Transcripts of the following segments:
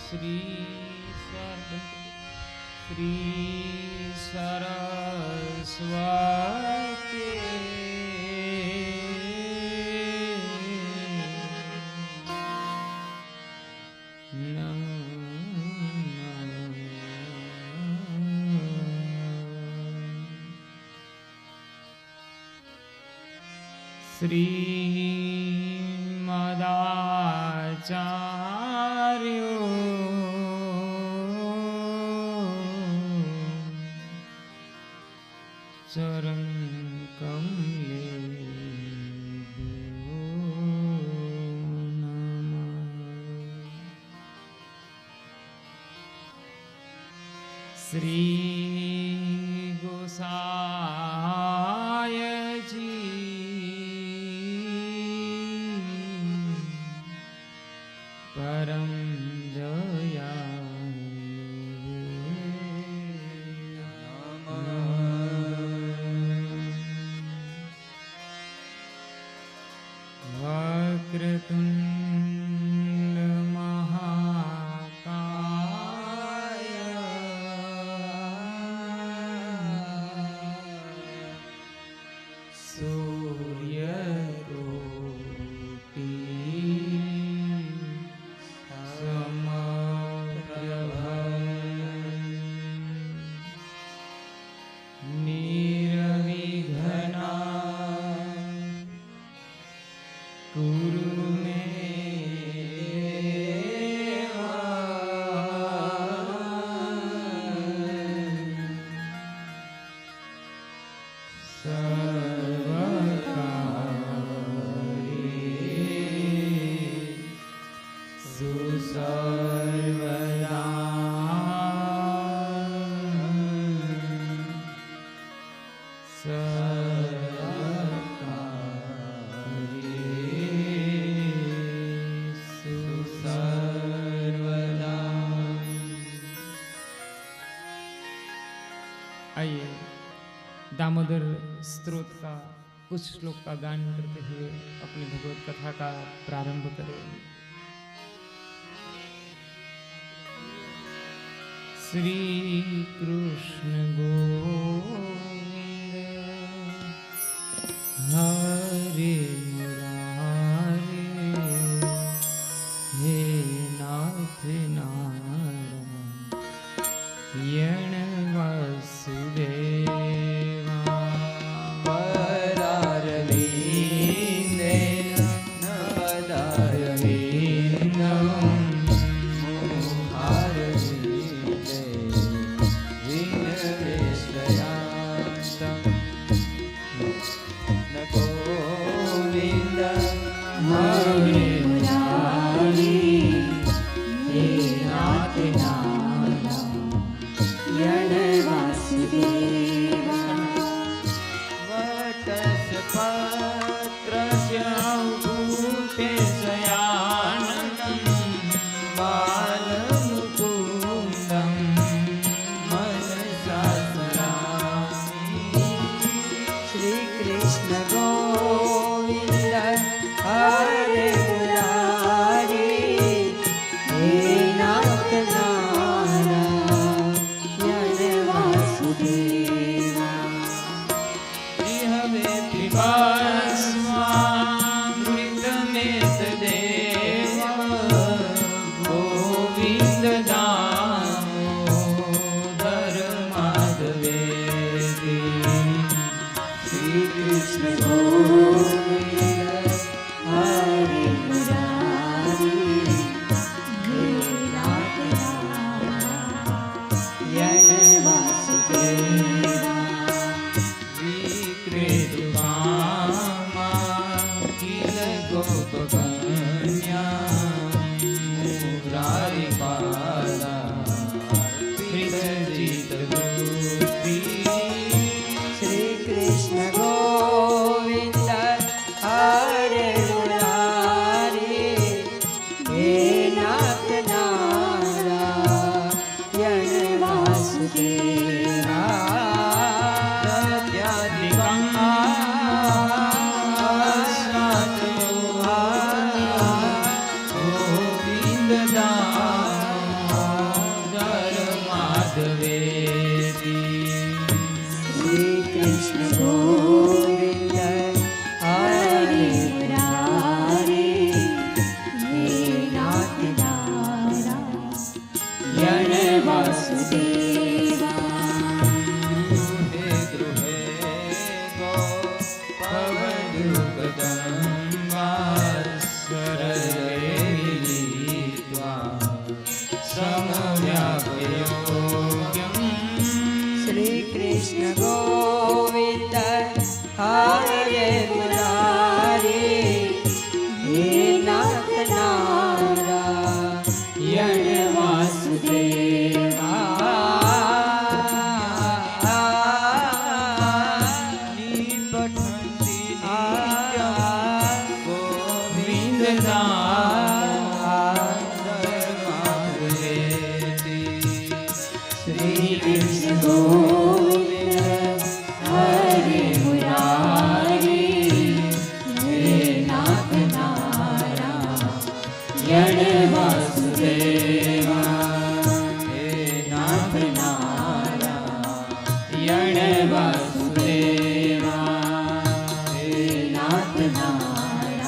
શ્રી સરસ્વતી શ્રીમદાચાર્યો ચરણ કમલે શ્રી ગોસાયજી પરમ વક્રતુંડ મહાકાય સૂર્યકોટી સમપ્રભ નિર્વિઘ્ના ગુરુ મે आइए दामोदर स्तोत्र का कुछ श्लोक का गान करते हुए अपनी भगवत कथा का प्रारंभ करें। श्री कृष्ण गोविंद हरे मुरारे हे नाथ नारायण यण वासुदेवा परारविन्देन नवदारविन्दं मोहारविन्दे विनवेशयान्तं न गोविन्द हरे मुरारी हे नाथ नारायण वासुदेवा वटस्पत्रस्य भूते शयाननं बालमुकुन्दं मनसा स्मरामि श्रीकृष्ण गोविन्द हरे मुरारी हे नाथ नारायण वासुदेवा हवे पिबास्वामृतमेतदेव गोविन्द दामोदर माधवेति श्रीकृष्ण गोविन्द हरे मुरारी हे नाथ नारायण वासुदेवा विक्रेतुकामा किल गोपकन्या मुरारिपाला कृतजितवृत्ति श्रीकृष्ण गोविन्द हरे मुरारी हे नाथ नारायण वासुदेवा गोविन्द दामोदर माधवेति श्रीकृष्ण गोविन्द हरे मुरारी हे नाथ नारायण वासुदेवा द्रुहे गो पवनयुगदम्बा स्वररे मिलित्वा समव्यापयोग्यं श्रीकृष्ण गोविन्द हरे मुरारी हे नाथ नारायण वासुदेवा निपठन्ति गोविन्द दामोदर माधवेति श्रीकृष्ण गोविन्द हरे मुरारी हे नाथ नारायण वासुदेवा हे नाथ नारायण वासुदेवा हे नाथ नारायण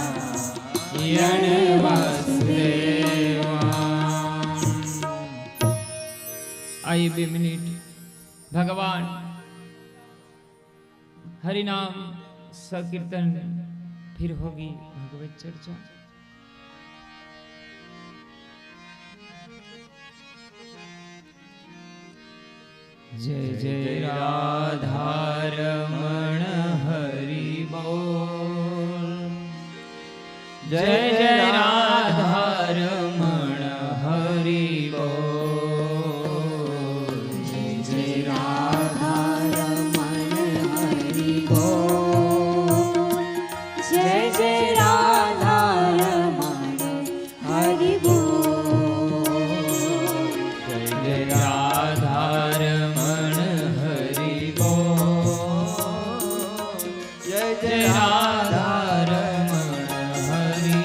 वासुदेवा। आइए 2 मिनट भगवान हरि नाम संकीर्तन फिर होगी भगवत चर्चा। जय जय राधारमण हरि बोल जय जय राधारमण हरि बोल जय जय राधारमण हरि बोल जय जय राधारमण हरि बोल जय जय राधारमण हरि बोल जय जय राधारमण हरि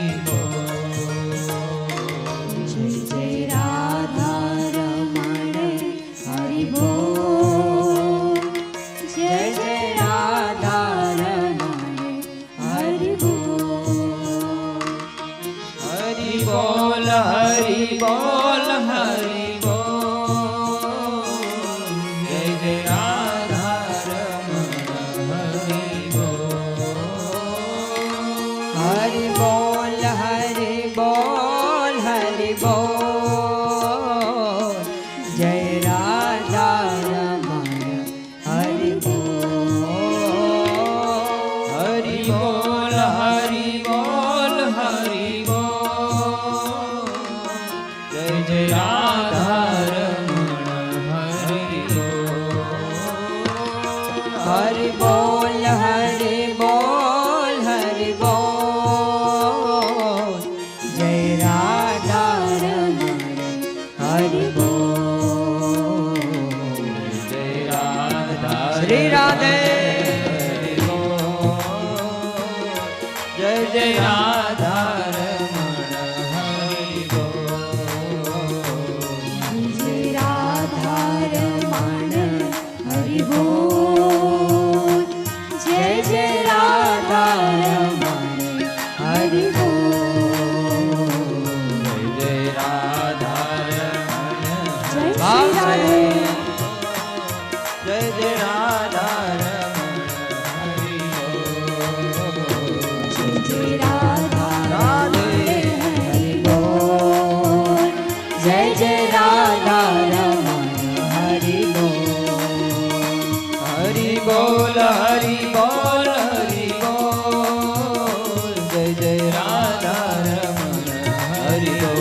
હરિ બોલ હરિ બોલ હરિ બોલ જય રાધા રમણ હરિ બોલ જય રાધા શ્રી રાધે હરિ બોલ જય જય રાધા રમણ હરિ બોલ જય રાધા રમણ હરિ બોલ જય જય રાધા રમણ હરિ બોલ જય રાધા રમણ જય શ્રી રાધે જય જય રાધા રમણ હરિ બોલ જય રાધા હરિ બોલ જય જય રાધા રમણ હરિ બોલ હરિ બોલ હરિ બોલ હરિ બોલ જય જય રાધા રમણ હરિ બોલ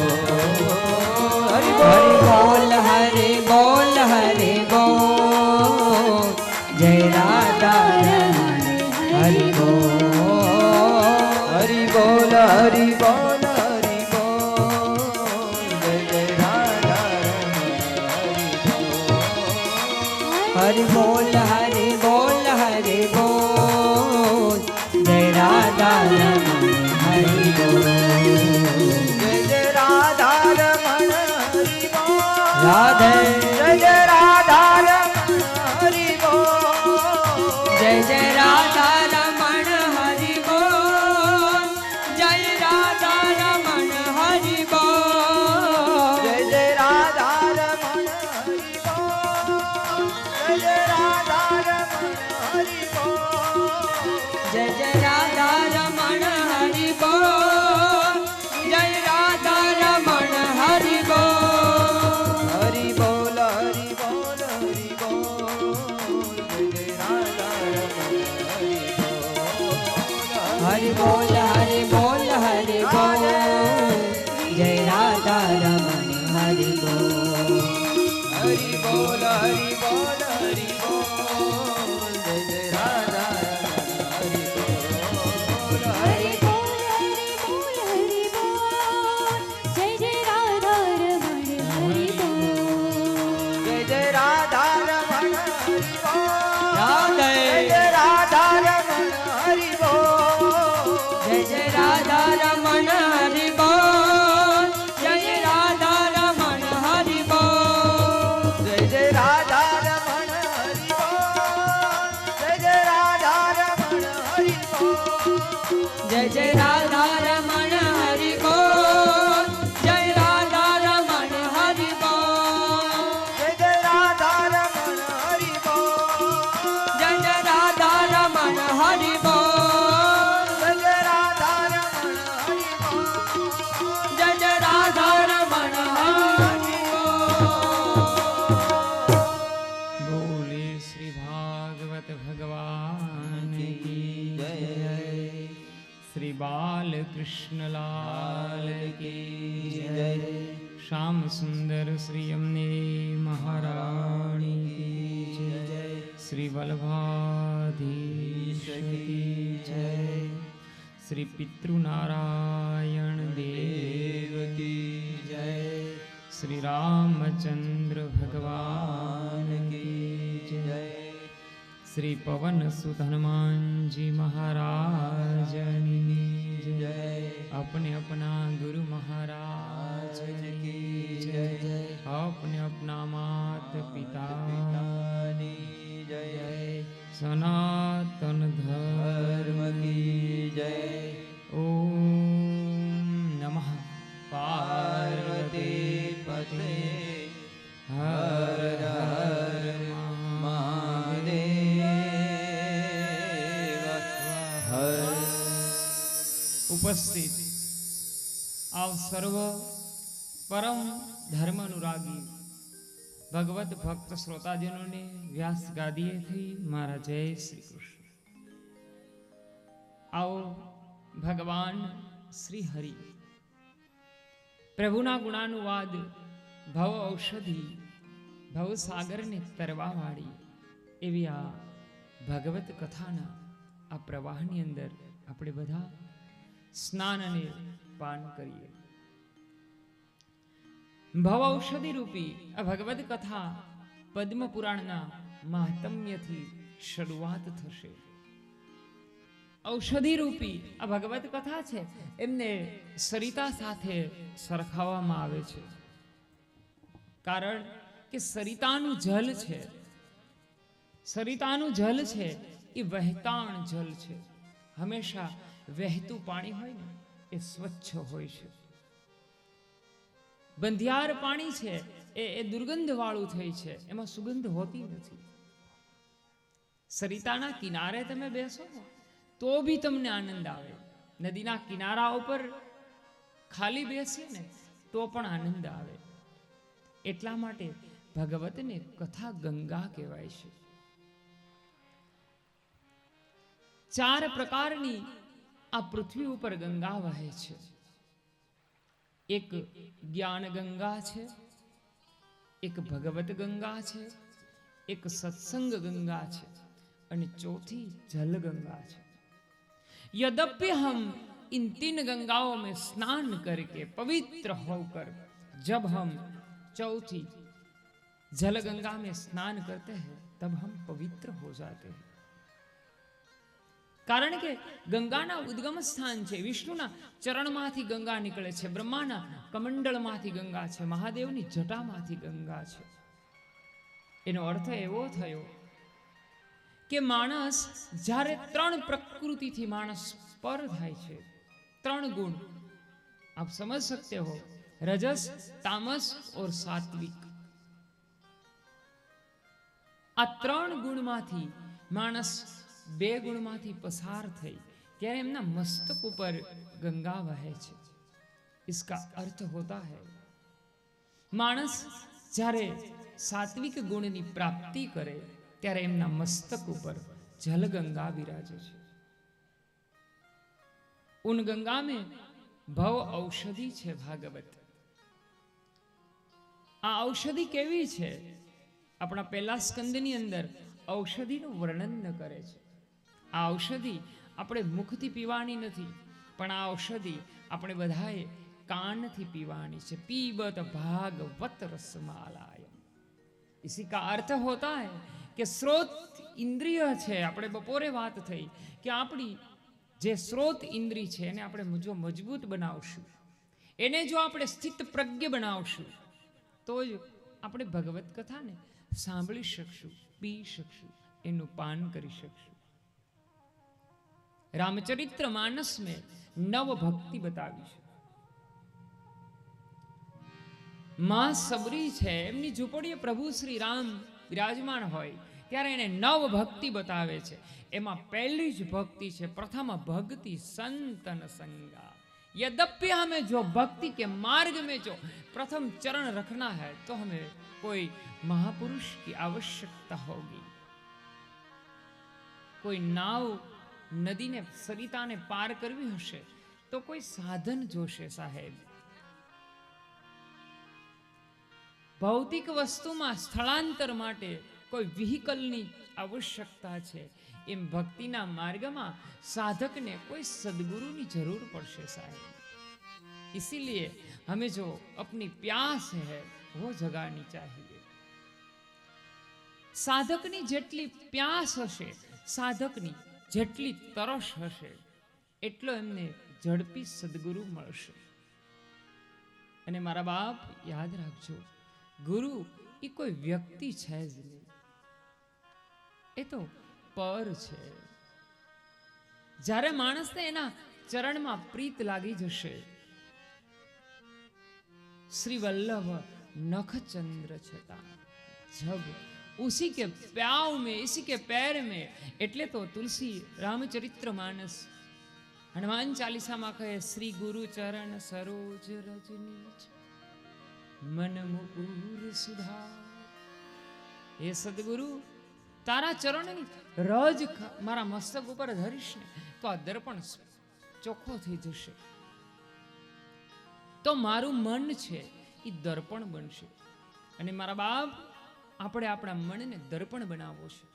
હરિ હરિ બોલ હરિ બોલ હરિ બોલ જય રાધા રમણ હરિ બોલ હરિ બોલ હરિ બોલ હરિ બોલ જય જય રાધા રમણ હરિ બોલ હરિ બોલ હરિ બોલ હરિ બોલ જય રાધા રમણ હરિ બોલ જય જય રાધા રમણ હરિ બોલ રાધે જય જય રાધા રમણ હરિ બોલ જય જય રાધા રમણ હરિ બોલ જય રાધા રમણ હરિ બોલ જય જય રાધા રમણ હરિ બોલ જય જય રાધા રમણ હરિ બોલ જય જય રાધા રમણ હરિ બોલ જય રાધા રમણ હરિ બોલ હરિ બોલ હરિ બોલ હરિ બોલ જય જય રાધા રમણ હરિ બોલ હરિ બોલ હરિ બોલ હરિ બોલ જય રાધા રમણ હરિ બોલ હરિ બોલ હરિ બોલ હરિ બોલ જય જય રાધા રમણ હરિ બોલ હરિ બોલ હરિ બોલ જય જય રાધા રમણ હરિ બોલ જય જય રાધા રમણ હરિ બોલ રાધે જય રાધા રમણ હરિ બોલ જય જય રાધા રમણ હરિ બોલ જય રાધા રમણ હરિ બોલ જય જય રાધા રમણ હરિ બોલ જય જય રાધા રમણ હરિ બોલ જય જય રાધા રમણ હરિ બોલ જય રાધા રમણ હરિ બોલ જય જય રાધા રમણ હરિ બોલ જય જય રાધા રમણ હરિ બોલ જય જય રાધા રમણ હરિ બોલ જય જય રાધા રમણ હરિ બોલ બોલે શ્રી ભાગવત ભગવાન કી જય શ્રી બાલકૃષ્ણ લાલ કી જય શ્યામ સુંદર શ્રી અમને મહારાણી કી જય શ્રી વલ્લભાધીશ કી જય શ્રી પિતૃનારાયણ દેવ કી જય શ્રી રામચંદ્ર ભગવાન કી જય શ્રી પવન સુત હનુમાનજી મહારાજની જય अपने अपना गुरु महाराज की जय अपने अपना मात पिता જય सनातन धर्म की જય ओम नमः पार्वती पते हर हर મહાદેવ હર ઉપસ્થિત આપ સર્વ પરમ ધર્મ અનુરાગી ભગવત ભક્ત શ્રોતાજનોને વ્યાસ ગાદીએથી મારા જય શ્રી કૃષ્ણ. આવો ભગવાન શ્રી હરિ પ્રભુના ગુણાનુવાદ ભવ ઔષધિ ભવસાગરને તરવાવાળી એવી આ ભાગવત કથાના આ પ્રવાહની અંદર આપણે બધા સ્નાન અને પાન કરીએ. ભવ ઔષધિ રૂપી આ ભગવદ કથા પદ્મ પુરાણના મહાત્મ્યથી શરૂઆત થશે. ઔષધિ રૂપી આ ભગવદ કથા છે એમને સરિતા સાથે સરખાવવામાં આવે છે. કારણ કે સરિતાનું જલ છે, સરિતાનું જલ છે એ વહેતાણ જલ છે. હંમેશા વહેતું પાણી હોય ને એ સ્વચ્છ હોય છે. બંધિયાર પાણી છે એ દુર્ગંધ વાળું થઈ છે, એમાં સુગંધ હોતી નથી. સરિતાના કિનારે તમે બેસો તો બી તમને આનંદ આવે. નદીના કિનારા ઉપર ખાલી બેસીએ ને તો પણ આનંદ આવે. એટલા માટે ભગવતને કથા ગંગા કહેવાય છે. 4 પ્રકારની આ પૃથ્વી ઉપર ગંગા વહે છે. એક જ્ઞાન ગંગા છે, એક ભગવત ગંગા છે, એક સત્સંગ ગંગા છે અને ચોથી जल गंगा है. यद्यपि हम इन 3 गंगाओं में स्नान करके पवित्र होकर जब हम चौथी जल गंगा में स्नान करते हैं तब हम पवित्र हो जाते हैं. कारण के गंगाना उद्गम स्थान है. विष्णुना चरणमांथी गंगा निकळे छे, ब्रह्माना कमंडलमांथी गंगा छे, महादेवनी जटामांथी गंगा छे. एनो अर्थ एवो थयो કે માણસ જ્યારે 3 પ્રકૃતિથી માણસ પર થાય છે, 3 ગુણ આપ સમજ सकते हो, रजस, तामस और सात्विक. આ 3 ગુણમાંથી માણસ 2 ગુણમાંથી પસાર થઈ ત્યારે એમના મસ્તક ઉપર ગંગા વહે છે. इसका अर्थ होता है માણસ જ્યારે સાત્વિક ગુણની પ્રાપ્તિ કરે ત્યારે એમના મસ્તક ઉપર जल गंगा विराजे છે. उन गंगा में भव औषधि છે ભાગવત. આ ઔષધિ કેવી છે? આપણા પહેલા સ્કંદની અંદર ઔષધિનું વર્ણન કરે છે. આ ઔષધિ આપણે મુખથી પીવાની નથી, પણ આ ઔષધિ આપણે બધાએ કાનથી પીવાની છે. પીબત ભાગવત રસમાલાયમ. इसी का अर्थ होता है કે સ્રોત ઇન્દ્રિય છે. આપણે બપોરે વાત થઈ કે આપણી જે સ્રોત ઇન્દ્રિય છે એને આપણે જો મજબૂત બનાવશું, એને જો આપણે સ્થિત પ્રજ્ઞ બનાવશું તો જ આપણે ભગવત કથાને સાંભળી શકશું, પી શકશું, એનું પાન કરી શકશું. રામચરિત્ર માનસ મેં 9 ભક્તિ બતાવી છે. માં સબરી છે, એમની ઝૂંપડીએ પ્રભુ શ્રી રામ વિરાજમાન હોય ત્યારે એને 9 ભક્તિ બતાવે છે. એમાં પહેલી જ ભક્તિ છે, પ્રથમ ભક્તિ સંતન संगा. यद्यपि हमें जो भक्ति के मार्ग में जो प्रथम चरण रखना है तो हमें कोई महापुरुष की आवश्यकता होगी. कोई नाव नदी ने सरिता ने पार करवी हशे तो कोई साधन जोशे साहेब. भौतिक वस्तुमां स्थलांतर माटे कोई व्हीकलनी आवश्यकता है. एम भक्तिना मार्गमां साधकने कोई सदगुरुनी जरूर पड़शे साहेब. इसीलिए हमें जो अपनी प्यास है वो जगानी चाहिए. साधकनी जेटली प्यास हशे, साधकनी जेटली तरस हशे एटलो एमने झड़पी सदगुरु मळशे. अने मारा बाप याद राखजो, गुरु એ કોઈ વ્યક્તિ છે જ નહીં, એ તો પર છે. જ્યારે માણસને એના ચરણમાં પ્રીત લાગી જશે, श्री वल्लभ नख चंद्र छता जब उसी के प्याव में, इसी के पैर में. એટલે તો તુલસી રામચરિત્ર માનસ હનુમાન ચાલીસામાં કહે, શ્રી ગુરુ ચરણ સરોજ રજની मन मुकुर सुधा. हे सदगुरु, तारा चरणनी रज मारा मस्तक ઉપર ધરીશ ને તો આ દર્પણ ચોખ્ખો થઈ જશે, તો મારું મન છે એ દર્પણ બનશે. અને મારા બાપ, આપણે આપણા મનને દર્પણ બનાવવો છે.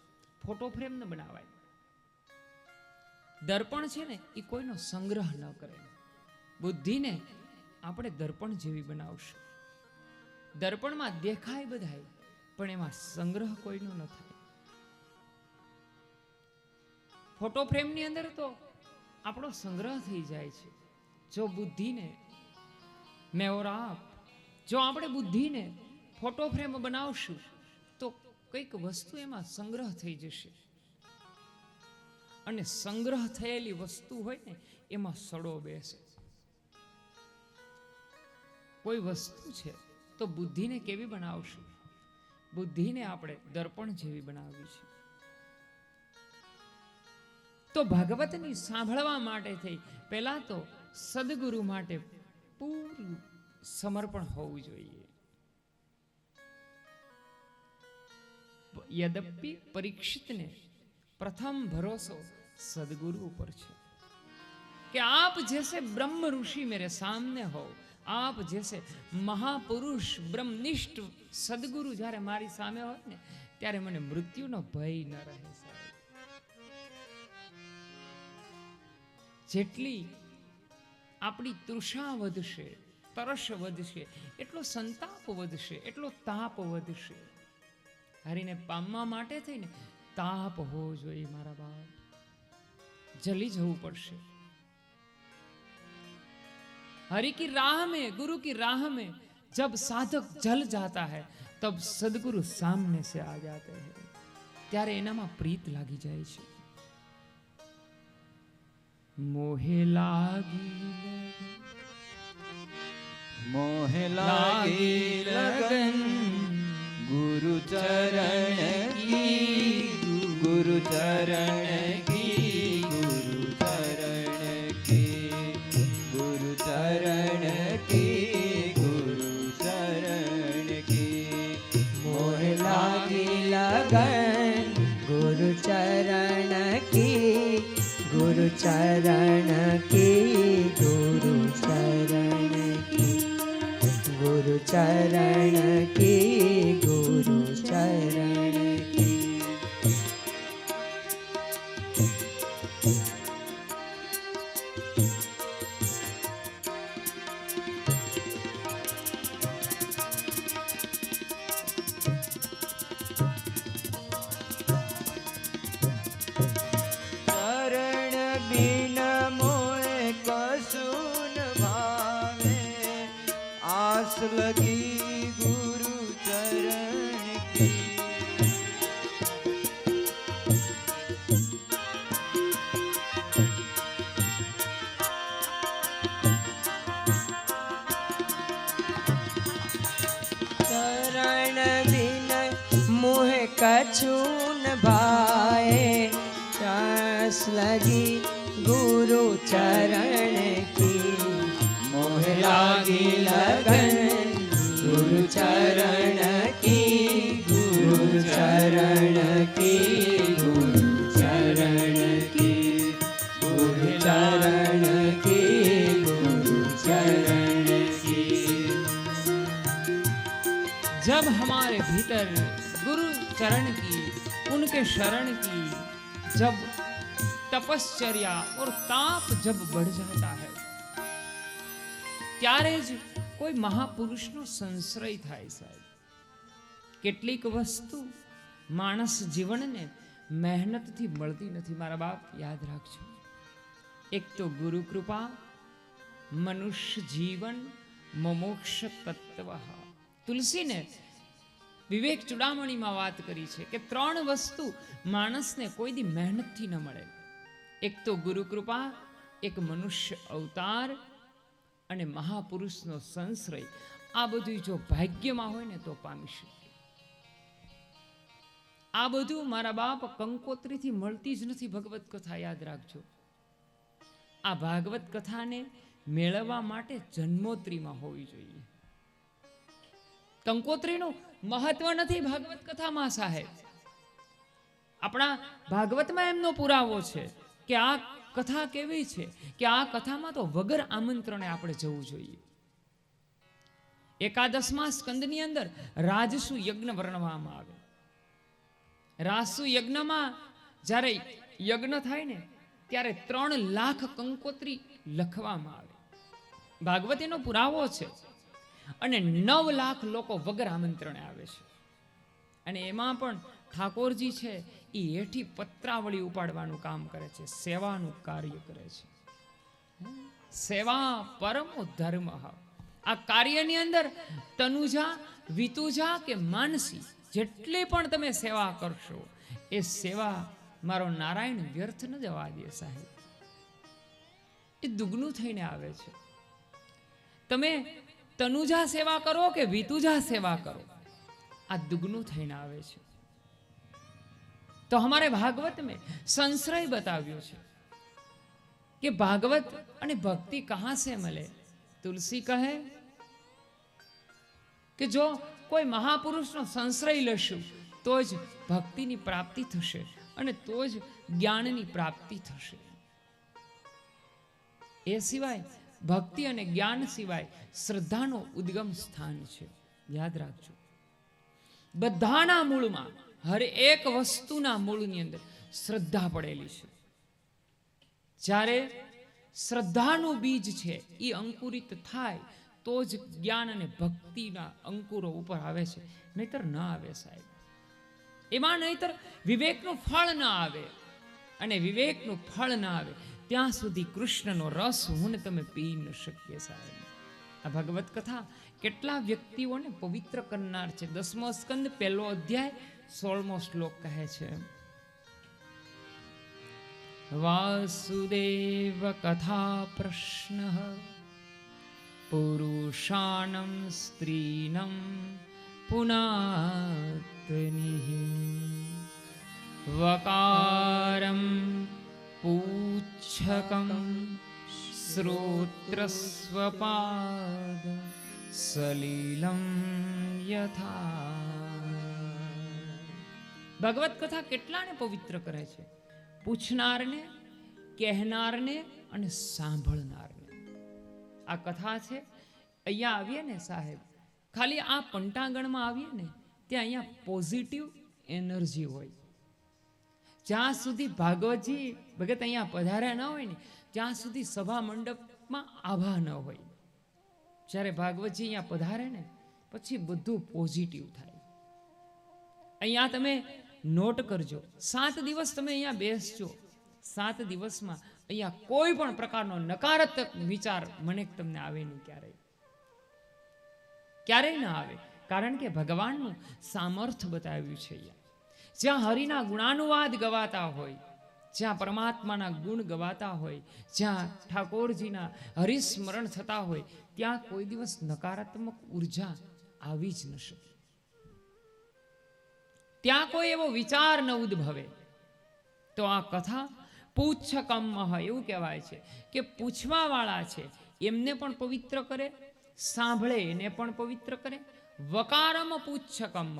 ફોટો ફ્રેમ ન બનાવાય. દર્પણ છે ને એ કોઈનો સંગ્રહ ન કરે. બુદ્ધિને આપણે દર્પણ જેવી બનાવશું. દર્પણમાં દેખાય બધાય, પણ એમાં સંગ્રહ કોઈનો ન થાય. ફોટો ફ્રેમની અંદર તો આપણો સંગ્રહ થઈ જાય છે. જો બુદ્ધિને મેવરાપ, જો આપણે બુદ્ધિને ફોટો ફ્રેમ બનાવશું તો કંઈક વસ્તુ એમાં સંગ્રહ થઈ જશે. અને સંગ્રહ થયેલી વસ્તુ હોય ને એમાં સડો બેસે. કોઈ વસ્તુ છે તો બુદ્ધિને કેવી બનાવશું? બુદ્ધિને આપણે દર્પણ જેવી બનાવવી છે. તો ભાગવતની સાંભળવા માટે થઈ પહેલા તો સદગુરુ માટે પૂરું સમર્પણ હોવું જોઈએ. યદ્યપિ પરીક્ષિતને પ્રથમ ભરોસો સદગુરુ ઉપર છે કે આપ જैसे ब्रह्म ऋषि मेरे सामने हो, आप जैसे महापुरुष ब्रह्मनिष्ठ સદગુરુ જ્યારે મારી સામે હોય ને ત્યારે મને મૃત્યુનો ભય ન રહે. સાહેબ, જેટલી આપણી તૃષા વધશે, તરસ વધશે, એટલો સંતાપ વધશે, એટલો તાપ વધશે. હરિને પામવા માટે થઈને તાપ હોવો જોઈએ. મારા બાપ, જલી જવું પડશે. हरि की राह में, गुरु की राह में जब साधक जल जाता है तब सदगुरु सामने से आ जाते हैं. ત્યારે એનામાં પ્રીત લાગી જાય છે. મોહે લાગી लगन गुरु चरण की, गुरु चरण की, गुरु चरण की, गुरु चरण की, गुरु चरण की. मोह लागी लगन गुरु चरण की, गुरु चरण की, गुरु चरण की, गुरु चरण की, गुरु चरण की. चरण बिन मोए कसुन भावे, आस लगी गुरु चरण की. चरण बिन मुह कछुन भाए, चास लगी गुरु चरण की. मोह लागी लगन गुरु चरण की, गुरु चरण की, गुरु चरण की, गुरु चरण की, गुरु चरण की. जब हमारे भीतर गुरु चरण की, उनके शरण की जब तपश्चर्या और ताप जब बढ़ जाता है ત્યારે જ કોઈ મહાપુરુષનો સંશ્રય થાય. સાહેબ, કેટલીક વસ્તુ માણસ જીવનને મહેનતથી મળતી નથી. મારા બાપ, યાદ રાખજો. એક તો ગુરુ કૃપા, મનુષ્ય જીવન, મોક્ષ તત્વ. તુલસીને વિવેક ચૂડામણીમાં વાત કરી છે કે 3 વસ્તુ માણસને કોઈ દી મહેનતથી ન મળે. એક તો ગુરુ કૃપા, એક મનુષ્ય અવતાર અને મહાપુરુષનો સંશ્રય. આ બધું જો ભાગ્યમાં હોય ને તો પામી શકે. આ બધું મારા બાપ કંકોત્રીથી મળતી જ નથી. ભગવત કથા યાદ રાખજો. આ ભાગવત કથાને મેળવવા માટે જન્મોત્રીમાં હોવી જોઈએ. કંકોત્રીનું મહત્વ નથી ભાગવત કથામાં. સાહેબ, આપણા ભાગવતમાં એમનો પુરાવો છે કે આ કથા કેવી છે કે આ કથામાં તો વગર આમંત્રણે આપણે જવું જોઈએ. એકાદશમા સ્કંદની અંદર રાજસુ યજ્ઞ વર્ણવવામાં આવે. રાસુ યજ્ઞમાં જ્યારે યજ્ઞ થાય ને ત્યારે 3 લાખ કંકોત્રી લખવામાં આવે. ભાગવત એનો પુરાવો છે. અને 9 લાખ લોકો વગર આમંત્રણે આવે છે. અને એમાં પણ ઠાકોરજી છે એ હેઠી પત્રાવળી ઉપાડવાનું કામ કરે છે, સેવાનું કાર્ય કરે છે. સેવા પરમો ધર્મ. આ કાર્યની અંદર તનુજા, વિતુજા કે માનસી જેટલી પણ તમે સેવા કરશો એ સેવા મારો નારાયણ વ્યર્થ ન જવા દે સાહેબ. એ દુગનું થઈને આવે છે. તમે તનુજા સેવા કરો કે વિતુજા સેવા કરો, આ દુગનું થઈને આવે છે. તો हमारे भागवत में संश्रय बताव्યો છે કે ભાગવત અને ભક્તિ કહાં સે મળે. તુલસી કહે કે જો કોઈ મહાપુરુષનો સંશ્રય લેશું તો જ ભક્તિની પ્રાપ્તિ થશે અને તો જ જ્ઞાનની પ્રાપ્તિ થશે. એ સિવાય ભક્તિ અને જ્ઞાન સિવાય શ્રદ્ધાનો ઉદ્ગમ સ્થાન છે. યાદ રાખજો, બધાના મૂળમાં, હર એક વસ્તુના મૂળની અંદર શ્રદ્ધા પડેલી છે. જ્યારે શ્રદ્ધાનું બીજ છે એ અંકુરિત થાય તો જ જ્ઞાન અને ભક્તિના અંકુરો ઉપર આવે છે, નહીતર ન આવે સાહેબ. એમાં નહીતર વિવેકનું ફળ ન આવે. અને વિવેકનું ફળ ન આવે ત્યાં સુધી કૃષ્ણનો રસ હું ને તમે પી ન શકીએ સાહેબ. આ ભગવત કથા કેટલા વ્યક્તિઓને પવિત્ર કરનાર છે. 10મો સ્કંદ 1લો અધ્યાય 16મો શ્લોક કહે છે, વાસુદેવ કથા પ્રશ્ન પુરુષાણમ સ્ત્રીણમ પુનાતનિઃ વકારમ પૂચ્છકમ શ્રોત્રસ્વપાદ સલીલમ યથા. ભગવત કથા કેટલાને પવિત્ર કરે છે? પૂછનારને, કહેનારને અને સાંભળનારને. આ કથા છે. અહીંયા આવીએ ને સાહેબ, ખાલી આ પંટાંગણમાં આવીએ ને ત્યાં અહીંયા પોઝિટિવ એનર્જી હોય. જ્યાં સુધી ભાગવતજી ભગત અહીંયા પધાર્યા ન હોય ને ત્યાં સુધી સભા મંડપમાં આભા ન હોય. જ્યારે ભાગવતજી અહીંયા પધારે ને પછી બધું પોઝિટિવ થાય. અહીંયા તમે નોટ કરજો, 7 દિવસ તમે અહીંયા બેસજો, 7 દિવસમાં અહીંયા કોઈ પણ પ્રકારનો નકારાત્મક વિચાર મને તમને આવે નહીં. ક્યારેય ના આવે. કારણ કે ભગવાનનું સામર્થ્ય બતાવ્યું છે. અહીંયા જ્યાં હરિના ગુણાનુવાદ ગવાતા હોય, જ્યાં પરમાત્માના ગુણ ગવાતા હોય, જ્યાં ઠાકોરજીના હરિસ્મરણ થતા હોય, ત્યાં કોઈ દિવસ નકારાત્મક ઉર્જા આવી જ ન શકે. ત્યાં કોઈ એવો વિચાર ન ઉદ્ભવે. તો આ કથા પૂચ્છકમ એવું કહેવાય છે કે પૂછવા વાળા છે એમને પણ પવિત્ર કરે, સાંભળે એને પણ પવિત્ર કરે. વકારમ પૂચ્છકમ.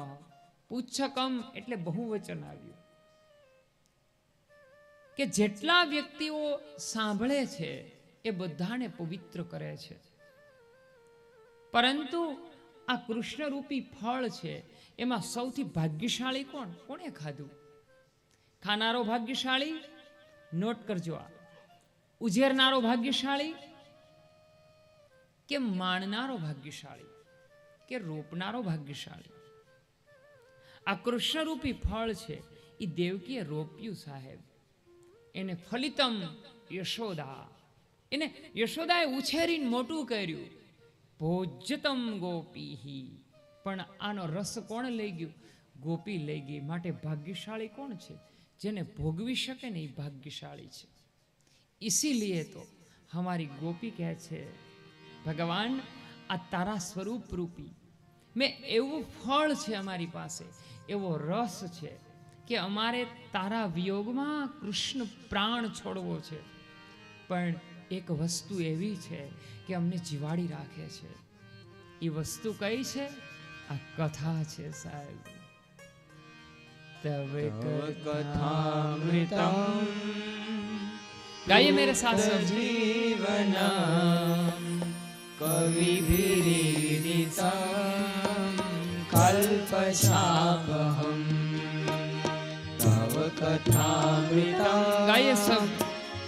પૂચ્છકમ એટલે બહુવચન આવ્યું કે જેટલા વ્યક્તિઓ સાંભળે છે એ બધાને પવિત્ર કરે છે. પરંતુ આ કૃષ્ણ રૂપી ફળ છે એમાં સૌથી ભાગ્યશાળી કોણ? કોણે ખાધું? ખાનારો ભાગ્યશાળી? નોટ કરજો. આ ઉજેરનારો ભાગ્યશાળી કે માણનારો ભાગ્યશાળી કે રોપનારો ભાગ્યશાળી? આ કૃષ્ણરૂપી ફળ છે એ દેવકીએ રોપ્યું સાહેબ. એને ફલિતમ યશોદા, એને યશોદાએ ઉછેરીને મોટું કર્યું. ભોજ્યતમ ગોપી, પણ આનો રસ કોણ લઈ ગયું? ગોપી લઈ ગઈ. માટે ભાગ્યશાળી કોણ છે? જેને ભોગવી શકે ને એ ભાગ્યશાળી છે. ઇસીલિए તો હમારી ગોપી કહે છે, ભગવાન આ તારા સ્વરૂપ રૂપી મેં એવું ફળ છે અમારી પાસે, એવો રસ છે કે અમારે તારા વિયોગમાં કૃષ્ણ પ્રાણ છોડવો છે. પણ એક વસ્તુ એવી છે કે અમને જીવાડી રાખે છે. એ વસ્તુ કઈ છે? આ કથા છે સાહેબ. તવ કથામૃતમ ગાइए मेरे साथ जीवन कविभिरीडितं कल्पशापहम् कथामृतं ગાયે સબ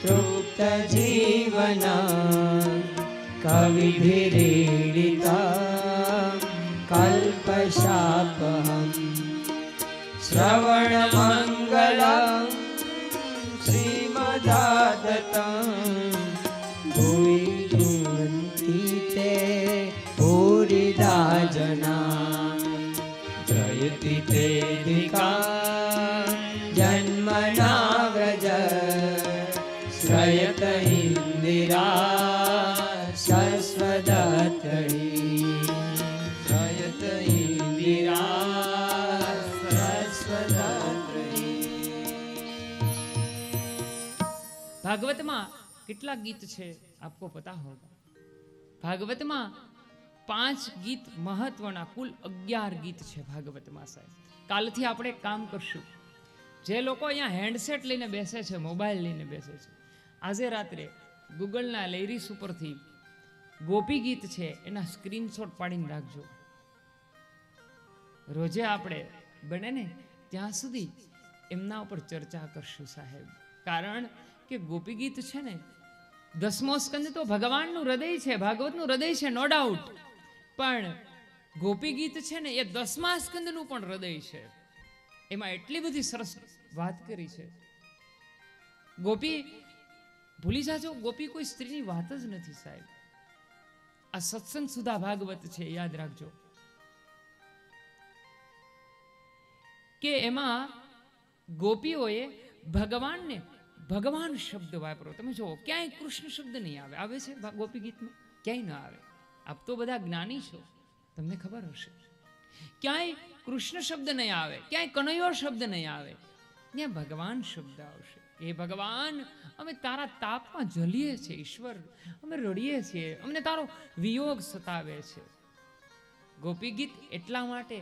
तृप्त जीवन कविभिरीडिता कल्पशापहम् श्रवणमङ्गलं श्रीमदादतं भुवि धुन्वन्ति ते भूरिदा जना जयति तेऽधिका जन्मना व्रज श्रयत इन्दिरा शश्वदत्तरी श्रयत इन्दिरा शश्वदत्तरी। ભાગવત માં કેટલા ગીત છે આપકો પતા હોગા। ભાગવત માં 5 ગીત મહત્વના, કુલ 11 ગીત છે ભાગવતમાં સાહેબ। કાલથી આપણે કામ કરશું। જે લોકો અહીંયા હેન્ડસેટ લઈને બેસે છે, મોબાઈલ લઈને બેસે છે, આજે રાત્રે ગૂગલના લેરીસ ઉપરથી ગોપી ગીત છે એના સ્ક્રીનશોટ પાડીને રાખજો। રોજે આપણે બને ને ત્યાં સુધી એમના ઉપર ચર્ચા કરશું સાહેબ। કારણ કે ગોપી ગીત છે ને, 10મો સ્કંદ તો ભગવાનનું હૃદય છે, ભાગવતનું હૃદય છે, નો ડાઉટ, પણ ગોપી ગીત છે ને એ 10મા સ્કંદનું પણ હૃદય છે। એમાં એટલી બધી સરસ વાત કરી છે। ગોપી ભૂલી જાજો, ગોપી કોઈ સ્ત્રીની વાત જ નથી સાહેબ। આ સત્સંગ સુધા ભાગવત છે, યાદ રાખજો કે એમાં ગોપીઓએ ભગવાનને ભગવાન શબ્દ વાપરો। તમે જુઓ, ક્યાંય કૃષ્ણ શબ્દ નહીં આવે। આવે છે ગોપી ગીતમાં? ક્યાંય ન આવે। આપ તો બધા જ્ઞાની છો, તમને ખબર હશે। ક્યાંય કૃષ્ણ શબ્દ નહીં આવે, ક્યાંય કનૈયો શબ્દ નહીં આવે, ત્યાં ભગવાન શબ્દ આવશે। એ ભગવાન, અમે તારા તાપમાં જલીએ છીએ ઈશ્વર, અમે રડીએ છીએ, અમને તારો વિયોગ સતાવે છે। ગોપી ગીત એટલા માટે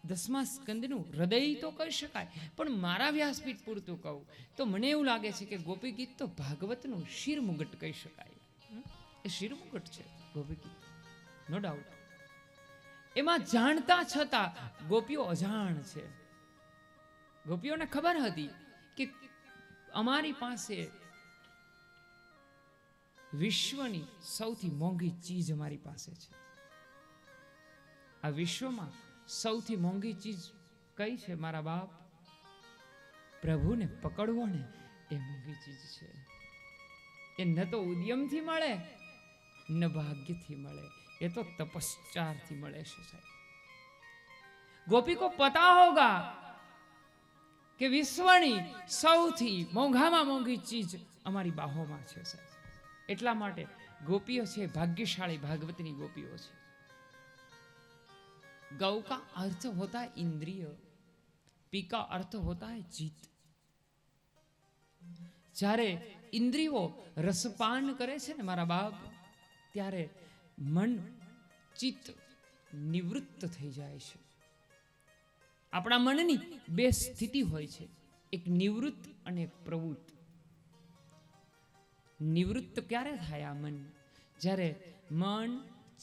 10મા સ્કંદનું હૃદય તો કહી શકાય, પણ મારા વ્યાસપીઠ પૂરતું કહું તો મને એવું લાગે છે કે ગોપી ગીત તો ભાગવતનું શિરમુગટ કહી શકાય। એ શિરમુગટ છે ગોપી ગીત, નો ડાઉટ। એમાં જાણતા છતાં ગોપીઓ અજાણ છે। ગોપીઓને ખબર હતી કે અમારી પાસે વિશ્વની સૌથી મોંઘી ચીજ અમારી પાસે છે। આ વિશ્વમાં સૌથી મોંઘી ચીજ કઈ છે મારા બાપ? પ્રભુને પકડવો ને એ મોંઘી ચીજ છે। એ ન તો ઉદ્યમથી મળે ન ભાગ્યથી મળે, એ તો તપશ્ચારથી મળે છે સાહેબ। ગોપી કો પતા હોગા કે વિશ્વની સૌથી મોંઘામાં મોંઘી ચીજ અમારી બાહોમાં છે સાહેબ। એટલા માટે ગોપીઓ છે ભાગ્યશાળી, ભાગવતની ગોપીઓ છે। गौ का अर्थ होता है इंद्रिय, पी का अर्थ होता है जीत। જ્યારે ઇન્દ્રિયો રસપાન કરે છે ને મારા બાપ, ત્યારે મન ચિત્ત નિવૃત્ત થઈ જાય છે। આપણા મનની બે સ્થિતિ હોય છે, એક નિવૃત્ત અને એક પ્રવૃત્ત। નિવૃત્ત ક્યારે થાય આ મન? જ્યારે મન,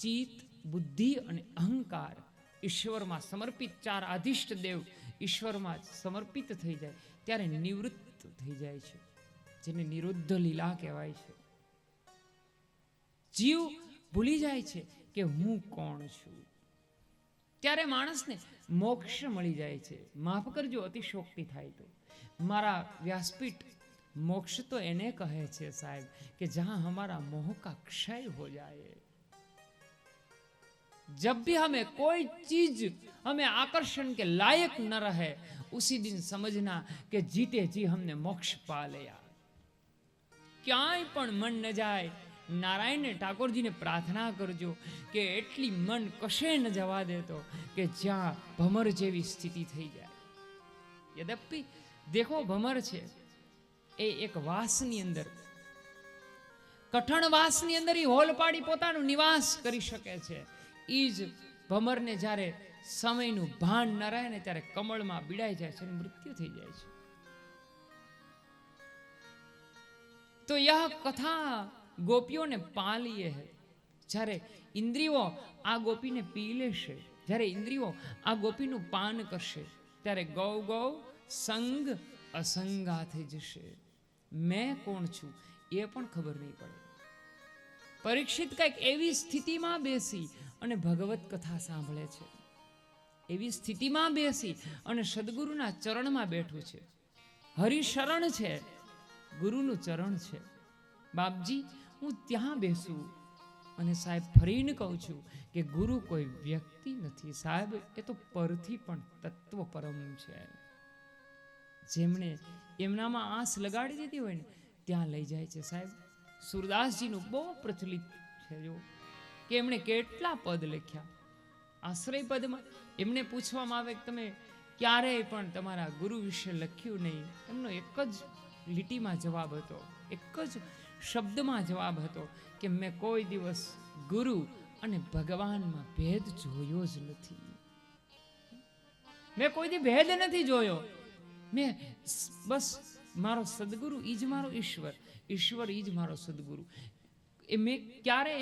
ચિત્ત, બુદ્ધિ અને અહંકાર ઈશ્વરમાં સમર્પિત, 4 આધિષ્ટ દેવ ઈશ્વરમાં સમર્પિત થઈ જાય ત્યારે નિવૃત્ત થઈ જાય છે, જેને નિરુદ્ધ લીલા કહેવાય છે। જીવ ભૂલી જાય છે કે હું કોણ છું, ત્યારે માણસને મોક્ષ મળી જાય છે। માફ કરજો અતિશોક્તિ થાય તો, મારા વ્યાસપીઠ મોક્ષ તો એને કહે છે સાહેબ કે જહાं हमारा मोह का क्षय हो जाए। जब भी हमें कोई चीज हमें आकर्षण के लायक न रहे, उसी दिन समझना कि जीते जी हमने मोक्ष पा लिया। ક્યાંય પણ મન ન જાય, નારાયણને ઠાકોરજીને પ્રાર્થના કરજો કે એટલી મન કશે ન જવા દેતો કે જ્યાં ભમર જેવી સ્થિતિ થઈ જાય। યદ્યપિ દેખો, ભમર છે એ એક વાસની અંદર, કઠણ વાસની અંદર એ હોલ પાડી પોતાનો નિવાસ કરી શકે છે। એ જ ભમરને જ્યારે સમયનું ભાન ન રહે ને ત્યારે કમળમાં બીડાઈ જાય છે અને મૃત્યુ થઈ જાય છે। તો યહ કથા ગોપીઓને પાલીએ હે। જ્યારે ઇન્દ્રિયો આ ગોપીને પી લેશે, જ્યારે ઇન્દ્રિયો આ ગોપીનું પાન કરશે, ત્યારે ગૌ ગૌ સંગ અસંગા થઈ જશે. મેં કોણ છું એ પણ ખબર નહીં પડે. પરીક્ષિત કંઈક એવી સ્થિતિમાં બેસી અને ભગવત કથા સાંભળે છે. એવી સ્થિતિમાં બેસી અને સદગુરુના ચરણમાં બેઠું છે. હરિશરણ છે, ગુરુનું ચરણ છે. બાપજી, હું ત્યાં બેસું અને સાહેબ ફરીને કહું છું કે ગુરુ કોઈ વ્યક્તિ નથી સાહેબ, એ તો પરથી પણ તત્વ પરમ છે. જેમણે એમનામાં આંસ લગાડી દીધી હોય ને ત્યાં લઈ જાય છે સાહેબ. સુરદાસજીનું બહુ પ્રચલિત છે જો કે એમણે કેટલા પદ લખ્યા. આશ્રય પદમાં એમને પૂછવામાં આવે કે તમે ક્યારેય પણ તમારા ગુરુ વિશે લખ્યું નહીં. એમનો એક જ લીટીમાં જવાબ હતો, એક જ શબ્દમાં જવાબ હતો કે મેં કોઈ દિવસ ગુરુ અને ભગવાનમાં ભેદ જોયો જ નથી. મેં કોઈ દી ભેદ નથી જોયો. મેં બસ મારો સદગુરુ ઈ જ મારો ઈશ્વર, ઈશ્વર ઈ જ મારો સદગુરુ. એ મેં ક્યારે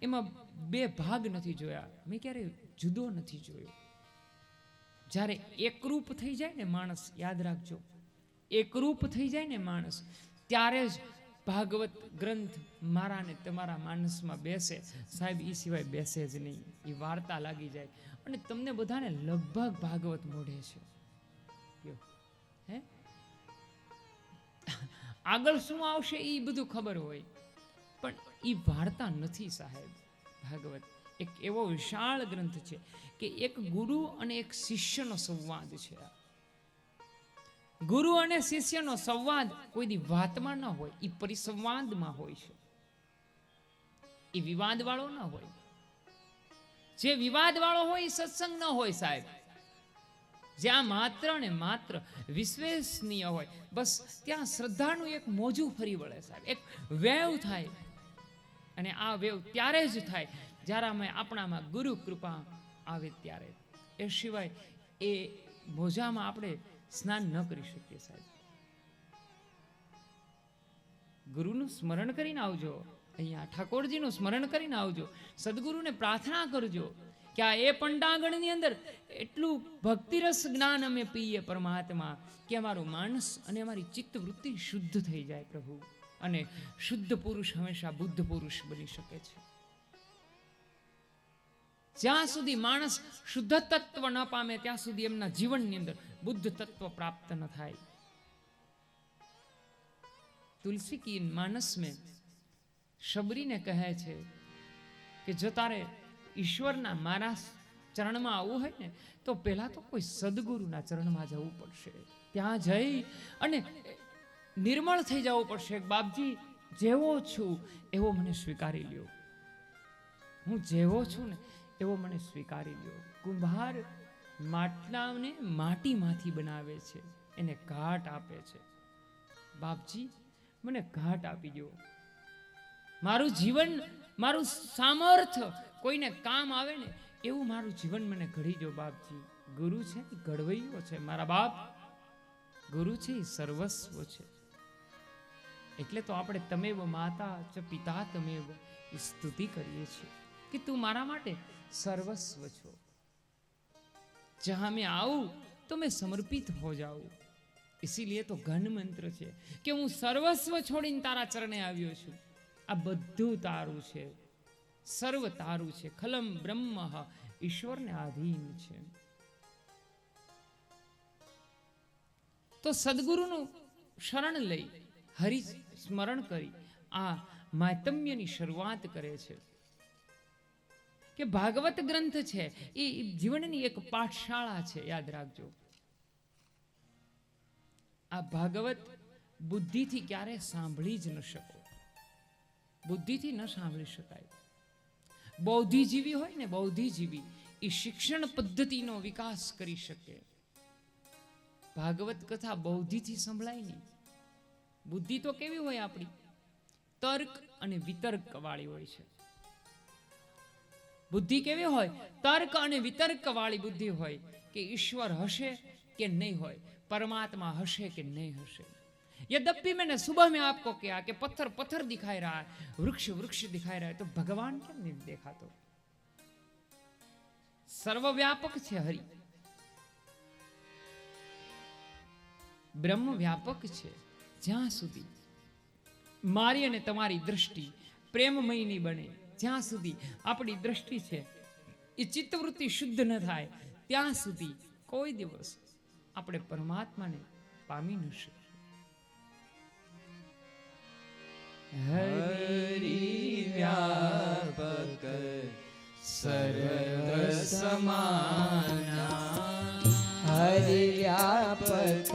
એમાં બે ભાગ નથી જોયા. મેં ક્યારે જુદો નથી જોયો. જ્યારે એકરૂપ થઈ જાય ને માણસ, યાદ રાખજો, એકરૂપ થઈ જાય ને માણસ, ત્યારે જ ભાગવત ગ્રંથ મારા ને તમારા માનસમાં બેસે સાહેબ. એ સિવાય બેસે જ નહીં. એ વાર્તા લાગી જાય અને તમને બધાને લગભગ ભાગવત મોઢે છે. હે, આગળ શું આવશે એ બધું ખબર હોય, પણ એ વાર્તા નથી સાહેબ. ભાગવત એક એવો વિશાળ ગ્રંથ છે કે એક ગુરુ અને એક શિષ્યનો સંવાદ છે. ગુરુ અને શિષ્યનો સંવાદ કોઈ દી વાતમાં ન હોય, એ પરિસંવાદમાં હોય છે. એ વિવાદ વાળો ન હોય. જે વિવાદ વાળો હોય એ સત્સંગ ન હોય સાહેબ. જ્યાં માત્ર ને માત્ર વિશ્વસનીય હોય, બસ ત્યાં શ્રદ્ધાનું એક મોજું ફરી વળે સાહેબ. એક વેવ થાય અને આ વેવ ત્યારે જ થાય જ્યારે અમે આપણામાં ગુરુ કૃપા આવે ત્યારે. એ સિવાય એ મોજામાં આપણે સ્નાન ન કરી શકીએ સાહેબ. ગુરુનું સ્મરણ કરીને આવજો. અહીંયા ઠાકોરજીનું સ્મરણ કરીને આવજો. સદગુરુને પ્રાર્થના કરજો કે આ એ પંડાગણની અંદર એટલું ભક્તિરસ જ્ઞાન અમે પીએ પરમાત્મા કે અમારું માનસ અને અમારી ચિત્ત વૃત્તિ શુદ્ધ થઈ જાય પ્રભુ. અને શુદ્ધ પુરુષ હંમેશા બુદ્ધ પુરુષ બની શકે છે. જ્યાં સુધી માણસ શુદ્ધ તત્વ ન પામે ત્યાં સુધી એમના જીવનની અંદર બુદ્ધ તત્વ પ્રાપ્ત ન થાય. તુલસી કી માનસ में શબરીને કહે છે કે જો તારે ઈશ્વરના મારા ચરણમાં આવવું હોય ને તો પહેલા તો કોઈ સદગુરુના ચરણમાં જવું પડશે. ત્યાં જઈ અને નિર્મળ થઈ જવું પડશે. બાપજી, જેવો છું એવો મને સ્વીકારી લ્યો. હું જેવો છું ને એવો મને સ્વીકારી લ્યો. કુંભાર માટલાને માટીમાંથી બનાવે છે, એને ઘાટ આપે છે. બાપજી, મને ઘાટ આપી દો. મારું જીવન, મારું સામર્થ્ય કોઈને કામ આવે ને એવું મારું જીવન મને ઘડી દો બાપજી. ગુરુ છે એ ઘડવૈયો છે મારા બાપ. ગુરુ છે એ સર્વસ્વ છે. એટલે તો આપણે તમેવ માતા ચ પિતા તમેવ એ સ્તુતિ કરીએ છીએ કે તું મારા માટે સર્વસ્વ છો. જહાં મેં આવું તો મેં સમર્પિત હો જાઉં. इसीलिए तो घन मंत्र છે કે હું સર્વસ્વ છોડીને તારા ચરણે આવ્યો છું. આ બધું તારું છે, સર્વ તારું છે. ખલમ બ્રહ્મ ઈશ્વરને આધીન છે. તો સદગુરુનું શરણ લઈ હરિ સ્મરણ કરી આ માતમ્યની શરૂઆત કરે છે. કે ભાગવત ગ્રંથ છે એ જીવનની એક પાઠશાળા છે. યાદ રાખજો, આ ભાગવત બુદ્ધિથી ક્યારે સાંભળી જ ન શકો. બુદ્ધિથી ન સાંભળી શકાય. બૌદ્ધિજીવી હોય ને, બૌદ્ધિજીવી એ શિક્ષણ પદ્ધતિનો વિકાસ કરી શકે. ભાગવત કથા બૌદ્ધિથી સંભળાય નહીં. બુદ્ધિ તો કેવી હોય આપણી? તર્ક અને વિતર્ક વાળી હોય છે. બુદ્ધિ કેવી હોય? તર્ક અને વિતર્ક વાળી બુદ્ધિ હોય કે ઈશ્વર હશે કે નહીં હોય, परमात्मा हશે कि नहीं हશે. यद्यपि मैंने सुबह में आपको कहा कि पत्थर पत्थर दिखाई रहा है, वृक्ष वृक्ष दिखाई रहा है, तो भगवान क्यों नहीं देखा? तो सर्वव्यापक छे हरि. બ્રહ્મ વ્યાપક છે. જ્યાં સુધી મારી અને તમારી દ્રષ્ટિ પ્રેમમય નહીં બને, જ્યાં સુધી આપણી દ્રષ્ટિ છે એ ચિત્તવૃત્તિ શુદ્ધ ન થાય, ત્યાં સુધી કોઈ દિવસ આપણે પરમાત્માને પામી ન શકીએ. હરિ વ્યાપક સર્વત્ર સમાના, હરિ વ્યાપક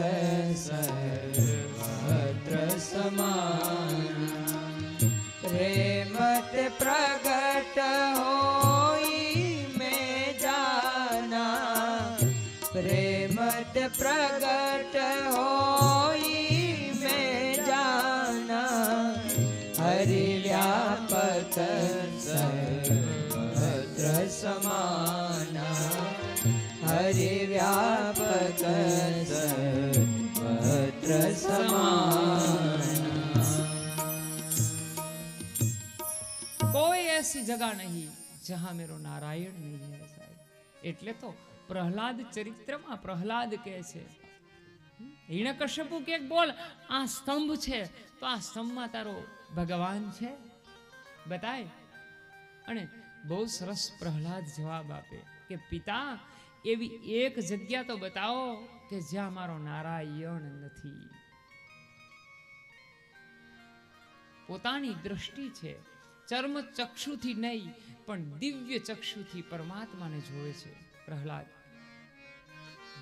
સર્વત્ર સમાના, પ્રેમત પ્રગટ હોઈ મેં જાના, પ્રેમત પ્રગટ હોઈ મેં જાના, હરિ વ્યાપક સર્વત્ર સમાના, હરિ વ્યાપક સર્વત્ર સમાના. કોઈ એસી જગા નહીં જહાં મેરો નારાયણ નહીં હે સાહેબ. એટલે તો પ્રહલાદ ચરિત્રમાં પ્રહલાદ કહે છે, હિરણ્યકશ્યપુ કે બોલ આ સ્તંભ છે તો આ સ્તંભમાં તારો ભગવાન છે બતાય. અને બહુ સરસ પ્રહલાદ જવાબ આપે કે પિતા એવી એક જગ્યા તો બતાવો કે જ્યાં મારો નારાયણ નથી. પોતાની દ્રષ્ટિ છે ચર્મ ચક્ષુથી નહીં પણ દિવ્ય ચક્ષુથી પરમાત્માને જોવે છે પ્રહલાદ.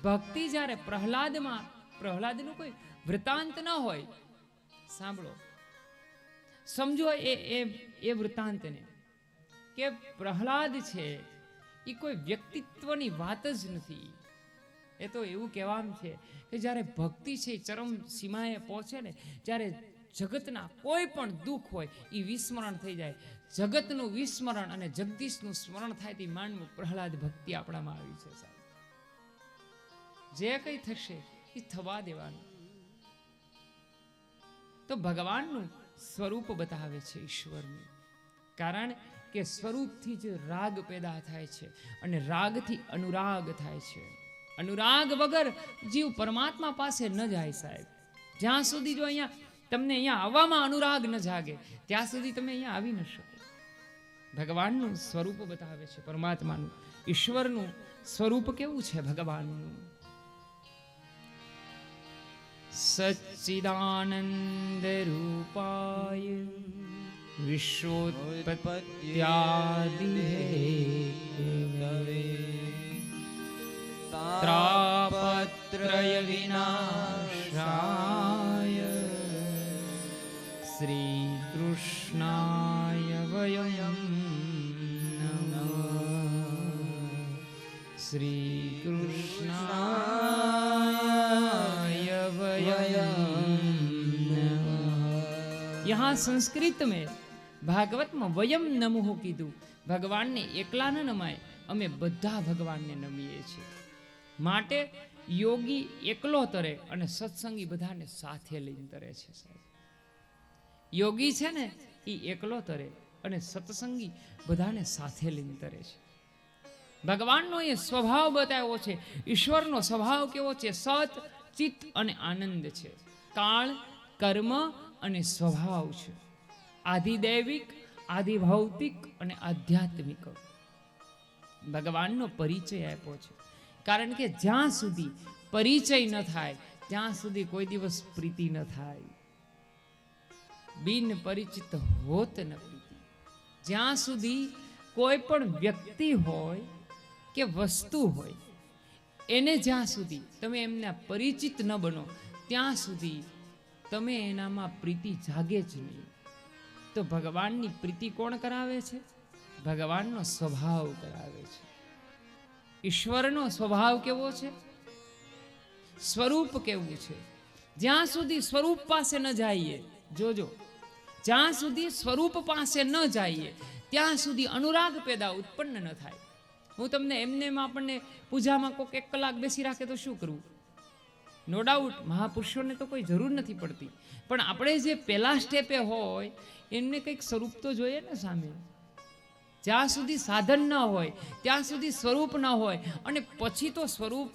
ભક્તિ જ્યારે પ્રહલાદનું કોઈ વૃતાંત ન હોય, સાંભળો સમજો એ વૃતાંતને કે પ્રહલાદ છે એ કોઈ વ્યક્તિત્વની વાત જ નથી. એ તો એવું કહેવાનું છે કે જ્યારે ભક્તિ છે ચરમ સીમાએ પહોંચે ને, જ્યારે જગતના કોઈ પણ દુઃખ હોય એ વિસ્મરણ થઈ જાય. જગતનું વિસ્મરણ અને જગદીશનું સ્મરણ થાય તે માનવું પ્રહલાદ ભક્તિ આપણામાં આવી છે સાહેબ. જે કંઈ થશે એ થવા દેવાનું. તો ભગવાનનું સ્વરૂપ બતાવે છે ઈશ્વરનું, કારણ કે સ્વરૂપથી જ રાગ પેદા થાય છે અને રાગથી અનુરાગ થાય છે. અનુરાગ વગર જીવ પરમાત્મા પાસે ન જાય સાહેબ. જ્યાં સુધી જો તમને અહીંયા આવવામાં અનુરાગ ન જાગે ત્યાં સુધી તમે અહીંયા આવી ન શકો. ભગવાનનું સ્વરૂપ બતાવે છે પરમાત્માનું. ઈશ્વરનું સ્વરૂપ કેવું છે ભગવાનનું? સચ્ચિદાનંદ રૂપાય વિશ્વોત્પત્યાદિ હેતવે ત્રાપત્રય વિનાશાય શ્રી કૃષ્ણાય વયમ નમઃ. શ્રી કૃષ્ણાય વયમ નમઃ. यहाँ संस्कृत में भागवत में वयम नमः કીધું. ભગવાનને એકલા ન નમાય, અમે બધા ભગવાનને નમીએ છીએ. માટે યોગી એકલો તરે અને સત્સંગી બધાને સાથે લઈને તરે છે સાહેબ. યોગી છે ને એ એકલો તરે અને સત્સંગી બધાને સાથે લઈને તરે છે. ભગવાનનો એ સ્વભાવ બતાવ્યો છે. ઈશ્વરનો સ્વભાવ કેવો છે? સત, ચિત્ત અને આનંદ છે. કાળ, કર્મ અને સ્વભાવ છે. આધિદૈવિક, આધિભૌતિક અને આધ્યાત્મિક. ભગવાનનો પરિચય આપ્યો છે. કારણ કે જ્યાં સુધી પરિચય ન થાય ત્યાં સુધી કોઈ દિવસ પ્રીતિ ન થાય. બિન પરિચિત હોત ન પ્રીતિ. જ્યાં સુધી કોઈ પણ વ્યક્તિ હોય કે વસ્તુ હોય એને જ્યાં સુધી તમે એમના પરિચિત ન બનો ત્યાં સુધી તમે એનામાં પ્રીતિ જાગે જ નહીં. તો ભગવાનની પ્રીતિ કોણ કરાવે છે? ભગવાનનો સ્વભાવ કરાવે છે. ઈશ્વરનો સ્વભાવ કેવો છે? સ્વરૂપ કેવું છે? જ્યાં સુધી સ્વરૂપ પાસે ન જઈએ, જોજો, જ્યાં સુધી સ્વરૂપ પાસે ન જઈએ ત્યાં સુધી અનુરાગ પેદા ઉત્પન્ન ન થાય. હું તમને એમને આપણને પૂજામાં કોઈક 1 કલાક બેસી રાખે તો શું કરવું? નો ડાઉટ મહાપુરુષોને તો કોઈ જરૂર નથી પડતી, પણ આપણે જે પહેલા સ્ટેપે હોય એમને કંઈક સ્વરૂપ તો જોઈએ ને સામે. જ્યાં સુધી સાધન ન હોય ત્યાં સુધી સ્વરૂપ ન હોય, અને પછી તો સ્વરૂપ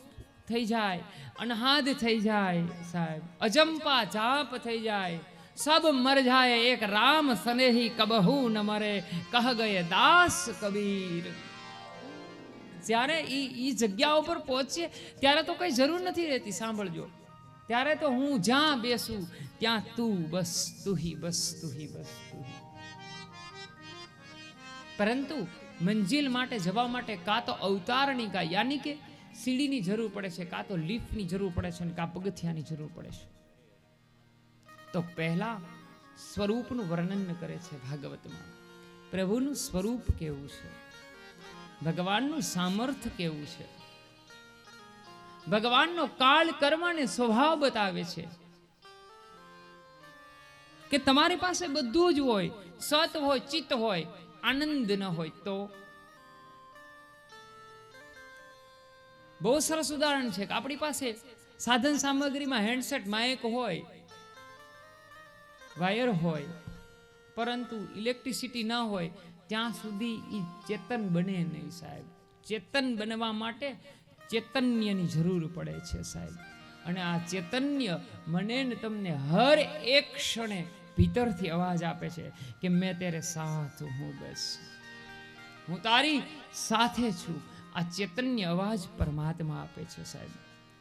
થઈ જાય, અનહાદ થઈ જાય સાહેબ, અજંપા જાપ થઈ જાય, સબ મર જાય એક રામ સનેહી કબહુ ન મરે, કહ ગયે દાસ કબીર. જ્યારે ઈ જગ્યા ઉપર પહોંચીએ ત્યારે તો કઈ જરૂર નથી રહેતી. સાંભળજો, ત્યારે તો હું જ્યાં બેસું ત્યાં તું બસ, તું હી બસ, તું હી બસ, તું હી. પરંતુ મંજિલ માટે જવા માટે કાં તો અવતારની કા યાની કે સીડીની જરૂર પડે છે, કાં તો લિફ્ટની જરૂર પડે છે, કાં પગથિયાની જરૂર પડે છે. તો પહેલા સ્વરૂપનું વર્ણન કરે છે ભાગવતમાં. પ્રભુનું સ્વરૂપ કેવું છે, ભગવાનનું સામર્થ્ય કેવું છે, ભગવાનનો કાળ કર્મ અને સ્વભાવ બતાવે છે કે તમારી પાસે બધું જ હોય, સત હોય, ચિત્ત હોય, આનંદ ન હોય તો. બહુ સરસ ઉદાહરણ છે કે આપણી પાસે સાધન સામગ્રીમાં હેન્ડસેટ, માઇક હોય, વાયર હોય, પરંતુ ઇલેક્ટ્રિસિટી ન હોય ત્યાં સુધી એ ચેતન બને નહીં સાહેબ. ચેતન બનવા માટે ચૈતન્યની જરૂર પડે છે સાહેબ. અને આ ચૈતન્ય મને ને તમને હર એક ક્ષણે ભીતરથી અવાજ આપે છે કે મેં તેરે સાથ હું, બસ હું તારી સાથે છું. આ ચૈતન્ય અવાજ પરમાત્મા આપે છે સાહેબ.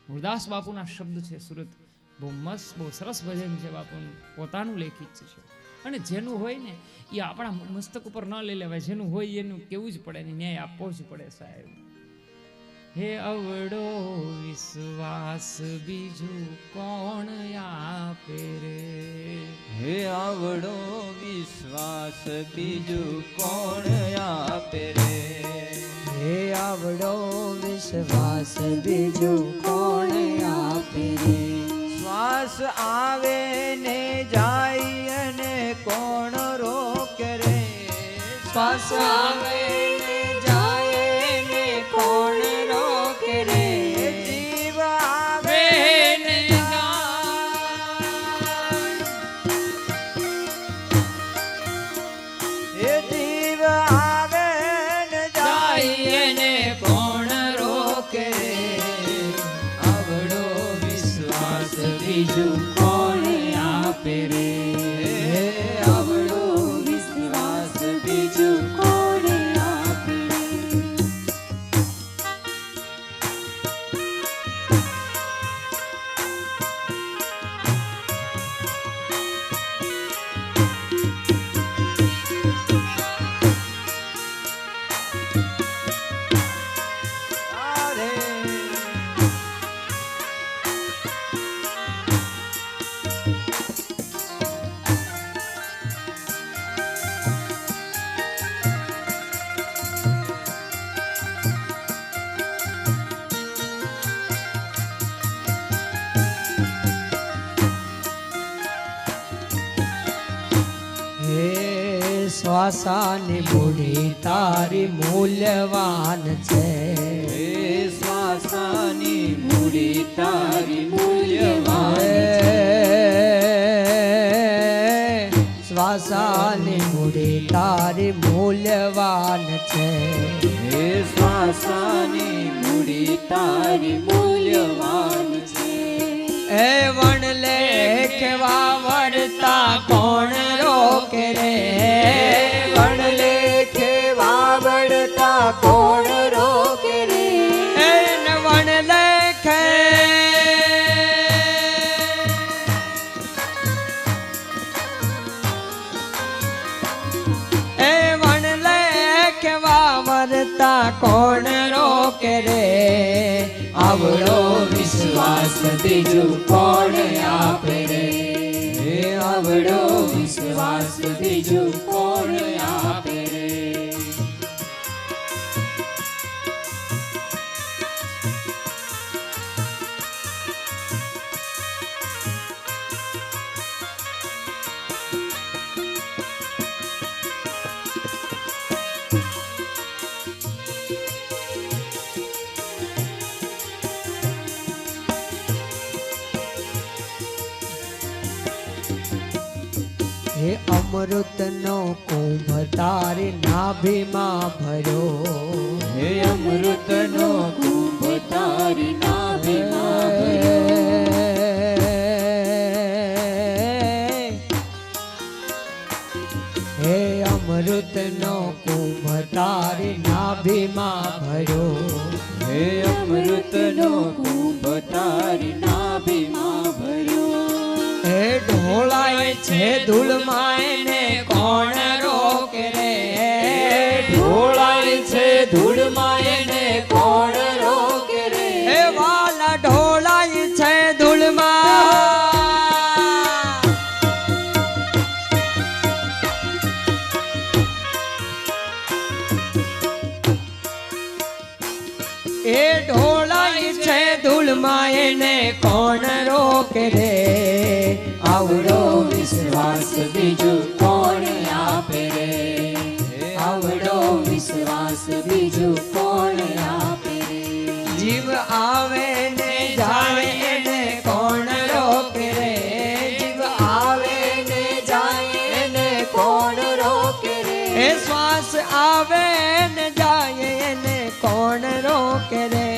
ગુરદાસ બાપુના શબ્દ છે સુરત. બહુ મસ્ત, બહુ સરસ ભજન છે બાપુનું, પોતાનું લેખિત છે. અને જેનું હોય ને એ આપણા મસ્તક ઉપર ન લઈ લેવાય, જેનું હોય એનું કેવું જ પડે ને ન્યાય આપવો જ પડે સાહેબ. હે અવડો વિશ્વાસ બીજું કોણ આપે રે, હે આવડો વિશ્વાસ બીજું કોણ આપે રે, હે આવડો વિશ્વાસ બીજું કોણ આપે રે. શ્વાસ આવે ને જાય અને કોણ રોકે રે, શ્વાસ આવે ને જાય ને કોણ રોકે રે. જીવ આવે ને એ જીવ આવે ને જાય ને કોણ રોકે રે, આવડો વિશ્વાસ બીજું કોણ આપે રે. આવડો વિશ્વાસ બીજું કોણ આપે રે. તારે હે શ્વાસાની મૂડી તારી મૂલ્યવાન છે, હે શ્વાસની મૂડી તારી મૂલ્યવાન હે છે, શ્વાસાની મૂડી તારી મૂલ્યવાન છે. હે શ્વાસની મૂડી તારી મૂલ્યવાન છે, એ વણ લેખવા વળતા કોણ રોકે રે. વણ લેખે વાવડતા કોણ રોકે રે, એ વણ લેખે એ વણ લેખવા વળતા કોણ રોકે રે. આવડો વિશ્વાસ બીજું કોણ આપે રે. હે આવડો વિશ્વાસ બીજું કોણ આપે રે. હે અમૃતનો કુંભ તારી નાભીમાં ભર્યો, હે અમૃતનો કુંભ તારી નાભ નાભીમાં હે અમૃતનો કુંભ તારી નાભીમાં ભર્યો હે અમૃતનો કુંભ તારી નાભીમાં ભર્યો હે ઢોળાય છે ધૂળમાં એને કોણ રોકે રે ઢોળાય છે ધૂળમાં એને કોણ રોકે રે હે વાલા ઢોળાય છે ધૂળમાં એ ઢોળાય છે ધૂળમાં એને કોણ રોકે રે આવડો વિશ્વાસ બીજું કોણ આપે રે આવડો વિશ્વાસ બીજું કોણ આપે રે જીવ આવે ને જાય એને કોણ રોકે રે જીવ આવે ને જાય એને કોણ રોકે રે એ શ્વાસ આવે ને જાય એને કોણ રોકે રે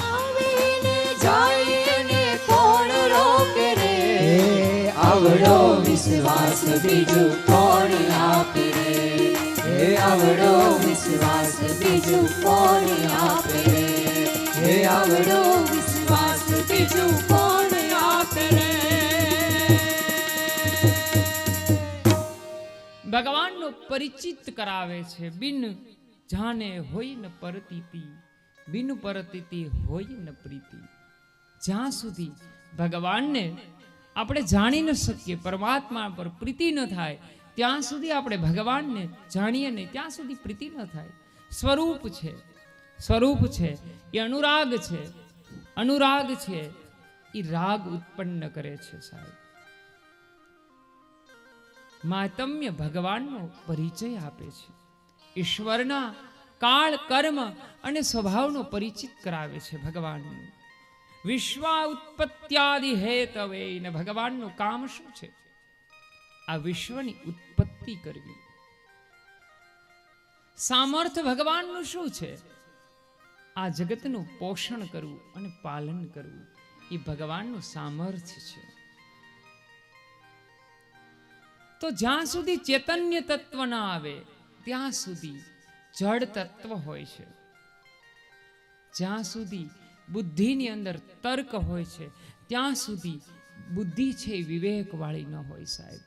આવીને જાય ને કોણ રોકે રે આવડો વિશ્વાસ બીજું કોણ આપે રે હે આવડો વિશ્વાસ બીજું કોણ આપે રે હે આવડો વિશ્વાસ બીજું કોણ આપે રે ભગવાનનો પરિચિત કરાવે છે. બિન જાને હોય ન પરતીતિ, બિન પરતીતિ હોય ન પ્રીતિ. જ્યાં સુધી ભગવાનને આપણે જાણી ન શકીએ, પરમાત્મા પર પ્રીતિ ન થાય, ત્યાં સુધી આપણે ભગવાનને જાણીએ નહીં, ત્યાં સુધી પ્રીતિ ન થાય. સ્વરૂપ છે, સ્વરૂપ છે એ અનુરાગ છે, અનુરાગ છે એ રાગ ઉત્પન્ન કરે છે. સાહેબ, માતમ્ય ભગવાનનો પરિચય આપે છે. ઈશ્વરના કાળ, કર્મ અને સ્વભાવનો પરિચિત કરાવે છે ભગવાનનું. વિશ્વ ઉત્પત્ત્યાદિ હેતવે, ને ભગવાનનું કામ શું છે? આ વિશ્વની ઉત્પત્તિ કરવી. સામર્થ્ય ભગવાનનું શું છે? આ જગતનું પોષણ કરવું અને પાલન કરવું એ ભગવાનનું સામર્થ્ય છે. તો જ્યાં સુધી ચૈતન્ય તત્વ ના આવે ત્યાં સુધી જડ તત્વ હોય છે. જ્યાં સુધી બુદ્ધિની અંદર તર્ક હોય છે ત્યાં સુધી બુદ્ધિ છે એ વિવેકવાળી ન હોય. સાહેબ,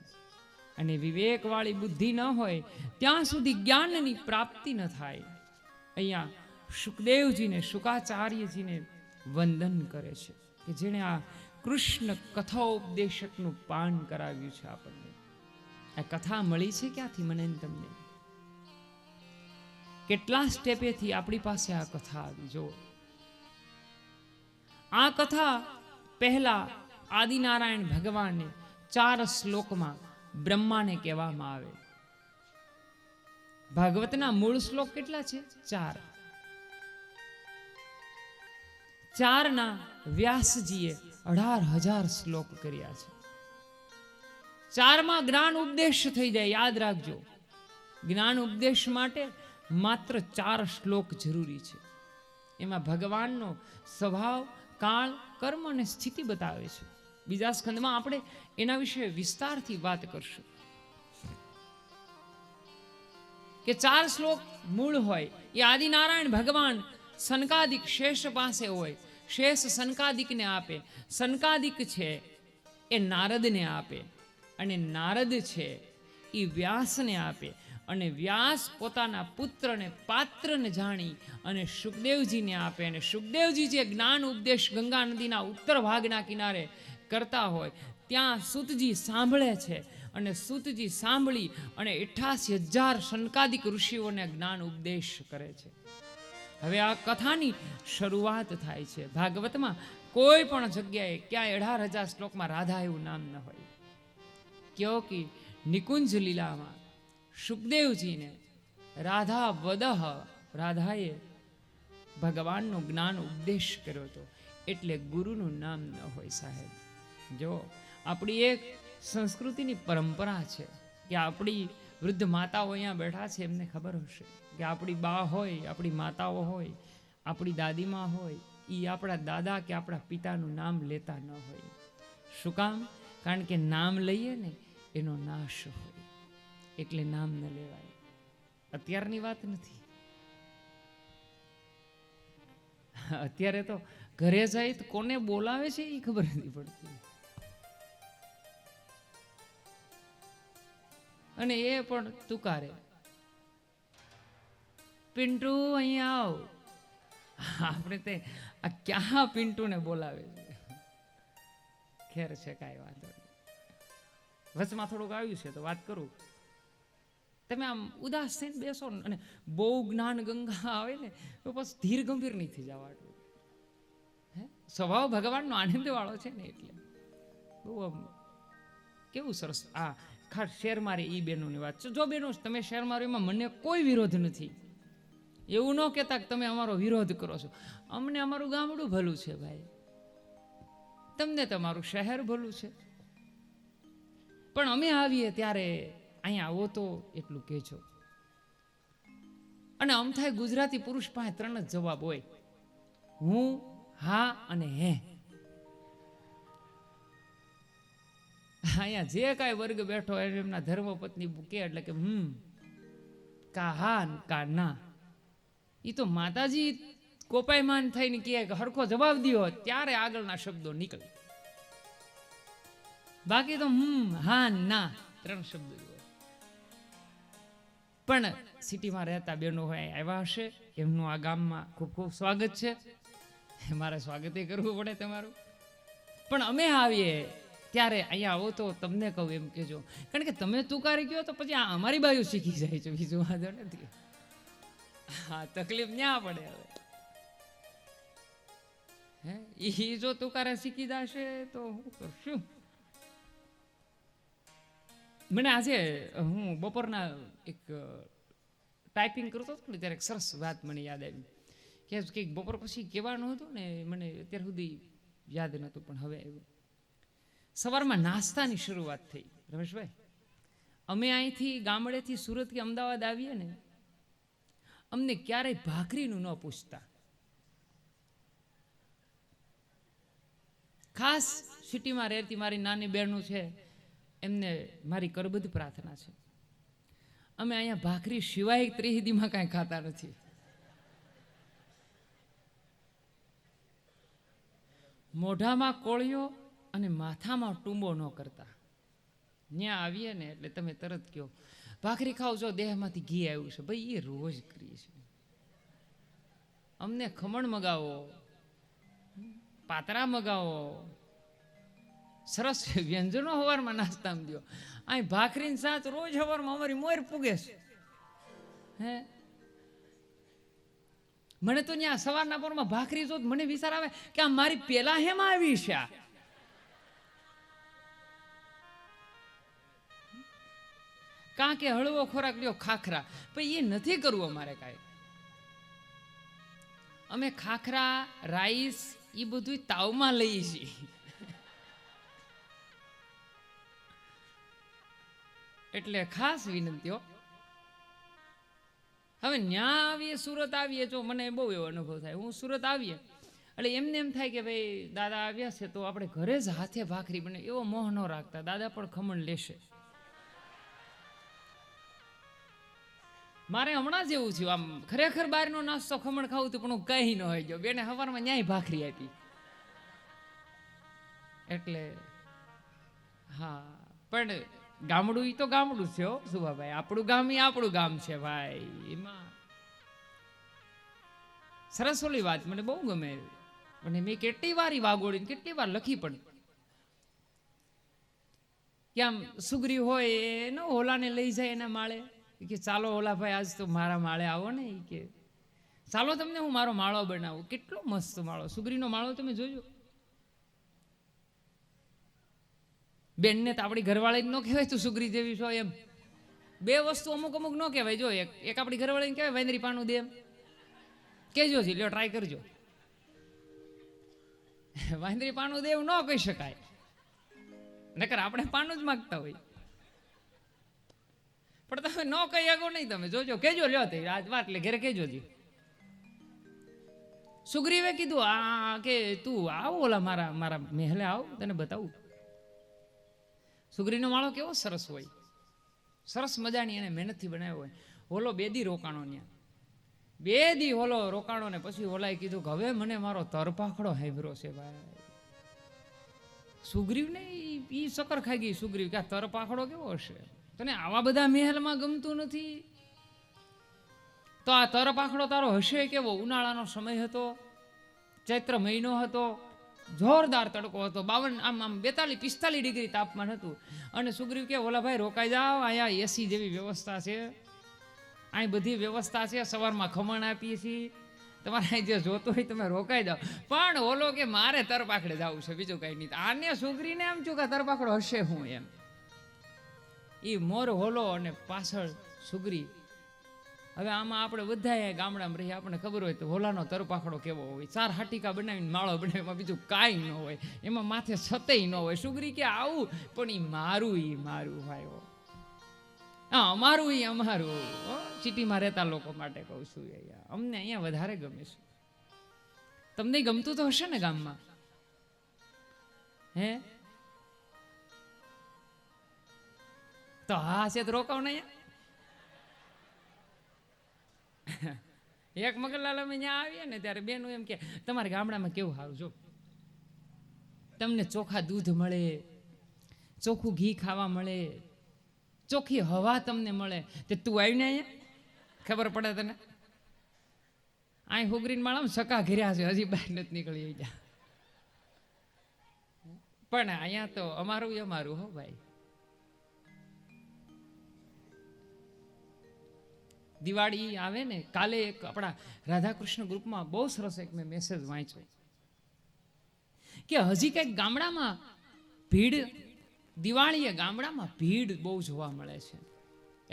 અને વિવેકવાળી બુદ્ધિ ન હોય ત્યાં સુધી જ્ઞાનની પ્રાપ્તિ ન થાય. અહીંયા શુકદેવજીને, શુકાચાર્યજીને વંદન કરે છે કે જેણે આ કૃષ્ણ કથોપદેશકનું પાન કરાવ્યું છે આપણને. આ કથા મળી છે ક્યાંથી મને ને તમને? કેટલા સ્ટેપેથી આપણી પાસે આ કથા આવી. જો, આ કથા પહેલા આદિનારાયણ ભગવાનને 4 શ્લોકમાં બ્રહ્માને કહેવામાં આવે. ભાગવતના મૂળ શ્લોક કેટલા છે? 4. 4ના વ્યાસજીએ 18,000 શ્લોક કર્યા છે. 4માં જ્ઞાન ઉપદેશ થઈ જાય. યાદ રાખજો, જ્ઞાન ઉપદેશ માટે માત્ર 4 શ્લોક જરૂરી છે. એમાં ભગવાનનો સ્વભાવ, કાળ, કર્મ અને સ્થિતિ બતાવે છે. બીજા સ્કંદમાં આપણે એના વિશે વિસ્તારથી વાત કરશું કે 4 શ્લોક મૂળ હોય એ આદિનારાયણ ભગવાન સનકાદિક શેષ પાસે હોય. શેષ સનકાદિકને આપે, સનકાદિક છે એ નારદને આપે, અને નારદ છે એ વ્યાસને આપે, અને વ્યાસ પોતાના પુત્રને, પાત્રને જાણી અને શુકદેવજીને આપે. અને શુકદેવજી જે જ્ઞાન ઉપદેશ ગંગા નદીના ઉત્તર ભાગના કિનારે કરતા હોય ત્યાં સૂતજી સાંભળે છે, અને સૂતજી સાંભળી અને 88,000 સનકાદિક ઋષિઓને જ્ઞાન ઉપદેશ કરે છે. હવે આ કથાની શરૂઆત થાય છે. ભાગવતમાં કોઈ પણ જગ્યાએ ક્યાંય 18,000 શ્લોકમાં રાધા એવું નામ ન હોય. ક્યોંકિ નિકુંજ લીલામાં શુકદેવજીને રાધા વદહ, રાધાએ ભગવાનનો જ્ઞાન ઉપદેશ કર્યો હતો, એટલે ગુરુનું નામ ન હોય. સાહેબ, જો આપણી એક સંસ્કૃતિની પરંપરા છે કે આપણી વૃદ્ધ માતાઓ અહીંયા બેઠા છે, એમને ખબર હશે કે આપણી બા હોય, આપણી માતાઓ હોય, આપણી દાદીમાં હોય, એ આપણા દાદા કે આપણા પિતાનું નામ લેતા ન હોય. શું કામ? કારણ કે નામ લઈએ ને એનો નાશ હોય, એટલે નામ ન લેવાય. અત્યારની વાત નથી. અત્યારે તો ઘરે જાય તો કોને બોલાવે છે એ ખબર નથી પડતી. અને એ પણ તુકારે, પિન્ટુ અહીંયા આવ. આપણે તે આ ક્યાં પિન્ટુને બોલાવે છે. ખેર છે, કાંઈ વાંધો નહીં. વચમાં થોડુંક આવ્યું છે તો વાત કરું. તમે આમ ઉદાસ થઈને બેસો ને અને બહુ જ્ઞાન ગંગા આવે ને તો બસ ધીર ગંભીર નહીં થઈ જવાતું. હે, સ્વભાવ ભગવાનનો આનંદ વાળો છે ને એટલે બહુ આમ કેવું સરસ. આ ખાસ શેર મારી ઈ બેનોની વાત છે. જો બેનો તમે શેર મારો એમાં મને કોઈ વિરોધ નથી. એવું ન કહેતા કે તમે અમારો વિરોધ કરો છો. અમને અમારું ગામડું ભલું છે ભાઈ, તમને તમારું શહેર ભલું છે. પણ અમે આવીએ ત્યારે અહીંયા આવો તો એટલું કહેજો. અને આમ થાય ગુજરાતી પુરુષ પાસે 3 જ જવાબ હોય, હું, હા અને હે. અહીંયા જે કાંઈ વર્ગ બેઠો હોય એમના ધર્મપત્ની કે એટલે કે કા હા કા ના. એ તો માતાજી કોપાયમાન થઈને કહે કે હરખો જવાબ દ્યો ત્યારે આગળના શબ્દો નીકળે. બાકી તો હા ના 3 શબ્દો હોય. પણ સિટીમાં રહેતા બહેનો હોય આવ્યા હશે, એમનું આ ગામમાં ખૂબ ખૂબ સ્વાગત છે. મારે સ્વાગત કરવું પડે તમારું. પણ અમે આવીએ ત્યારે અહીંયા આવો તો તમને કહું એમ કહેજો, કારણ કે તમે તુકારી ગયો તો પછી આ અમારી બાજુ શીખી જાય છે, બીજું વાંધો નથી. હા, તકલીફ ન્યા પડે. હવે હે એ જો તુકારા શીખી જશે તો હું કરશું. મને આજે હું બપોરના એક ટાઈપિંગ કરતો હતો ને ત્યારે એક સરસ વાત મને યાદ આવી કે કંઈક બપોર પછી કહેવાનું હતું ને, મને અત્યાર સુધી યાદ નહોતું પણ હવે આવ્યું. સવારમાં નાસ્તાની શરૂઆત થઈ. રમેશભાઈ, અમે અહીંથી ગામડેથી સુરત કે અમદાવાદ આવીએ ને, અમને ક્યારેય ભાખરીનું ન પૂછતા. ખાસ સિટીમાં રહેતી મારી નાની બહેનો છે, એમને મારી કરબદ્ધ પ્રાર્થના છે, અમે અહીંયા ભાખરી સિવાય ત્રિહિદીમાં કાંઈ ખાતા નથી. મોઢામાં કોળિયો અને માથામાં ટૂંબો ન કરતા. ત્યાં આવીએ ને એટલે તમે તરત કહો ભાખરી ખાવ છો, દેહમાંથી ઘી આવ્યું છે. ભાઈ એ રોજ કરીએ છે. અમને ખમણ મગાવો, પાતરા મગાવો, સરસ વ્યંજનો હવારમાં નાસ્તામાં દો. અહીં ભાખરીની સાથ રોજ હવારમાં અમારી મોર પૂગે છે. હે, મને તો ત્યાં સવારના પોરમાં ભાખરી જો મને વિચાર આવે કે આ મારી પેલા હેમાં આવી છે. કાં કે હળવો ખોરાક લ્યો, ખાખરા. પણ એ નથી કરવું અમારે કાંઈ. અમે ખાખરા, રાઈસ એ બધું તાવમાં લઈએ છીએ. એટલે ખાસ વિનંતીઓ. હવે ન્યા આવીએ, સુરત આવીએ, જો મને બહુ એવો અનુભવ થાય. હું સુરત આવીએ એટલે એમને એમ થાય કે ભાઈ દાદા આવ્યા છે તો આપણે ઘરે જ હાથે ભાખરી બને, એવો મોહ ન રાખતા. દાદા પણ ખમણ લેશે. મારે હમણાં જ એવું થયું. આમ ખરેખર બહારનો નાસ્તો ખમણ ખાવું હતું પણ હું કઈ ન હોય ગયો. બેને સવારમાં ન્યાય ભાખરી આપી. એટલે હા, પણ ગામડું ઈ તો ગામડું છે હો સુભાભાઈ. આપણું ગામ ઈ આપણું ગામ છે ભાઈ. એમાં સરસ ઓલી વાત મને બહુ ગમે. અને મેં કેટલી વાર વાગોડી, કેટલી વાર લખી પણ કે આમ સુગરી હોય એને હોલાને લઈ જાય એના માળે કે ચાલો ઓલા ભાઈ આજ તો મારા માળે આવો ને. એ કે ચાલો તમને હું મારો માળો બનાવું. કેટલો મસ્ત માળો, સુગરીનો માળો તમે જોજો. બેનને તો આપણી ઘરવાળી ન કહેવાય તું સુગરી જેવી છો એમ. બે વસ્તુ અમુક અમુક ન કહેવાય. જો એક આપણી ઘરવાળીને કહેવાય વાંદરી પાનું દે એમ કહેજો જી, લ્યો ટ્રાય કરજો. વાંદરી પાનું દે એવું ન કહી શકાય, નકર આપણે પાનું જ માગતા હોય. પણ તમે ન કહી શકો નહીં. તમે જોજો, કેજો લ્યો તે આજ વાત એટલે ઘરે કેજો જી. સુગ્રીવે કીધું આ કે તું આવ ઓલા મારા મારા મહેલે આવ, તને બતાવું. સુગ્રીનો માળો કેવો સરસ હોય, સરસ મજાની એને મહેનતથી બનાવ્યો હોય. ઓલો 2 દી રોકાણો ત્યાં, 2 દી ઓલો રોકાણો ને પછી ઓલાએ કીધું કે હવે મને મારો તરપાખડો હાંભળ્યો છે ભાઈ. સુગ્રીવને ઈ સકર ખાઈ ગઈ. સુગ્રીવ કે આ તરપાખડો કેવો હશે, તને આવા બધા મહેલમાં ગમતું નથી તો આ તરપાખડો તારો હશે કેવો? ઉનાળાનો સમય હતો, ચૈત્ર મહિનો હતો, જોરદાર તડકો હતો, 52 આમ 42-45 ડિગ્રી તાપમાન હતું. અને સુગ્રીવ કે ઓલા ભાઈ રોકાઈ જાઓ, અહીંયા એસી જેવી વ્યવસ્થા છે, અહીં બધી વ્યવસ્થા છે, સવારમાં ખમણ આપીએ છીએ, તમારે અહીં જે જોતો હોય તમે રોકાઈ જાઓ. પણ ઓલો કે મારે તરપાખડે જવું છે, બીજું કઈ નહીં. આને સુગ્રીને એમ છું કે તરપાખડો હશે હું એમ. એ મોર હોલો અને પાછળ સુગ્રી. હવે આમાં આપણે બધા ગામડામાં રહીએ, આપણને ખબર હોય તો હોલાનો તરપાખડો કેવો હોય, 4 હાટીકા બનાવીને માળો બનાવીમાં બીજું કાંઈ ન હોય, એમાં માથે છતેય ન હોય. સુગ્રી કે આવું, પણ એ મારું ભાઈ, હા અમારું એ અમારું. સિટીમાં રહેતા લોકો માટે કહું છું, અમને અહીંયા વધારે ગમે છે. તમને ગમતું તો હશે ને ગામમાં? હે તો હા છે તો રોકાવ ને અહીંયા. એક મગરલાલ અમે ત્યાં આવીએ ને ત્યારે બેનું એમ કે તમારે ગામડામાં કેવું સારું, જો તમને ચોખા દૂધ મળે, ચોખ્ખું ઘી ખાવા મળે, ચોખ્ખી હવા તમને મળે. તે તું આવીને અહીંયા ખબર પડે તને. અહીં હુગરીને માળામાં સકા ઘેર્યા છે, હજી બહાર નથી નીકળી ગયા. પણ અહીંયા તો અમારું હો ભાઈ. દિવાળી આવે ને, કાલે એક આપણા રાધાકૃષ્ણ ગ્રુપમાં બહુ સરસ એક મેં મેસેજ વાંચ્યો કે હજી કંઈક ગામડામાં ભીડ, દિવાળીએ ગામડામાં ભીડ બહુ જોવા મળે છે.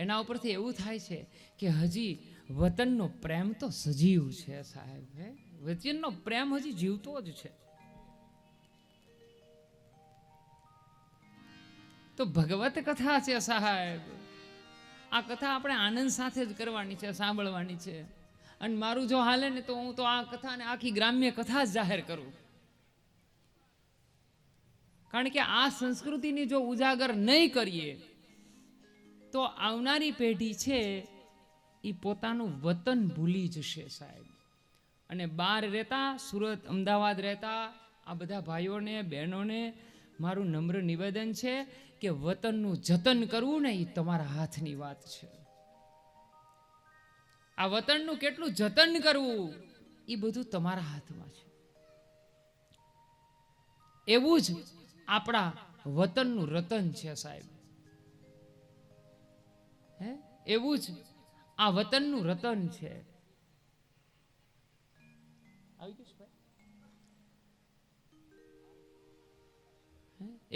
એના ઉપરથી એવું થાય છે કે હજી વતનનો પ્રેમ તો સજીવ છે સાહેબ. વતનનો પ્રેમ હજી જીવતો જ છે. તો ભગવત કથા છે સાહેબ. આ કથા આપણે આનંદ સાથે જ કરવાની છે, સાંભળવાની છે. અને મારું જો હાલે ને તો હું તો આ કથાને આખી ગ્રામ્ય કથા જ જાહેર કરું. કારણ કે આ સંસ્કૃતિની જો ઉજાગર નહીં કરીએ તો આવનારી પેઢી છે એ પોતાનું વતન ભૂલી જશે સાહેબ. અને બહાર રહેતા, સુરત, અમદાવાદ રહેતા આ બધા ભાઈઓને, બહેનોને મારું નમ્ર નિવેદન છે કે વતનનું જતન કરવું ને એ તમારા હાથની વાત છે. આ વતનનું કેટલું જતન કરવું એ બધું તમારા હાથમાં છે. એવું જ આપણા વતનનું રતન છે સાહેબ. એવું જ આ વતનનું રતન છે.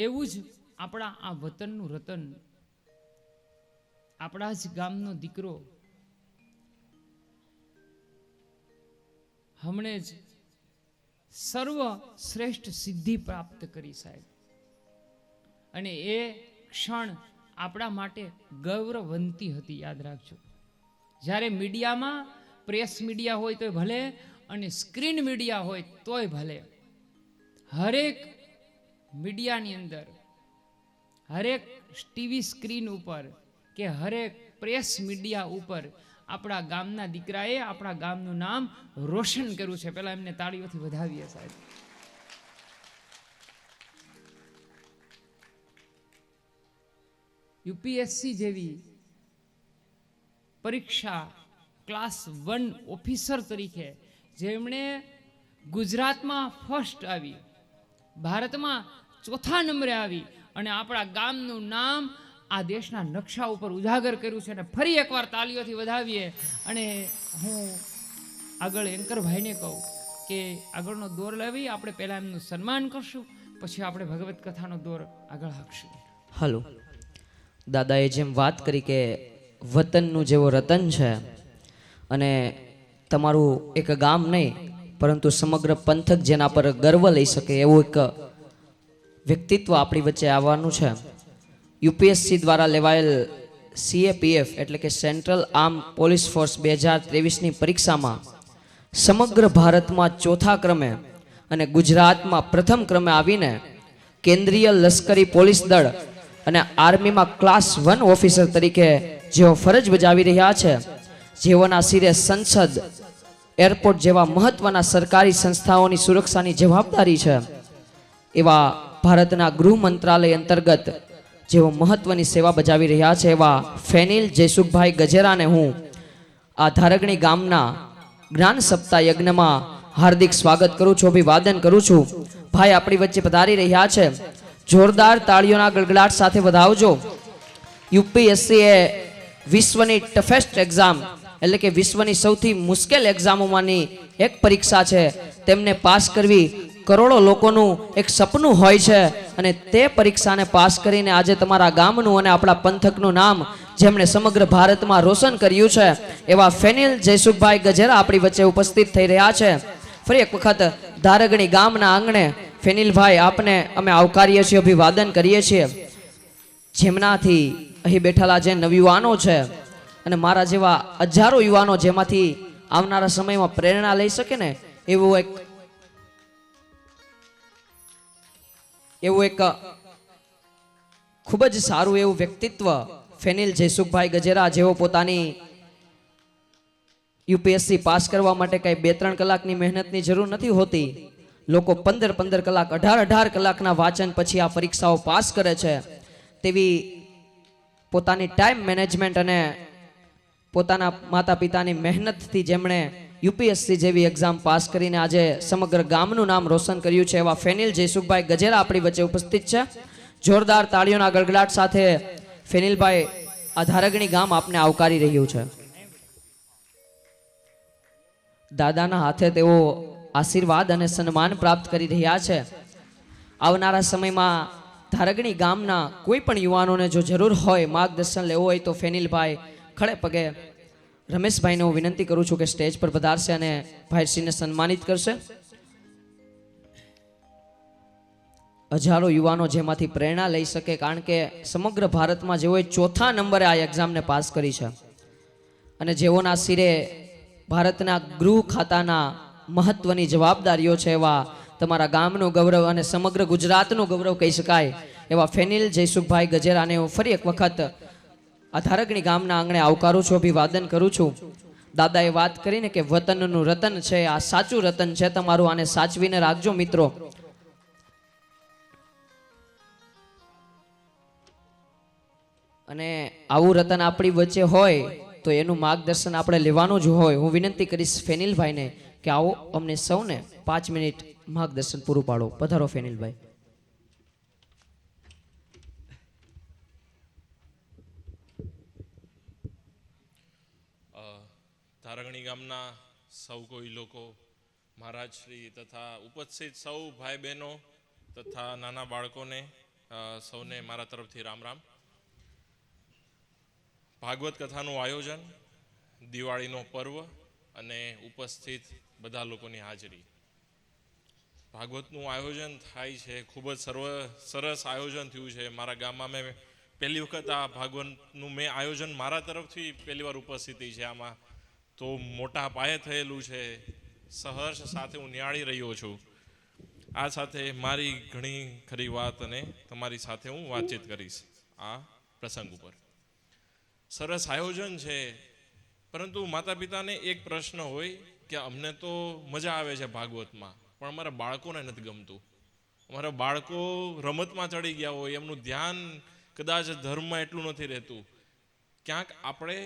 એવું જ આપણા આ વતનનું રતન, આપણા જ ગામનો દીકરો હમણે જ સર્વ શ્રેષ્ઠ સિદ્ધિ પ્રાપ્ત કરી સાહેબ. અને એ ક્ષણ આપણા માટે ગૌરવવંતી હતી, યાદ રાખજો. જ્યારે મીડિયામાં, પ્રેસ મીડિયા હોય તોય ભલે અને સ્ક્રીન મીડિયા હોય તોય ભલે, હરેક મીડિયાની અંદર, હરેક ટીવી સ્ક્રીન ઉપર કે હરેક પ્રેસ મીડિયા ઉપર આપણા ગામના દીકરાએ આપણા ગામનું નામ રોશન કર્યું છે. પહેલા એમને તાળીઓથી વધાવીએ સાહેબ. યુપીએસસી જેવી પરીક્ષા ક્લાસ 1 ઓફિસર તરીકે જેમણે ગુજરાતમાં ફર્સ્ટ આવી, ભારતમાં 4થા નંબરે આવી અને આપણા ગામનું નામ આ દેશના નકશા ઉપર ઉજાગર કર્યું છે. અને ફરી એકવાર તાલીઓથી વધાવીએ. અને હું આગળ એન્કરભાઈને કહું કે આગળનો દોર લાવી આપણે પહેલાં એમનું સન્માન કરશું, પછી આપણે ભગવત કથાનો દોર આગળ હાંકશું. હલો, દાદાએ જેમ વાત કરી કે વતનનું જેવો રતન છે અને તમારું એક ગામ નહીં પરંતુ સમગ્ર પંથક જેના પર ગર્વ લઈ શકે એવું એક વ્યક્તિત્વ આપણી વચ્ચે આવવાનું છે. યુપીએસસી દ્વારા લેવાયેલ CAPF એટલે કે સેન્ટ્રલ આર્મ પોલીસ ફોર્સ 2023ની પરીક્ષામાં સમગ્ર ભારતમાં ચોથા ક્રમે અને ગુજરાતમાં પ્રથમ ક્રમે આવીને કેન્દ્રીય લશ્કરી પોલીસ દળ અને આર્મીમાં ક્લાસ 1 ઓફિસર તરીકે જેઓ ફરજ બજાવી રહ્યા છે, જેઓના સિરે સંસદ, એરપોર્ટ જેવા મહત્વના સરકારી સંસ્થાઓની સુરક્ષાની જવાબદારી છે, એવા ભારતના ગૃહ મંત્રાલય અંતર્ગત જેઓ મહત્વની સેવા બજાવી રહ્યા છે, એવા ફેનિલ જયસુખભાઈ ગજેરાને હું આ ધારગણી ગામના જ્ઞાન સપ્તાહ યજ્ઞમાં હાર્દિક સ્વાગત કરું છું, અભિવાદન કરું છું. ભાઈ આપણી વચ્ચે પધારી રહ્યા છે, જોરદાર તાળીઓના ગડગડાટ સાથે વધાવજો. યુપીએસસી એ વિશ્વની ટફેસ્ટ એક્ઝામ એટલે કે વિશ્વની સૌથી મુશ્કેલ એક્ઝામોમાંની એક પરીક્ષા છે. તેમને પાસ કરવી કરોડો લોકોનું એક સપનું હોય છે અને તે પરીક્ષાને પાસ કરીને આજે તમારા ગામનું અને આપણા પંથકનું નામ જેમણે સમગ્ર ભારતમાં રોશન કર્યું છે, એવા ફેનિલ જયસુખભાઈ ગજેરા આપણી વચ્ચે ઉપસ્થિત થઈ રહ્યા છે. ફરી એક વખત ધારગણી ગામના આંગણે ફેનિલભાઈ આપને અમે આવકારીએ છીએ, અભિવાદન કરીએ છીએ. જેમનાથી અહીં બેઠેલા જે નવયુવાનો છે અને મારા જેવા હજારો યુવાનો જેમાંથી આવનારા સમયમાં પ્રેરણા લઈ શકે ને એવું એક ખૂબ જ સારું એવું વ્યક્તિત્વ ફેનિલ જયસુખભાઈ ગજેરા, જેઓ પોતાની યુપીએસસી પાસ કરવા માટે કઈ 2-3 કલાકની મહેનતની જરૂર નથી હોતી. લોકો 15-15 કલાક, 18-18 કલાકના વાંચન પછી આ પરીક્ષાઓ પાસ કરે છે. તેવી પોતાની ટાઈમ મેનેજમેન્ટ અને પોતાના માતા પિતાની મહેનતથી જેમણે યુપીએસસી જેવી એક્ઝામ પાસ કરીને આજે સમગ્ર ગામનું નામ રોશન કર્યું છે, એવા ફેનિલ જયસુખભાઈ ગજેરા આપણી વચ્ચે ઉપસ્થિત છે. જોરદાર તાળીઓના ગડગડાટ સાથે ફેનિલભાઈ આ ધારગણી ગામ આપને આવકારી રહ્યું છે. દાદાના હાથે તેઓ આશીર્વાદ અને સન્માન પ્રાપ્ત કરી રહ્યા છે. આવનારા સમયમાં ધારગણી ગામના કોઈ પણ યુવાનોને જો જરૂર હોય, માર્ગદર્શન લેવું હોય તો ફેનિલભાઈ ખડે પગે રમેશભાઈને હું વિનંતી કરું છું કે સ્ટેજ પર પધારશે અને ભાઈશ્રીને સન્માનિત કરશે. હજારો યુવાનો જેમાંથી પ્રેરણા લઈ શકે, કારણ કે સમગ્ર ભારતમાં જેઓએ ચોથા નંબરે આ એક્ઝામને પાસ કરી છે અને જેઓના સિરે ભારતના ગૃહ ખાતાના મહત્વની જવાબદારીઓ છે, એવા તમારા ગામનું ગૌરવ અને સમગ્ર ગુજરાતનું ગૌરવ કહી શકાય એવા ફેનિલ જયસુખભાઈ ગજેરાને હું ફરી એક વખત આ ધારગણી ગામના આંગણે આવકારું છું, અભિવાદન કરું છું. દાદાએ વાત કરીને કે વતનનું રતન છે, આ સાચું રતન છે તમારું, આને સાચવીને રાખજો મિત્રો. અને આવું રતન આપણી વચ્ચે હોય તો એનું માર્ગદર્શન આપણે લેવાનું જ હોય. હું વિનંતી કરીશ ફેનિલભાઈને કે આવો અમને સૌને 5 મિનિટ માર્ગદર્શન પૂરું પાડો. પધારો ફેનિલભાઈ. ધારગણી ગામના સૌ કોઈ લોકો, મહારાજશ્રી તથા ઉપસ્થિત સૌ ભાઈ બહેનો તથા નાના બાળકોને સૌને મારા તરફથી રામ રામ. ભાગવત કથાનું આયોજન, દિવાળીનો પર્વ અને ઉપસ્થિત બધા લોકોની હાજરી. ભાગવતનું આયોજન થાય છે, ખૂબ જ સરસ આયોજન થયું છે. મારા ગામમાં મેં પહેલી વખત આ ભાગવતનું આયોજન મારા તરફથી પહેલી વાર ઉપસ્થિતિ છે આમાં, તો મોટા પાયે થયેલું છે. સહર્ષ સાથે હું નિહાળી રહ્યો છું. આ સાથે મારી ઘણી ખરી વાત અને તમારી સાથે હું વાતચીત કરીશ આ પ્રસંગ ઉપર. સરસ આયોજન છે, પરંતુ માતા પિતાને એક પ્રશ્ન હોય કે અમને તો મજા આવે છે ભાગવતમાં, પણ અમારા બાળકોને નથી ગમતું. અમારા બાળકો રમતમાં ચડી ગયા હોય, એમનું ધ્યાન કદાચ ધર્મમાં એટલું નથી રહેતું. ક્યાંક આપણે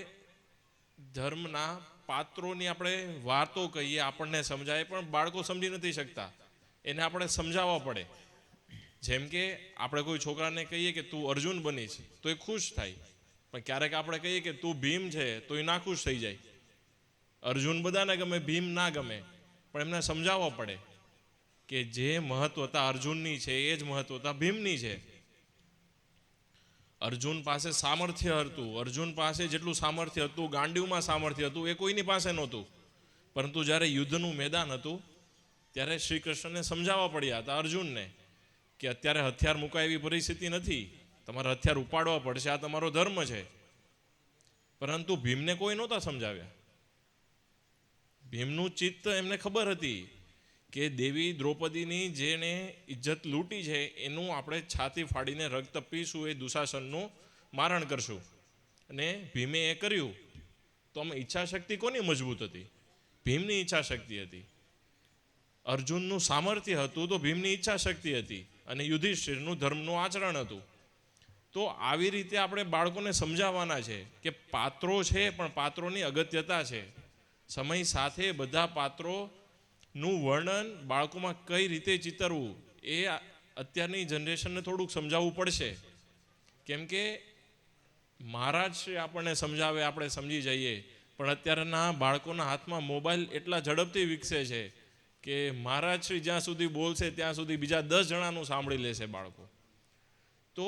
ધર્મના પાત્રોની આપણે વાતો કહીએ, આપણને સમજાય, પણ બાળકો સમજી નથી શકતા. એને આપણે સમજાવવા પડે. જેમ કે આપણે કોઈ છોકરાને કહીએ કે તું અર્જુન બનીશ તો એ ખુશ થાય, પણ ક્યારેક આપણે કહીએ કે તું ભીમ છે તો એ ના ખુશ થઈ જાય. અર્જુન બધાને ગમે, ભીમ ના ગમે, પણ એમને સમજાવવા પડે કે જે મહત્વતા અર્જુનની છે એ જ મહત્વતા ભીમની છે. અર્જુન પાસે સામર્થ્ય હતું, અર્જુન પાસે જેટલું સામર્થ્ય હતું, ગાંડીવમાં સામર્થ્ય હતું, એ કોઈની પાસે નહોતું. પરંતુ જ્યારે યુદ્ધનું મેદાન હતું ત્યારે શ્રી કૃષ્ણને સમજાવવા પડ્યા હતા અર્જુનને કે અત્યારે હથિયાર મુકાય એવી પરિસ્થિતિ નથી, તમારે હથિયાર ઉપાડવા પડશે, આ તમારો ધર્મ છે. પરંતુ ભીમને કોઈ નહોતા સમજાવ્યા. ભીમનું ચિત્ત એમને ખબર હતી કે દેવી દ્રૌપદીની જેને ઇજ્જત લૂંટી છે એનું આપણે છાતી ફાડીને રક્ત પીશું, એ દુશાસનનું મારણ કરશું. અને ભીમે એ કર્યું. તો આમ ઈચ્છા શક્તિ કોની મજબૂત હતી? ભીમની ઈચ્છા શક્તિ હતી. અર્જુનનું સામર્થ્ય હતું તો ભીમની ઈચ્છા શક્તિ હતી, અને યુધિષ્ઠિરનું ધર્મનું આચરણ હતું. તો આવી રીતે આપણે બાળકોને સમજાવવાના છે કે પાત્રો છે, પણ પાત્રોની અગત્યતા છે. સમય સાથે બધા પાત્રોનું વર્ણન બાળકોમાં કઈ રીતે ચિતરવું એ અત્યારની જનરેશનને થોડુંક સમજાવવું પડશે. કેમ કે મહારાજ શ્રી આપણને સમજાવે, આપણે સમજી જઈએ, પણ અત્યારના બાળકોના હાથમાં મોબાઈલ એટલા ઝડપથી વિકસે છે કે મહારાજ શ્રી જ્યાં સુધી બોલશે ત્યાં સુધી બીજા 10 જણાનું સાંભળી લેશે બાળકો. તો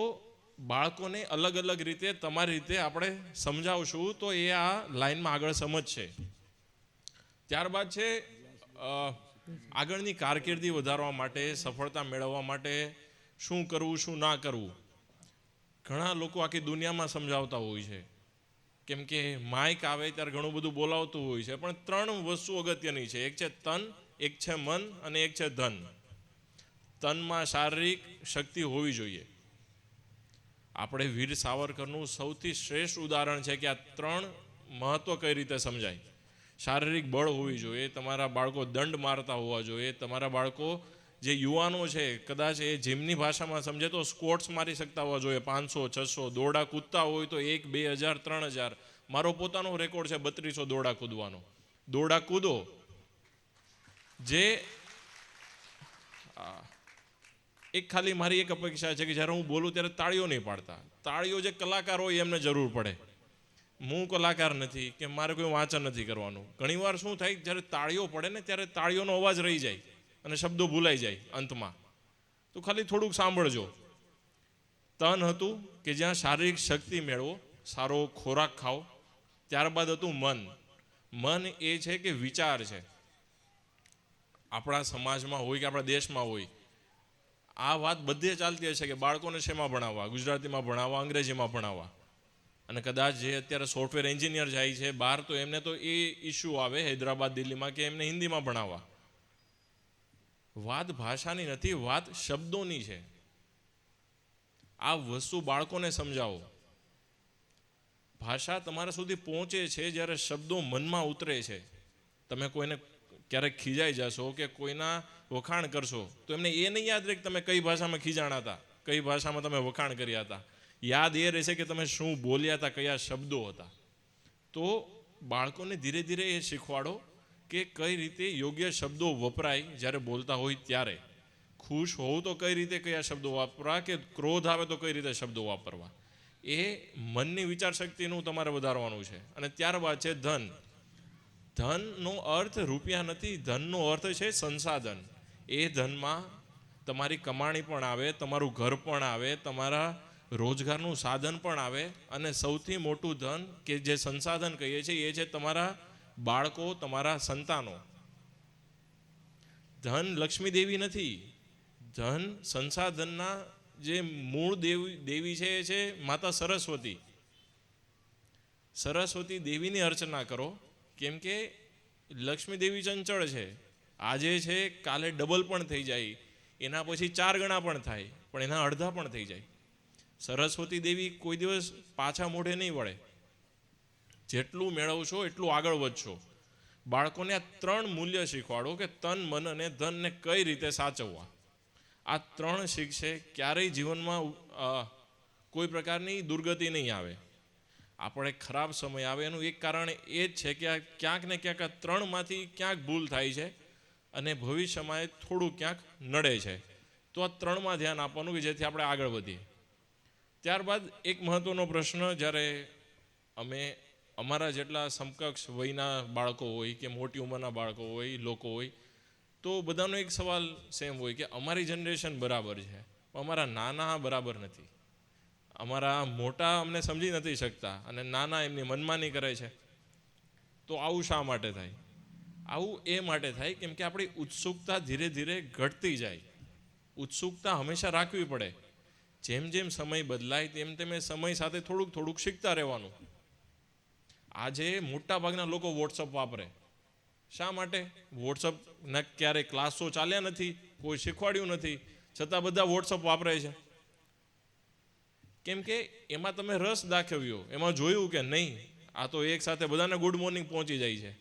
બાળકોને અલગ અલગ રીતે તમારી રીતે આપણે સમજાવશું તો એ આ લાઈનમાં આગળ સમજશે. ત્યારબાદ છે આગળની કારકિર્દી વધારવા માટે, સફળતા મેળવવા માટે શું કરવું, શું ના કરવું. ઘણા લોકો આખી દુનિયામાં સમજાવતા હોય છે, કેમ કે માઇક આવે ત્યારે ઘણું બધું બોલાવતું હોય છે, પણ 3 વસ્તુ અગત્યની છે. એક છે તન, એક છે મન અને એક છે ધન. તનમાં શારીરિક શક્તિ હોવી જોઈએ. આપણે વીર સાવરકરનું સૌથી શ્રેષ્ઠ ઉદાહરણ છે કે આ 3 મહત્વ કઈ રીતે સમજાય. શારીરિક બળ હોવી જોઈએ, તમારા બાળકો દંડ મારતા હોવા જોઈએ, તમારા બાળકો જે યુવાનો છે કદાચ એ જીમની ભાષામાં સમજે તો સ્કોટ્સ મારી શકતા હોવા જોઈએ, 500 600 દોરડા કૂદતા હોય તો 1 2000 3000. મારો પોતાનો રેકોર્ડ છે 3200 દોરડા કૂદવાનો. દોરડા કૂદો. જે એક ખાલી મારી એક અપેક્ષા છે કે જ્યારે હું બોલું ત્યારે તાળીઓ નહીં પાડતા. તાળીઓ જે કલાકાર હોય એમને જરૂર પડે. હું કલાકાર નથી કે મારે કોઈ વાંચન નથી કરવાનું. ઘણીવાર શું થાય, જ્યારે તાળીઓ પડે ને ત્યારે તાળીઓનો અવાજ રહી જાય અને શબ્દો ભૂલાઈ જાય અંતમાં. તો ખાલી થોડુંક સાંભળજો. તન હતું કે જ્યાં શારીરિક શક્તિ મેળવો, સારો ખોરાક ખાઓ. ત્યારબાદ હતું મન. મન એ છે કે વિચાર છે. આપણા સમાજમાં હોય કે આપણા દેશમાં હોય, આ વાત બધે ચાલતી હશે કે બાળકોને શેમાં ભણાવવા, ગુજરાતીમાં ભણાવવા, અંગ્રેજીમાં ભણાવવા. અને કદાચ જે અત્યારે સોફ્ટવેર એન્જિનિયર જાય છે બહાર, તો એમને તો એ ઇસ્યુ આવે હૈદરાબાદ, દિલ્હીમાં, કે એમને હિન્દીમાં ભણાવવા. વાત ભાષાની નથી, વાત શબ્દોની છે. આ વસ્તુ બાળકોને સમજાવો. ભાષા તમારા સુધી પહોંચે છે જ્યારે શબ્દો મનમાં ઉતરે છે. તમે કોઈને ક્યારેક ખીજાઈ જશો કે કોઈના વખાણ કરશો તો એમને એ નહીં યાદ રહે કે તમે કઈ ભાષામાં ખીજાણા હતા, કઈ ભાષામાં તમે વખાણ કર્યા હતા. યાદ એ રહેશે કે તમે શું બોલ્યા હતા, કયા શબ્દો હતા. તો બાળકોને ધીરે ધીરે એ શીખવાડો કે કઈ રીતે યોગ્ય શબ્દો વપરાય જ્યારે બોલતા હોય ત્યારે. ખુશ હોવ તો કઈ રીતે કયા શબ્દો વાપરવા, કે ક્રોધ આવે તો કઈ રીતે શબ્દો વાપરવા. એ મનની વિચાર શક્તિનું તમારે વધારવાનું છે. અને ત્યારબાદ છે ધન. ધનનો અર્થ રૂપિયા નથી, ધનનો અર્થ છે સંસાધન. એ ધનમાં તમારી કમાણી પણ આવે, તમારું ઘર પણ આવે, તમારા રોજગારનું સાધન પણ આવે, અને સૌથી મોટું ધન કે જે સંસાધન કહીએ છીએ એ છે તમારા બાળકો, તમારા સંતાનો. ધન લક્ષ્મી દેવી નથી. ધન સંસાધનના જે મૂળ દેવી છે એ છે માતા સરસ્વતી. સરસ્વતી દેવીની અર્ચના કરો, કેમ કે લક્ષ્મી દેવી ચંચળ છે. આજે છે કાલે ડબલ પણ થઈ જાય, એના પછી 4 ગણા પણ થાય, પણ એના અડધા પણ થઈ જાય. સરસ્વતી દેવી કોઈ દિવસ પાછા મોઢે નહીં વળે. જેટલું મેળવશો એટલું આગળ વધશો. બાળકોને આ 3 મૂલ્ય શીખવાડો કે તન, મન અને ધનને કઈ રીતે સાચવવા. આ 3 શીખશે ક્યારેય જીવનમાં કોઈ પ્રકારની દુર્ગતિ નહીં આવે. આપણે ખરાબ સમય આવે એનું એક કારણ એ જ છે કે આ ક્યાંક ને ક્યાંક આ 3માંથી ક્યાંક ભૂલ થાય છે અને ભવિષ્યમાં થોડું ક્યાંક નડે છે. તો આ 3માં ધ્યાન આપવાનું કે જેથી આપણે આગળ વધીએ. ત્યારબાદ એક મહત્વનો પ્રશ્ન, જ્યારે અમે અમારા જેટલા સમકક્ષ વયના બાળકો હોય કે મોટી ઉંમરના બાળકો હોય, લોકો હોય, તો બધાનો એક સવાલ સેમ હોય કે અમારી જનરેશન બરાબર છે, અમારા નાના બરાબર નથી. અમારા મોટા અમને સમજી નથી શકતા અને નાના એમની મનમાની કરે છે. તો આવું શા માટે થાય? આવું એ માટે થાય કેમ કે આપણી ઉત્સુકતા ધીરે ધીરે ઘટતી જાય. ઉત્સુકતા હંમેશા રાખવી પડે. જેમ જેમ સમય બદલાય તેમ તેમ સમય સાથે થોડુંક થોડુંક શીખતા રહેવાનું. આજે મોટા ભાગના લોકો વોટ્સઅપ વાપરે, શા માટે? વોટ્સઅપના ક્યારેય ક્લાસો ચાલ્યા નથી, કોઈ શીખવાડ્યું નથી, છતાં બધા વોટ્સઅપ વાપરે છે. કેમ કે એમાં તમે રસ દાખવ્યો, એમાં જોયું કે નહીં આ તો એક સાથે બધાને ગુડ મોર્નિંગ પહોંચી જાય છે,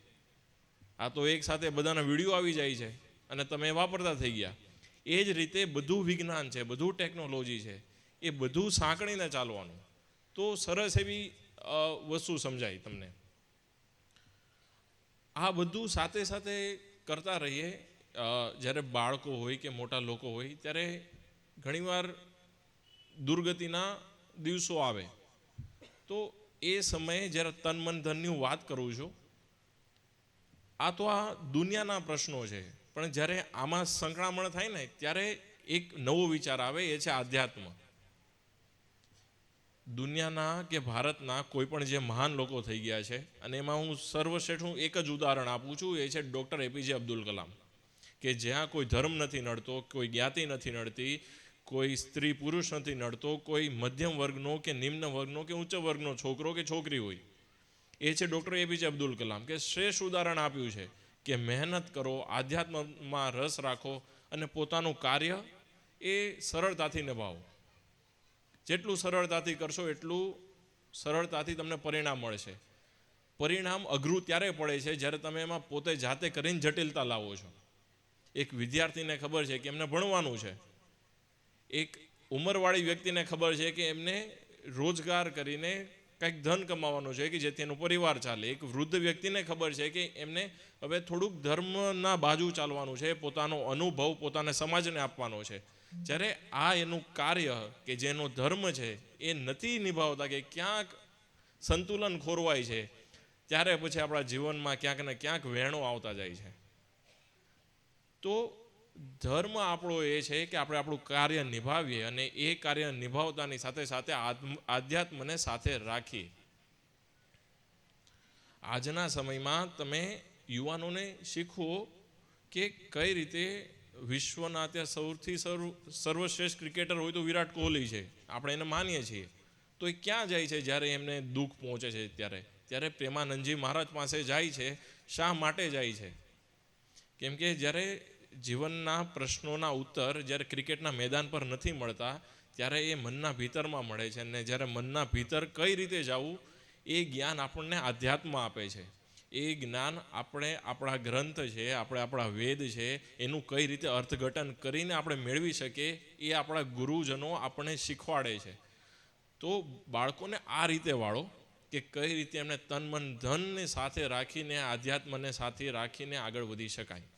આ તો એક સાથે બધાના વિડીયો આવી જાય છે અને તમે વાપરતા થઈ ગયા. એ જ રીતે બધું વિજ્ઞાન છે, બધું ટેકનોલોજી છે, એ બધું સાંકળીને ચાલવાનું, તો સરસ એવી વસ્તુ સમજાય તમને. આ બધું સાથે સાથે કરતા રહીએ. જ્યારે બાળકો હોય કે મોટા લોકો હોય ત્યારે ઘણીવાર દુર્ગતિના દિવસો આવે, તો એ સમયે જ્યારે તન મન ધનની વાત કરું છું, આ તો આ દુનિયાના પ્રશ્નો છે, પણ જ્યારે આમાં સંકળામણ થાય ને ત્યારે એક નવો વિચાર આવે, એ છે આધ્યાત્મ. દુનિયાના કે ભારતના કોઈ પણ જે મહાન લોકો થઈ ગયા છે, અને એમાં હું સર્વશ્રેષ્ઠ એક જ ઉદાહરણ આપું છું, એ છે ડૉક્ટર એપીજે અબ્દુલ કલામ, કે જ્યાં કોઈ ધર્મ નથી નડતો, કોઈ જ્ઞાતિ નથી નડતી, કોઈ સ્ત્રી પુરુષ નથી નડતો, કોઈ મધ્યમ વર્ગનો કે નિમ્ન વર્ગનો કે ઉચ્ચ વર્ગનો છોકરો કે છોકરી હોય, એ છે ડૉક્ટર એપીજે અબ્દુલ કલામ, કે શ્રેષ્ઠ ઉદાહરણ આપ્યું છે કે મહેનત કરો, આધ્યાત્મમાં રસ રાખો અને પોતાનું કાર્ય એ સરળતાથી નિભાવો. જેટલું સરળતાથી કરશો એટલું સરળતાથી તમને પરિણામ મળશે. પરિણામ અઘરું ત્યારે પડે છે જ્યારે તમે એમાં પોતે જાતે કરીને જટિલતા લાવો છો. એક વિદ્યાર્થીને ખબર છે કે એમને ભણવાનું છે, એક ઉંમરવાળી વ્યક્તિને ખબર છે કે એમને રોજગાર કરીને કંઈક ધન કમાવાનું છે કે જેથી એનો પરિવાર ચાલે, એક વૃદ્ધ વ્યક્તિને ખબર છે કે એમને હવે થોડુંક ધર્મના બાજુ ચાલવાનું છે, પોતાનો અનુભવ પોતાને સમાજને આપવાનો છે. જ્યારે આ એનું કાર્ય કે જેનો ધર્મ છે એ નથી નિભાવતા, કે ક્યાંક સંતુલન ખોરવાય છે, ત્યારે પછી આપણા જીવનમાં ક્યાંક ને ક્યાંક વહેણો આવતા જાય છે. તો ધર્મ આપણો એ છે કે આપણે આપણું કાર્ય નિભાવીએ અને એ કાર્ય નિભાવતાની સાથે સાથે આધ્યાત્મને સાથે રાખીએ. આજના સમયમાં તમે યુવાનોને શીખવો કે કઈ રીતે વિશ્વના અત્યારે સૌથી સર્વશ્રેષ્ઠ ક્રિકેટર હોય તો વિરાટ કોહલી છે, આપણે એને માનીએ છીએ, તો એ ક્યાં જાય છે જ્યારે એમને દુઃખ પહોંચે છે? ત્યારે પ્રેમાનંદજી મહારાજ પાસે જાય છે. શા માટે જાય છે? કેમ કે જ્યારે જીવનના પ્રશ્નોના ઉત્તર જ્યારે ક્રિકેટના મેદાન પર નથી મળતા, ત્યારે એ મનના ભીતરમાં મળે છે, અને જ્યારે મનના ભીતર કઈ રીતે જવું એ જ્ઞાન આપણને આધ્યાત્મ આપે છે. એ જ્ઞાન આપણે આપણા ગ્રંથ છે, આપણે આપણા વેદ છે, એનું કઈ રીતે અર્થઘટન કરીને આપણે મેળવી શકીએ એ આપણા ગુરુજનો આપણને શીખવાડે છે. તો બાળકોને આ રીતે વાળો કે કઈ રીતે એમને તન મન ધનને સાથે રાખીને આધ્યાત્મને સાથે રાખીને આગળ વધી શકાય.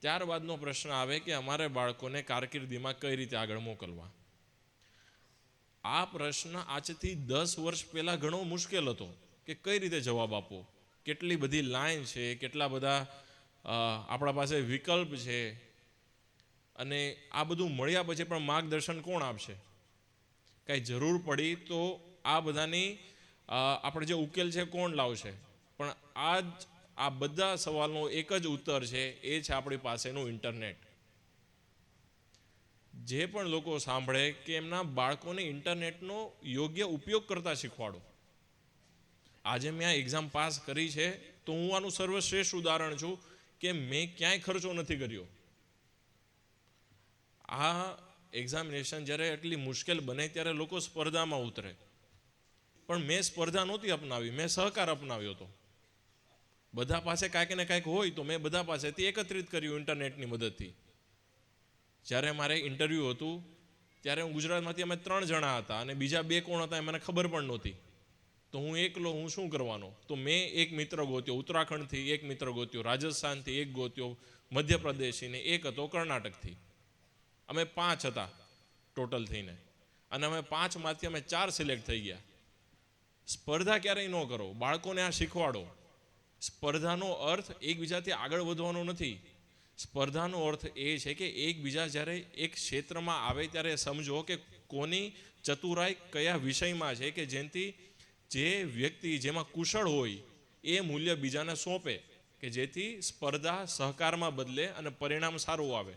ત્યારબાદનો પ્રશ્ન આવે કે અમારે બાળકોને કારકિર્દીમાં કઈ રીતે આગળ મોકલવા. આ પ્રશ્ન આજથી 10 વર્ષ પહેલાં ઘણો મુશ્કેલ હતો કે કઈ રીતે જવાબ આપવો. કેટલી બધી લાઈન છે, કેટલા બધા આપણા પાસે વિકલ્પ છે, અને આ બધું મળ્યા પછી પણ માર્ગદર્શન કોણ આપશે? કાંઈ જરૂર પડી તો આ બધાની આપણે જે ઉકેલ છે કોણ લાવશે? પણ આ બધા સવાલનો એક જ ઉત્તર છે, એ છે આપણી પાસેનું ઇન્ટરનેટ. જે પણ લોકો સાંભળે કે એમના બાળકોને ઇન્ટરનેટનો યોગ્ય ઉપયોગ કરતા શીખવાડો. આજે મેં આ એક્ઝામ પાસ કરી છે તો હું આનું સર્વશ્રેષ્ઠ ઉદાહરણ છું કે મેં ક્યાંય ખર્ચો નથી કર્યો. આ એક્ઝામિનેશન જ્યારે એટલી મુશ્કેલ બને ત્યારે લોકો સ્પર્ધામાં ઉતરે, પણ મેં સ્પર્ધા નહોતી અપનાવી, મેં સહકાર અપનાવ્યો હતો. બધા પાસે કાંઈક ને કાંઈક હોય તો મેં બધા પાસેથી એકત્રિત કર્યું ઇન્ટરનેટની મદદથી. જ્યારે મારે ઇન્ટરવ્યૂ હતું ત્યારે હું ગુજરાતમાંથી અમે 3 જણા હતા અને બીજા 2 કોણ હતા એ મને ખબર પણ નહોતી. તો હું એકલો હું શું કરવાનો? તો મેં એક મિત્ર ગોત્યો ઉત્તરાખંડથી, એક મિત્ર ગોત્યો રાજસ્થાનથી, એક ગોત્યો મધ્યપ્રદેશથી ને એક હતો કર્ણાટકથી. અમે 5 હતા ટોટલ થઈને, અને અમે 5માંથી અમે 4 સિલેક્ટ થઈ ગયા. સ્પર્ધા ક્યારેય ન કરો, બાળકોને આ શીખવાડો. સ્પર્ધાનો અર્થ એકબીજાથી આગળ વધવાનો નથી. સ્પર્ધાનો અર્થ એ છે કે એકબીજા જ્યારે એક ક્ષેત્રમાં આવે ત્યારે સમજો કે કોની ચતુરાઈ કયા વિષયમાં છે, કે જેથી જે વ્યક્તિ જેમાં કુશળ હોય એ મૂલ્ય બીજાને સોંપે, કે જેથી સ્પર્ધા સહકારમાં બદલે અને પરિણામ સારું આવે.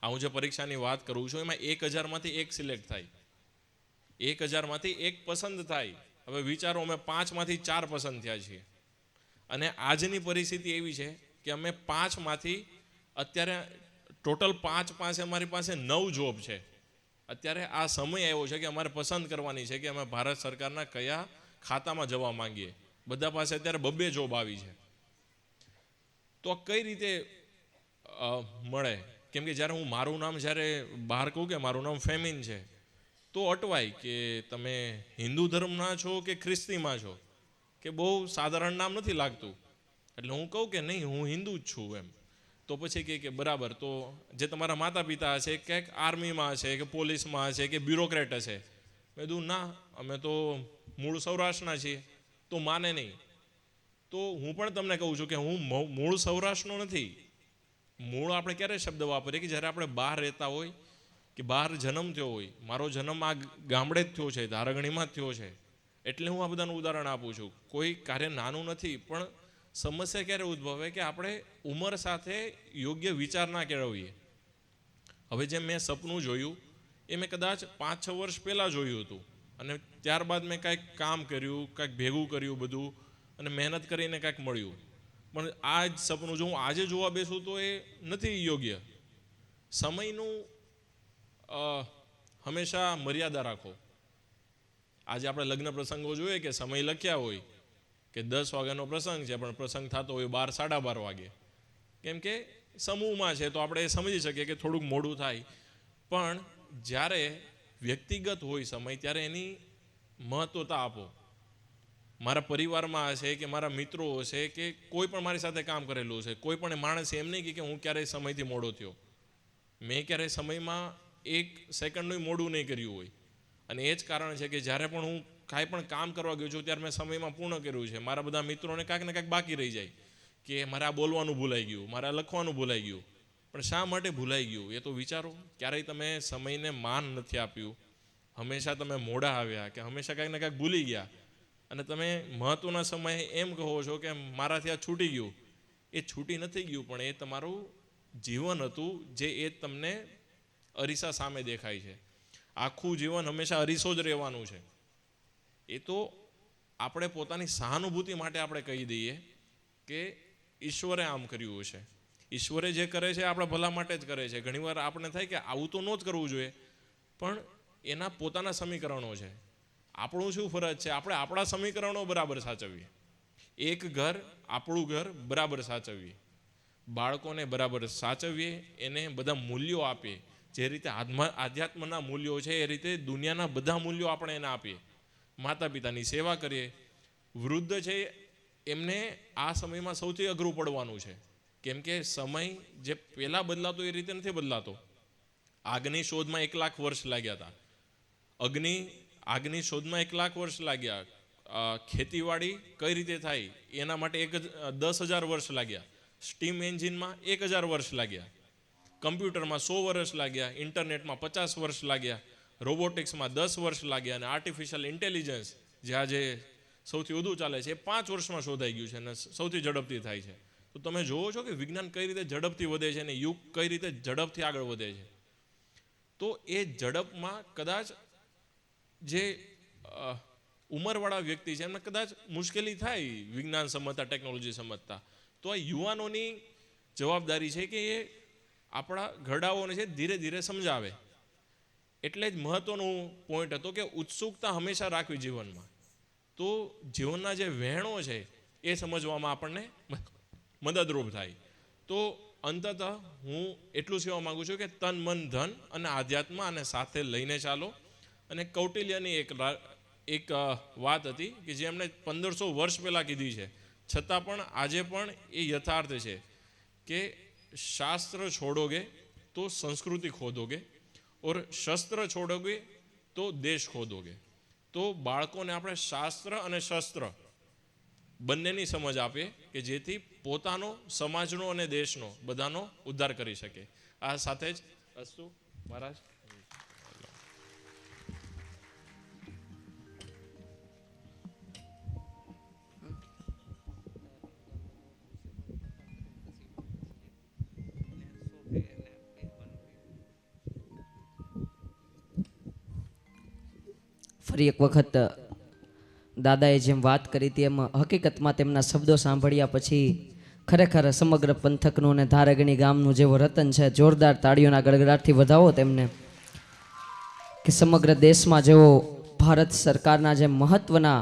આ હું જે પરીક્ષાની વાત કરું છું એમાં 1000માંથી 1 સિલેક્ટ થાય, 1000માંથી 1 પસંદ થાય. હવે વિચારો, અમે 5માંથી 4 પસંદ થયા છીએ. અને આજની પરિસ્થિતિ એવી છે કે અમે 5માંથી અત્યારે ટોટલ 5 પાસે અમારી પાસે 9 જોબ છે. અત્યારે આ સમય આવ્યો છે કે અમારે પસંદ કરવાની છે કે અમે ભારત સરકારના કયા ખાતામાં જવા માંગીએ. બધા પાસે અત્યારે 2 જોબ આવી છે. તો કઈ રીતે મળે? કેમ કે જ્યારે હું મારું નામ જ્યારે બહાર કહું કે મારું નામ ફેમિન છે તો અટવાય કે તમે હિન્દુ ધર્મના છો કે ખ્રિસ્તીમાં છો, કે બહુ સાધારણ નામ નથી લાગતું. એટલે હું કહું કે નહીં, હું હિન્દુ જ છું એમ. તો પછી કે બરાબર, તો જે તમારા માતા પિતા હશે ક્યાંક આર્મીમાં હશે કે પોલીસમાં હશે કે બ્યુરોક્રેટ હશે. મેં કીધું ના, અમે તો મૂળ સૌરાષ્ટ્રના છીએ. તો માને નહીં. તો હું પણ તમને કહું છું કે હું મૂળ સૌરાષ્ટ્રનો નથી. મૂળ આપણે ક્યારે શબ્દ વાપરીએ કે જ્યારે આપણે બહાર રહેતા હોય કે બહાર જન્મ થયો હોય. મારો જન્મ આ ગામડે જ થયો છે, ધારગણીમાં જ થયો છે. એટલે હું આ બધાનું ઉદાહરણ આપું છું. કોઈ કાર્ય નાનું નથી, પણ સમસ્યા ક્યારે ઉદ્ભવે કે આપણે ઉંમર સાથે યોગ્ય વિચાર ના કેળવીએ. હવે જેમ મેં સપનું જોયું એ મેં કદાચ 5-6 વર્ષ પહેલાં જોયું હતું, અને ત્યારબાદ મેં કાંઈક કામ કર્યું, કાંઈક ભેગું કર્યું બધું, અને મહેનત કરીને કાંઈક મળ્યું. પણ આ જ સપનું જો હું આજે જોવા બેસું તો એ નથી યોગ્ય. સમયનું હંમેશા મર્યાદા રાખો. આજે આપણે લગ્ન પ્રસંગો જોઈએ કે સમય લખ્યા હોય કે 10 વાગ્યાનો પ્રસંગ છે, પણ પ્રસંગ થતો હોય 12-12:30 વાગે. કેમ કે સમૂહમાં છે તો આપણે સમજી શકીએ કે થોડુંક મોડું થાય. પણ જ્યારે વ્યક્તિગત હોય સમય ત્યારે એની મહત્વતા આપો. મારા પરિવારમાં હશે કે મારા મિત્રો હશે કે કોઈ પણ મારી સાથે કામ કરેલું હશે, કોઈ પણ માણસ એમ નહીં કે હું ક્યારેય સમયથી મોડો થયો. મેં ક્યારેય સમયમાં 1 સેકન્ડનું મોડું નહીં કર્યું હોય. અને એ જ કારણ છે કે જ્યારે પણ હું કાંઈ પણ કામ કરવા ગયો છું ત્યારે મેં સમયમાં પૂર્ણ કર્યું છે. મારા બધા મિત્રોને કાંઈક ને કાંઈક બાકી રહી જાય કે મારે આ બોલવાનું ભૂલાઈ ગયું, મારે આ લખવાનું ભૂલાઈ ગયું. પણ શા માટે ભૂલાઈ ગયું એ તો વિચારો. ક્યારેય તમે સમયને માન નથી આપ્યું, હંમેશા તમે મોડા આવ્યા કે હંમેશા કાંઈક ને કાંઈક ભૂલી ગયા. અને તમે મહત્વના સમયે એમ કહો છો કે મારાથી આ છૂટી ગયું. એ છૂટી નથી ગયું, પણ એ તમારું જીવન હતું જે એ તમને અરીસા સામે દેખાય છે. આખું જીવન હંમેશા અરીસો જ રહેવાનું છે. એ તો આપણે પોતાની સહાનુભૂતિ માટે આપણે કહી દઈએ કે ઈશ્વરે આમ કર્યું છે. ઈશ્વરે જે કરે છે આપણા ભલા માટે જ કરે છે. ઘણીવાર આપણે થાય કે આવું તો ન જ કરવું જોઈએ, પણ એના પોતાના સમીકરણો છે. આપણું શું ફરજ છે? આપણે આપણા સમીકરણો બરાબર સાચવીએ. એક ઘર, આપણું ઘર બરાબર સાચવીએ. બાળકોને બરાબર સાચવીએ, એને બધા મૂલ્યો આપીએ. જે રીતે આધ્યાત્મના મૂલ્યો છે એ રીતે દુનિયાના બધા મૂલ્યો આપણે એને આપીએ. માતા પિતાની સેવા કરીએ. વૃદ્ધ છે એમને આ સમયમાં સૌથી અઘરું પડવાનું છે. કેમ કે સમય જે પહેલાં બદલાતો એ રીતે નથી બદલાતો. આગની શોધમાં 1 લાખ વર્ષ લાગ્યા હતા. આગની શોધમાં 1 લાખ વર્ષ લાગ્યા. ખેતીવાડી કઈ રીતે થાય એના માટે 10,000 વર્ષ લાગ્યા. સ્ટીમ એન્જિનમાં 1,000 વર્ષ લાગ્યા. કમ્પ્યુટરમાં 100 વર્ષ લાગ્યા. ઇન્ટરનેટમાં 50 વર્ષ લાગ્યા. રોબોટિક્સમાં 10 વર્ષ લાગ્યા. અને આર્ટિફિશિયલ ઇન્ટેલિજન્સ જે આજે સૌથી વધુ ચાલે છે એ 5 વર્ષમાં શોધાઈ ગયું છે અને સૌથી ઝડપથી થાય છે. તો તમે જોવો છો કે વિજ્ઞાન કઈ રીતે ઝડપથી વધે છે અને યુગ કઈ રીતે ઝડપથી આગળ વધે છે. તો એ ઝડપમાં કદાચ જે ઉંમરવાળા વ્યક્તિ છે એમને કદાચ મુશ્કેલી થાય વિજ્ઞાન સમજતા, ટેકનોલોજી સમજતા. તો આ યુવાનોની જવાબદારી છે કે એ આપણા ઘરડાઓને છે ધીરે ધીરે સમજાવે. એટલે જ મહત્વનો પોઈન્ટ હતો કે ઉત્સુકતા હંમેશા રાખવી જીવનમાં. તો જીવનના જે વહેણો છે એ સમજવામાં આપણને મદદરૂપ થાય. તો અંતતઃ હું એટલું કહેવા માગું છું કે તન, મન, ધન અને આધ્યાત્મ અને સાથે લઈને ચાલો. અને કૌટિલ્યની એક વાત હતી કે જે એમણે 1500 વર્ષ પહેલાં કીધી છે, છતાં પણ આજે પણ એ યથાર્થ છે કે શાસ્ત્ર છોડોગે તો સંસ્કૃતિ ખોદોગે ઓર શસ્ત્ર છોડોગે તો દેશ ખોદોગે. તો બાળકોને આપણે શાસ્ત્ર અને શસ્ત્ર બંનેની સમજ આપીએ કે જેથી પોતાનો, સમાજનો અને દેશનો બધાનો ઉદ્ધાર કરી શકે. આ સાથે જ અસ્તુ મહારાજ. ફરી એક વખત દાદાએ જેમ વાત કરી હતી એમ હકીકતમાં તેમના શબ્દો સાંભળ્યા પછી ખરેખર સમગ્ર પંથકનું અને ધારગણી ગામનું જેવો રતન છે, જોરદાર તાળીઓના ગડગડાટથી વધાવો તેમને. કે સમગ્ર દેશમાં જેવો ભારત સરકારના જે મહત્વના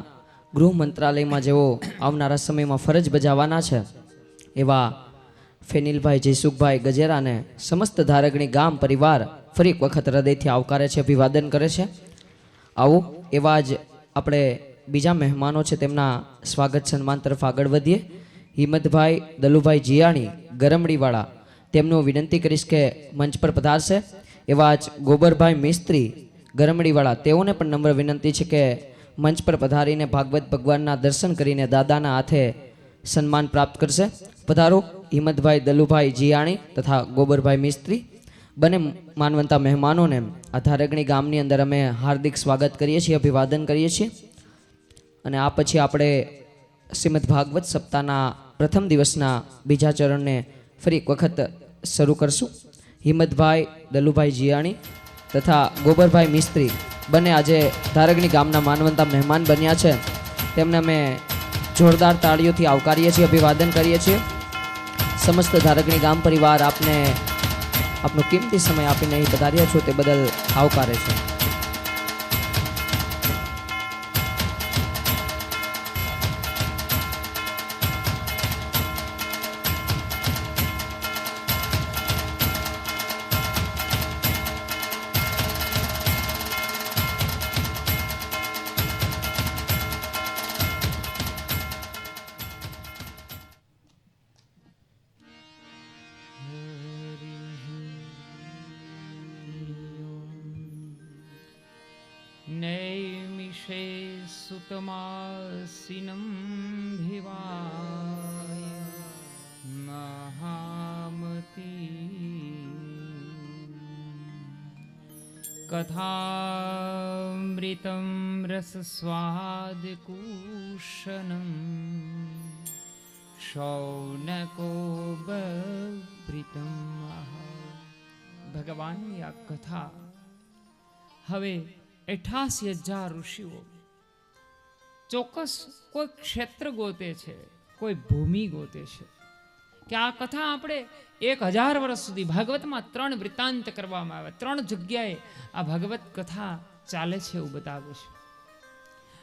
ગૃહ મંત્રાલયમાં જેવો આવનારા સમયમાં ફરજ બજાવવાના છે એવા ફેનિલભાઈ જયસુખભાઈ ગજેરાને સમસ્ત ધારગણી ગામ પરિવાર ફરી એક વખત હૃદયથી આવકારે છે, અભિવાદન કરે છે. આવું એવા જ આપણે બીજા મહેમાનો છે, તેમના સ્વાગત સન્માન તરફ આગળ વધીએ. હિંમતભાઈ દલુભાઈ જીયાણી ગરમડીવાળા, તેમનું વિનંતી કરીશ કે મંચ પર પધારશે. એવા જ ગોબરભાઈ મિસ્ત્રી ગરમડીવાળા, તેઓને પણ નમ્ર વિનંતી છે કે મંચ પર પધારીને ભાગવત ભગવાનના દર્શન કરીને દાદાના હાથે સન્માન પ્રાપ્ત કરશે. પધારો હિંમતભાઈ દલુભાઈ જીયાણી તથા ગોબરભાઈ મિસ્ત્રી, બંને માનવંતા મહેમાનોને આ ધારગણી ગામની અંદર અમે હાર્દિક સ્વાગત કરીએ છીએ, અભિવાદન કરીએ છીએ. અને આ પછી આપણે શ્રીમદ ભાગવત સપ્તાહના પ્રથમ દિવસના બીજા ચરણને ફરી એક વખત શરૂ કરશું. હિંમતભાઈ દલુભાઈ જીયાણી તથા ગોબરભાઈ મિસ્ત્રી બંને આજે ધારગણી ગામના માનવંતા મહેમાન બન્યા છે, તેમને અમે જોરદાર તાળીઓથી આવકારીએ છીએ, અભિવાદન કરીએ છીએ. સમસ્ત ધારગણી ગામ પરિવાર આપને આપનો કિંમતી સમય આપીને અહીં પધાર્યા છો તે બદલ આવકારે છે. नैमिषे सुतमासिनं भिवाय महामती कथामृतं रसस्वादकूषणं शौनको बभृतं. ભગવાનની આ કથા હવે 88,000 ઋષિઓ ચોક્કસ કોઈ ક્ષેત્ર ગોતે છે, કોઈ ભૂમિ ગોતે છે કે આ કથા આપણે 1000 વર્ષ સુધી ભાગવતમાં 3 વૃત્તાંત કરવામાં આવે, 3 જગ્યાએ આ ભાગવત કથા ચાલે છે એવું બતાવે છે.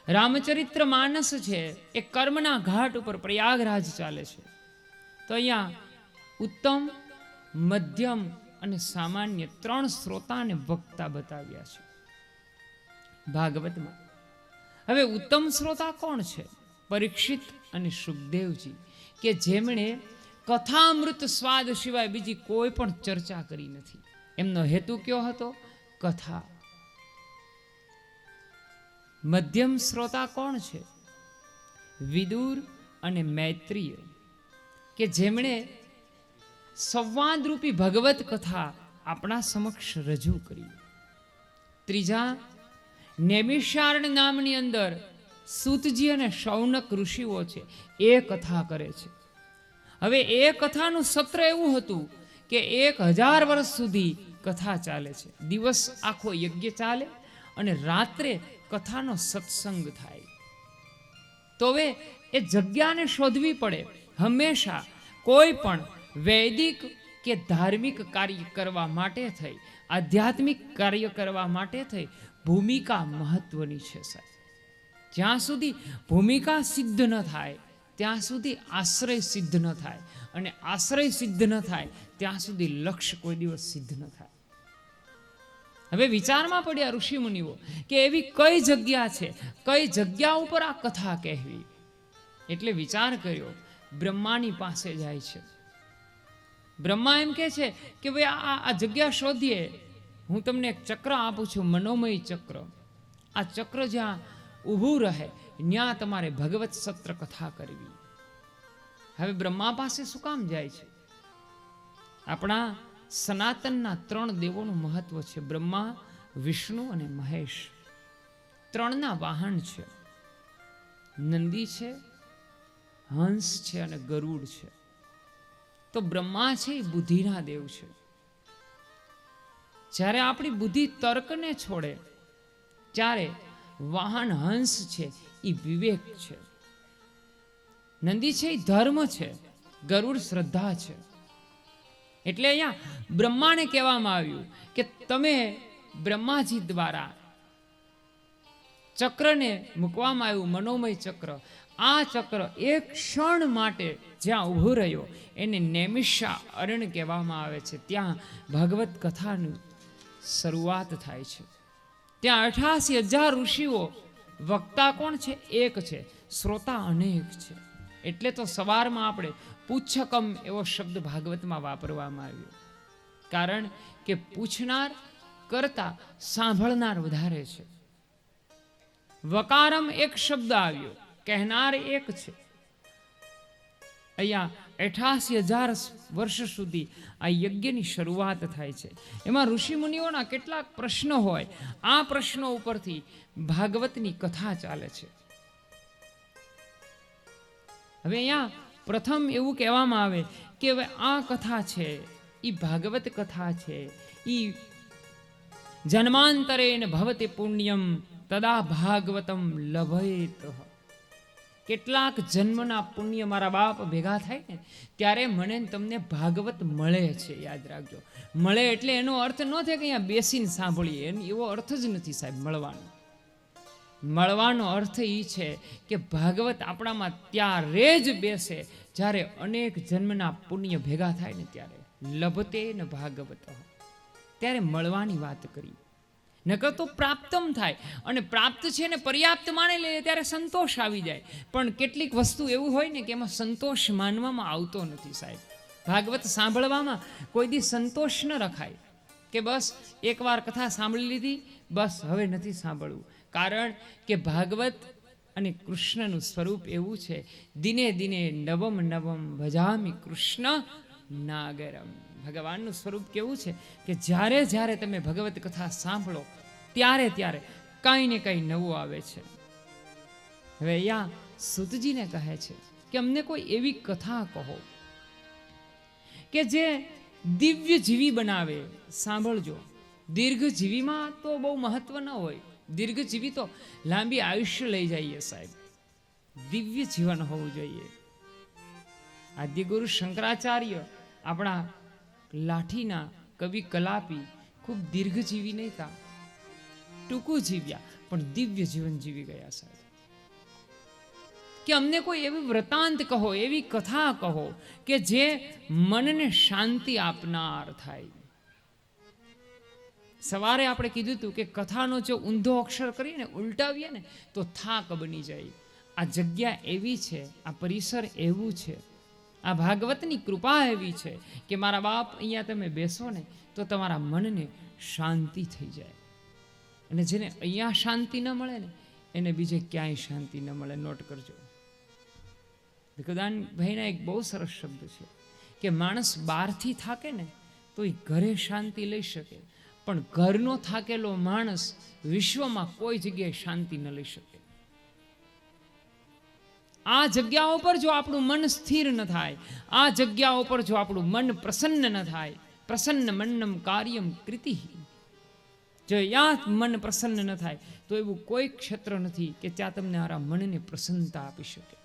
રામચરિત્ર માનસ છે એ કર્મના ઘાટ ઉપર પ્રયાગરાજ ચાલે છે. તો અહીંયા ઉત્તમ, મધ્યમ અને સામાન્ય 3 શ્રોતાને વક્તા બતાવ્યા છે ભાગવતમાં. હવે ઉત્તમ શ્રોતા કોણ છે? પરીક્ષિત અને સુખદેવજી, કે જેમણે કથામૃત સ્વાદ સિવાય બીજી કોઈ પણ ચર્ચા કરી નથી. એમનો હેતુ કયો હતો? કથા. મધ્યમ શ્રોતા કોણ છે? વિદુર અને મૈત્રીય, કે જેમણે સંવાદરૂપી ભગવત કથા આપણા સમક્ષ રજૂ કરી. ત્રીજા નૈમિષારણ્ય નામની અંદર સૂતજી અને શૌનક ઋષિઓ છે, એ કથા કરે છે. હવે એ કથાનું સત્ર એવું હતું કે 1000 વર્ષ સુધી કથા ચાલે છે. દિવસ આખો યજ્ઞ ચાલે અને રાત્રે કથાનો સત્સંગ થાય. તો હવે એ જગ્યાને શોધવી પડે. હંમેશા કોઈ પણ વૈદિક કે ધાર્મિક કાર્ય કરવા માટે થઈ, આધ્યાત્મિક કાર્ય કરવા માટે થઈ ભૂમિકા મહત્વની છે સાહેબ. જ્યાં સુધી ભૂમિકા સિદ્ધ ન થાય ત્યાં સુધી આશ્રય સિદ્ધ ન થાય, અને આશ્રય સિદ્ધ ન થાય ત્યાં સુધી લક્ષ્ય કોઈ દિવસ સિદ્ધ ન થાય. હવે વિચારમાં પડ્યા ઋષિ મુનિઓ કે એવી કઈ જગ્યા છે, કઈ જગ્યા ઉપર આ કથા કહેવી. એટલે વિચાર કર્યો, બ્રહ્માની પાસે જાય છે. બ્રહ્મા એમ કહે છે કે ભાઈ આ જગ્યા શોધીએ. હું તમને એક ચક્ર આપું છું, મનોમય ચક્ર. આ ચક્ર જ્યાં ઊભું રહે ત્યાં તમારે ભગવત સત્ર કથા કરવી. હવે બ્રહ્મા પાસે શું કામ જાય છે? આપણા સનાતનના 3 દેવોનું મહત્વ છે. બ્રહ્મા, વિષ્ણુ અને મહેશ. 3ના વાહન છે. નંદી છે, હંસ છે અને ગરુડ છે. તો બ્રહ્મા છે એ બુદ્ધિના દેવ છે. જ્યારે આપણી બુદ્ધિ તર્કને છોડે ત્યારે વાહન હંસ છે એ વિવેક છે, નંદી છે એ ધર્મ છે, ગરુડ શ્રદ્ધા છે. એટલે અહીંયા બ્રહ્માને કહેવામાં આવ્યું કે તમે બ્રહ્માજી દ્વારા ચક્રને મૂકવામાં આવ્યું, મનોમય ચક્ર. આ ચક્ર એક ક્ષણ માટે જ્યાં ઊભો રહ્યો એને નૈમિષા અરણ્ય કહેવામાં આવે છે. ત્યાં ભાગવત કથાની શરૂઆત થાય છે. ત્યાં 88,000 ઋષિઓ, વક્તા કોણ છે? એક છે, શ્રોતા અનેક છે. એટલે તો સવારમાં આપણે પૂછકમ એવો શબ્દ ભાગવતમાં વાપરવામાં આવ્યો, કારણ કે પૂછનાર કરતા સાંભળનાર વધારે છે. વકારમ એક શબ્દ આવ્યો, કહેનાર એક છે. અહીંયા 88,000 વર્ષ સુધી આ યજ્ઞની શરૂઆત થાય છે. એમાં ઋષિ મુનિઓના કેટલાક પ્રશ્નો હોય, આ પ્રશ્નો ઉપરથી ભાગવતની કથા ચાલે છે. હવે અહીંયા પ્રથમ એવું કહેવામાં આવે કે હવે આ કથા છે એ ભાગવત કથા છે, એ જન્માંતરેન ભવતે પુણ્યમ તદા ભાગવતમ લભેત. કેટલાક જન્મના પુણ્ય મારા બાપ ભેગા થાય ને ત્યારે મને ને તમને ભાગવત મળે છે. યાદ રાખજો, મળે એટલે એનો અર્થ ન થાય કે અહીંયા બેસીને સાંભળીએ, એવો અર્થ જ નથી સાહેબ. મળવાનો અર્થ એ છે કે ભાગવત આપણામાં ત્યારે જ બેસે જ્યારે અનેક જન્મના પુણ્ય ભેગા થાય ને ત્યારે. લભતે ને ભાગવત, ત્યારે મળવાની વાત કરી. નકર તો પ્રાપ્તમ થાય, અને પ્રાપ્ત છે ને પર્યાપ્ત માની લે ત્યારે સંતોષ આવી જાય. પણ કેટલીક વસ્તુ એવું હોય ને કે એમાં સંતોષ માનવામાં આવતો નથી સાહેબ. ભાગવત સાંભળવામાં કોઈ દી સંતોષ ન રખાય કે બસ એકવાર કથા સાંભળી લીધી, બસ હવે નથી સાંભળવું. કારણ કે ભાગવત અને કૃષ્ણનું સ્વરૂપ એવું છે, દિને દિને નવમ નવમ ભજામિ કૃષ્ણ નાગરમ. ભગવાનનું સ્વરૂપ કેવું છે કે જ્યારે જ્યારે તમે ભગવત કથા સાંભળો ત્યારે ત્યારે કંઈ ને કંઈ નવું આવે છે. હવે અહીંયા સુતજીને કહે છે કે અમને કોઈ એવી કથા કહો કે જે દિવ્ય જીવી બનાવે. સાંભળજો, દીર્ઘજીવીમાં તો બહુ મહત્વ ન હોય, દીર્ઘજીવી તો લાંબી આયુષ્ય લઈ જઈએ સાહેબ. દિવ્ય જીવન હોવું જોઈએ. આદ્યગુરુ શંકરાચાર્ય આપણા લાઠીના કવિ કલાપી ખૂબ દીર્ઘજીવી નહીં હતા, ટૂંકું જીવ્યા પણ દિવ્ય જીવન જીવી ગયા સાહેબ. કે અમને કોઈ એવી વૃતાંત કહો, એવી કથા કહો કે જે મનને શાંતિ આપનાર થાય. સવારે આપણે કીધું હતું કે કથાનો જો ઊંધો અક્ષર કરીને ઉલટાવીએ ને તો થાક બની જાય. આ જગ્યા એવી છે, આ પરિસર એવું છે, આ ભાગવતની કૃપા એવી છે કે મારા બાપ અહીંયા તમે બેસો ને તો તમારા મનને શાંતિ થઈ જાય. અને જેને અહીંયા શાંતિ ન મળે ને એને બીજે ક્યાંય શાંતિ ન મળે. નોટ કરજો. ભીખુદાન ભાઈના એક બહુ સરસ શબ્દ છે કે માણસ બહારથી થાકે ને તો એ ઘરે શાંતિ લઈ શકે, પણ ઘરનો થાકેલો માણસ વિશ્વમાં કોઈ જગ્યાએ શાંતિ ન લઈ શકે. આ જગ્યાઓ પર જો આપણું મન સ્થિર ન થાય, આ જગ્યાઓ પર જો આપણું મન પ્રસન્ન ન થાય, પ્રસન્ન મન્નમ કાર્યમ કૃતિ, જો યા મન પ્રસન્ન ન થાય તો એવું કોઈ ક્ષેત્ર નથી કે ત્યાં તમને મારા મનને પ્રસન્નતા આપી શકે.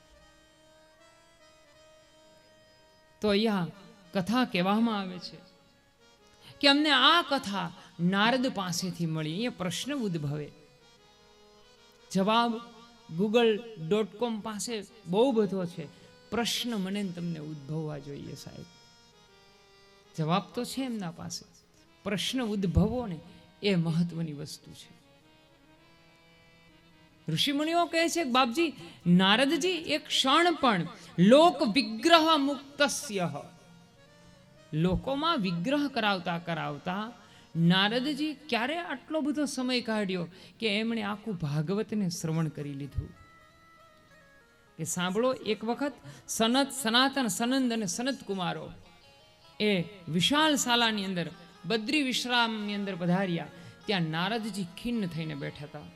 તો અહીંયા કથા કહેવામાં આવે છે કે અમને આ કથા નારદ પાસેથી મળી. અહીંયા પ્રશ્ન ઉદ્ભવે, જવાબ google.com પાસે બહુ બધો છે, પ્રશ્ન મને તમને ઉદ્ભવવા જોઈએ સાહેબ. જવાબ તો છે એમના પાસે, પ્રશ્ન ઉદ્ભવો ને એ મહત્વની વસ્તુ છે. ઋષિમુનિઓ કહે છે બાપજી, નારદજી એક ક્ષણ પણ લોક વિગ્રહ મુક્તસ્ય, લોકોમાં વિગ્રહ કરાવતા કરાવતા નારદજી ક્યારે આટલો બધો સમય કાઢ્યો કે એમણે આખું ભાગવતને શ્રવણ કરી લીધું. કે સાંભળો, એક વખત સનત, સનાતન, સનંદ અને સનત કુમારો એ વિશાળ શાલાની અંદર બદ્રી વિશ્રામની અંદર પધાર્યા. ત્યાં નારદજી ખિન્ન થઈને બેઠા હતા.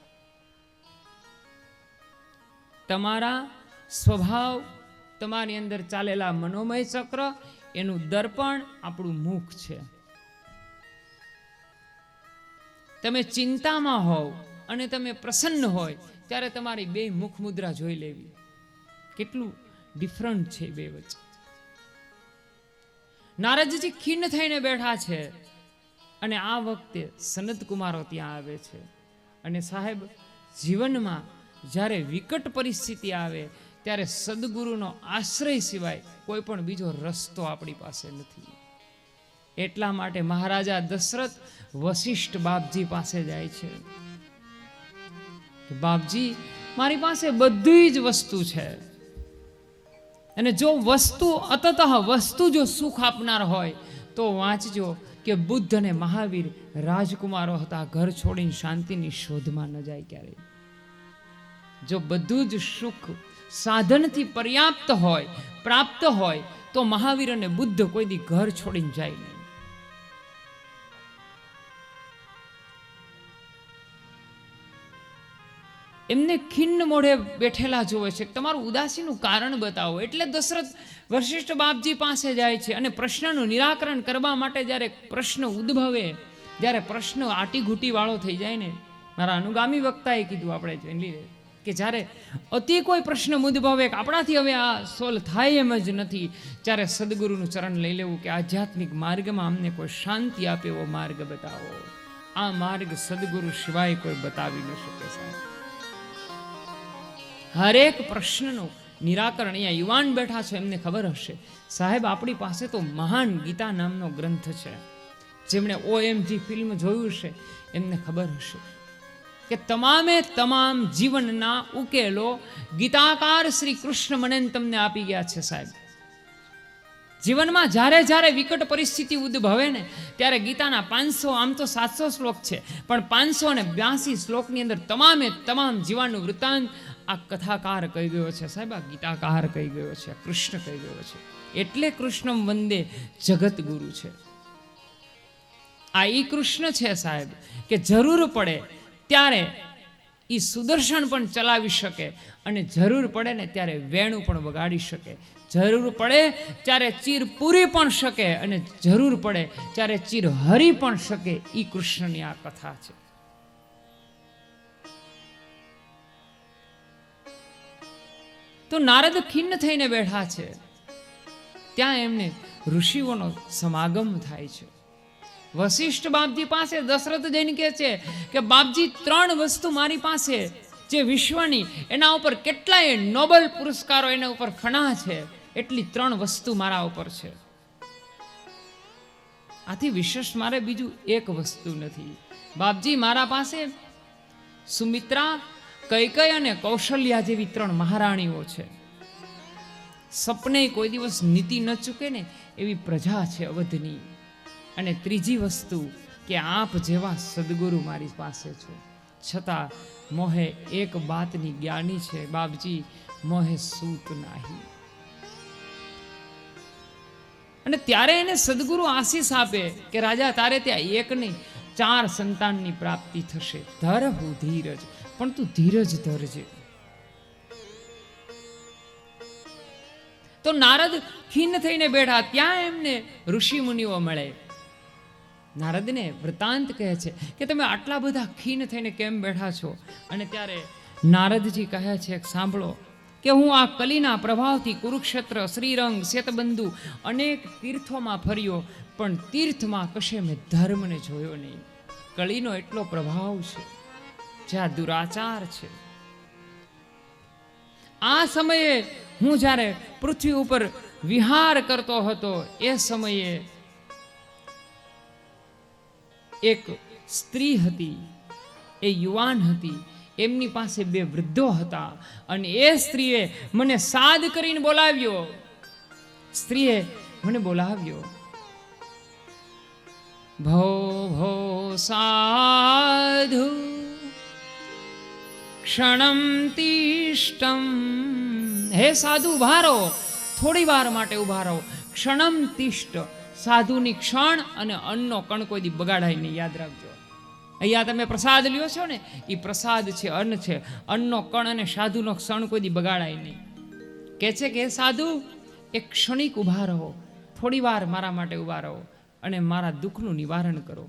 તમારા સ્વભાવ, તમારી અંદર ચાલેલા મનોમય ચક્ર, એનું દર્પણ આપણું મુખ છે. તમે ચિંતામાં હોવ અને તમે પ્રસન્ન હોય ત્યારે તમારી બે મુખ મુદ્રા જોઈ લેવી, કેટલું ડિફરન્ટ છે બે વચ્ચે. નારદજી ખિન્ન થઈને બેઠા છે અને આ વખતે સનત કુમારો ત્યાં આવે છે. અને સાહેબ, જીવનમાં જ્યારે વિકટ પરિસ્થિતિ આવે ત્યારે સદગુરુનો આશ્રય સિવાય કોઈ પણ બીજો રસ્તો આપણી પાસે નથી. એટલા માટે મહારાજા દશરથ વશિષ્ઠ બાપજી પાસે જાય છે કે બાપજી, મારી પાસે બધી જ વસ્તુ છે, અને જો વસ્તુ અતતઃ વસ્તુ જો સુખ આપનાર હોય તો વાંચજો કે બુદ્ધ અને મહાવીર રાજકુમારો હતા, ઘર છોડીને શાંતિની શોધમાં ન જાય ક્યારેય. જો બધું જ સુખ સાધનથી પર્યાપ્ત હોય, પ્રાપ્ત હોય, તો મહાવીર અને બુદ્ધ કોઈ દી ઘર છોડીને જાય નહીં. એમને ખિન્ન મોઢે બેઠેલા જોવે છે. તમારું ઉદાસીનું કારણ બતાવો. એટલે દશરથ વશિષ્ઠ બાપજી પાસે જાય છે અને પ્રશ્નનું નિરાકરણ કરવા માટે જ્યારે પ્રશ્ન ઉદ્ભવે, જ્યારે પ્રશ્ન આટીઘૂટી વાળો થઈ જાય ને, મારા અનુગામી વક્તાએ કીધું, આપણે જોઈ લઈએ કે જ્યારે અતિ કોઈ પ્રશ્ન ઉદ્ભવે કે આપણાથી હવે આ સોલ્વ થાય એમ જ નથી, ત્યારે સદગુરુનું ચરણ લઈ લેવું કે આધ્યાત્મિક માર્ગમાં અમને કોઈ શાંતિ આપે એવો માર્ગ બતાવો. આ માર્ગ સદગુરુ સિવાય કોઈ બતાવી ન શકે સાહેબ. હરેક પ્રશ્નનું નિરાકરણ, અહીંયા યુવાન બેઠા છે, એમને ખબર હશે સાહેબ, આપણી પાસે તો મહાન ગીતા નામનો ગ્રંથ છે. જેમણે OMG ફિલ્મ જોયું છે એમને ખબર હશે કે તમામે તમામ જીવનના ઉકેલો ગીતાકાર શ્રી કૃષ્ણ મને તમને આપી ગયા છે સાહેબ. જીવનમાં જ્યારે જ્યારે વિકટ પરિસ્થિતિ ઉદ્ભવે ને ત્યારે ગીતાના 500, આમ તો 700 શ્લોક છે, પણ 582 શ્લોકની અંદર તમામે તમામ જીવનનું વૃત્તાંત આ કથાકાર કહી ગયો છે સાહેબ, આ ગીતાકાર કહી ગયો છે, કૃષ્ણ કહી ગયો છે. એટલે કૃષ્ણમ વંદે જગત ગુરુ છે. આ ઈ કૃષ્ણ છે સાહેબ કે જરૂર પડે ત્યારે ઈ સુદર્શન પણ ચલાવી શકે, અને જરૂર પડે ને ત્યારે વેણું પણ વગાડી શકે, જરૂર પડે ત્યારે ચીર પૂરી પણ શકે, અને જરૂર પડે ત્યારે ચીર હરી પણ શકે. ઈ કૃષ્ણની આ કથા છે. તો નારદ ખિન્ન થઈને બેઠા છે, ત્યાં એમને ઋષિઓનો સમાગમ થાય છે. વશિષ્ઠ બાપજી પાસે દશરથ જઈને કહે છે કે બાપજી, 3 વસ્તુ મારી પાસે જે વિશ્વની, એના ઉપર કેટલાય નોબલ પુરસ્કારો એના ઉપર ફણા છે, એટલી 3 વસ્તુ મારા ઉપર છે. આથી વિશેષ મારે બીજું એક વસ્તુ નથી. બાપજી, મારા પાસે સુમિત્રા, કૈકેયી અને કૌશલ્યા જેવી 3 મહારાણીઓ છે. સપને કોઈ દિવસ નીતિ ન ચૂકે ને એવી પ્રજા છે અવધની. અને ત્રીજી વસ્તુ કે આપ જેવા સદગુરુ મારી પાસે છે, છતાં મોહે એક બાતની જ્ઞાની છે બાપજી, મોહે સૂત નાહી. અને ત્યારે એને સદગુરુ આશીષ આપે કે રાજા, તારે ત્યાં એક નહીં 4 સંતાનની પ્રાપ્તિ થશે. ધર હું ધીરજ, પણ તું ધીરજ ધરજે. તો નારદ ખિન્ન થઈને બેઠા, ત્યાં એમને ઋષિ મુનિઓ મળે. નારદને વૃતાંત કહે છે કે તમે આટલા બધા ખિન્ન થઈને કેમ બેઠા છો? અને ત્યારે નારદજી કહે છે, સાંભળો કે હું આ કલીના પ્રભાવથી કુરુક્ષેત્ર, શ્રીરંગ, શેતબંધુ અનેક તીર્થોમાં ફર્યો, પણ તીર્થમાં કશે મેં ધર્મને જોયો નહીં. કલીનો એટલો પ્રભાવ છે, જ્યાં દુરાચાર છે. આ સમયે હું જ્યારે પૃથ્વી ઉપર વિહાર કરતો હતો, એ સમયે એક સ્ત્રી હતી, એ યુવાન હતી, એમની પાસે 2 વૃદ્ધો હતા, અને એ સ્ત્રીએ મને સાદ કરીને બોલાવ્યો. સ્ત્રીએ મને બોલાવ્યો, ભો ભો સાધુ ક્ષણમ તિષ્ઠમ. હે સાધુ, ઉભા રહો, થોડી વાર માટે ઉભા રહો. ક્ષણમ તિષ્ઠ, સાધુની ક્ષણ અને અન્નનો કણ કોઈ દી બગાડાય નહીં, યાદ રાખજો. અહીંયા તમે પ્રસાદ લ્યો છો ને, એ પ્રસાદ છે, અન્ન છે. અન્નનો કણ અને સાધુનો ક્ષણ કોઈ દી બગાડાય નહીં. કહે છે કે સાધુ, એક ક્ષણિક ઊભા રહો, થોડી વાર મારા માટે ઊભા રહો અને મારા દુઃખનું નિવારણ કરો.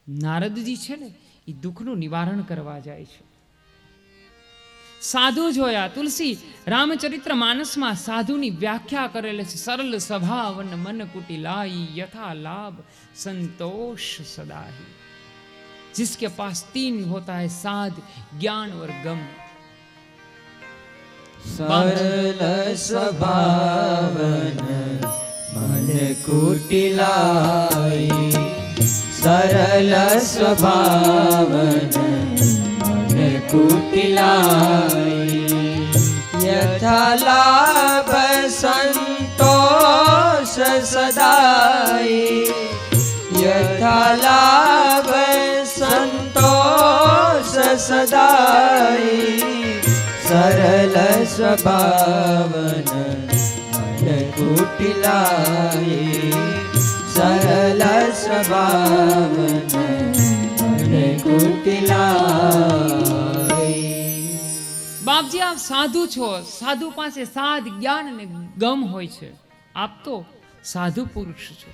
નારદજી છે ને, એ દુઃખનું નિવારણ કરવા જાય છે. સાધુ જોયા. તુલસી રામચરિત્ર માનસમાં સાધુની વ્યાખ્યા કરેલી છે. સરલ સ્વભાવન મન કુટિલાઈ યથા લાભ संतोष सदा ही. जिसके पास 3 होता है साध, ज्ञान और गम. सरल स्वभावन मन कुटिलाई, सरल स्वभावन मन कुटिलाई, यथा लाभ संतोष सदाई, यथा लाभ संतोष सदाई, सरल स्वभावन मन कुटिलाई, सरल स्वभावन मन कुटिलाई. બાપજી આપ સાધુ છો, સાધુ પાસે સાધ, જ્ઞાન અને ગમ હોય છે. આપ તો સાધુ પુરુષ છો.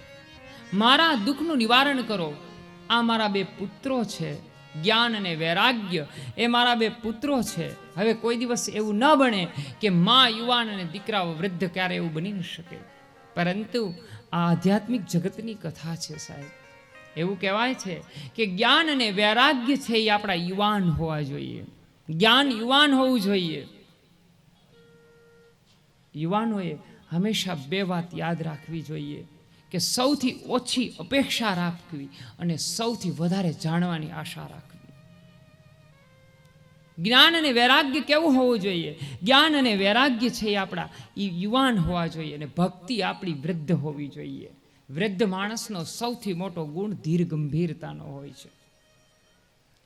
મારા દુઃખનું નિવારણ કરો. આ મારા 2 પુત્રો છે, જ્ઞાન અને વૈરાગ્ય એ મારા 2 પુત્રો છે. હવે કોઈ દિવસ એવું ન બને કે માં યુવાન અને દીકરાઓ વૃદ્ધ, ક્યારે એવું બની ન શકે. પરંતુ આ આધ્યાત્મિક જગતની કથા છે સાહેબ. એવું કહેવાય છે કે જ્ઞાન અને વૈરાગ્ય છે એ આપણા યુવાન હોવા જોઈએ. જ્ઞાન યુવાન હોવું જોઈએ. યુવાનોએ હંમેશા 2 વાત યાદ રાખવી જોઈએ કે સૌથી ઓછી અપેક્ષા રાખવી અને સૌથી વધારે જાણવાની આશા રાખવી. જ્ઞાન અને વૈરાગ્ય કેવું હોવું જોઈએ? જ્ઞાન અને વૈરાગ્ય છે એ આપણા યુવાન હોવા જોઈએ અને ભક્તિ આપણી વૃદ્ધ હોવી જોઈએ. વૃદ્ધ માણસનો સૌથી મોટો ગુણ ધીર ગંભીરતાનો હોય છે.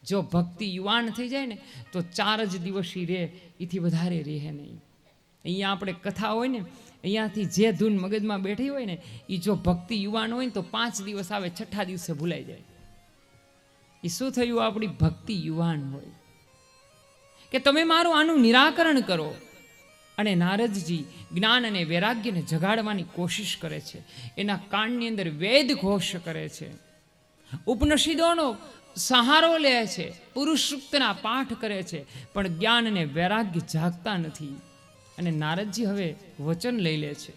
જો ભક્તિ યુવાન થઈ જાય ને તો 4 જ દિવસ રહે, એથી વધારે રહે નહીં. અહીંયા આપણે કથા હોય ને, અહીંયાથી જે ધૂન મગજમાં બેઠી હોય ને એ જો ભક્તિ યુવાન હોય ને તો 5 દિવસ આવે, 6ઠા દિવસે ભૂલાઈ જાય. એ શું થયું? આપણી ભક્તિ યુવાન હોય કે તમે મારું આનું નિરાકરણ કરો. અને નારદજી જ્ઞાન અને વૈરાગ્યને જગાડવાની કોશિશ કરે છે. એના કાનની અંદર વેદ ઘોષ કરે છે, ઉપનિષદોનો સહારો લે છે, પુરુષ સૂક્તના પાઠ કરે છે, પણ જ્ઞાન અને વૈરાગ્ય જાગતા નથી. અને નારદજી હવે વચન લઈ લે છે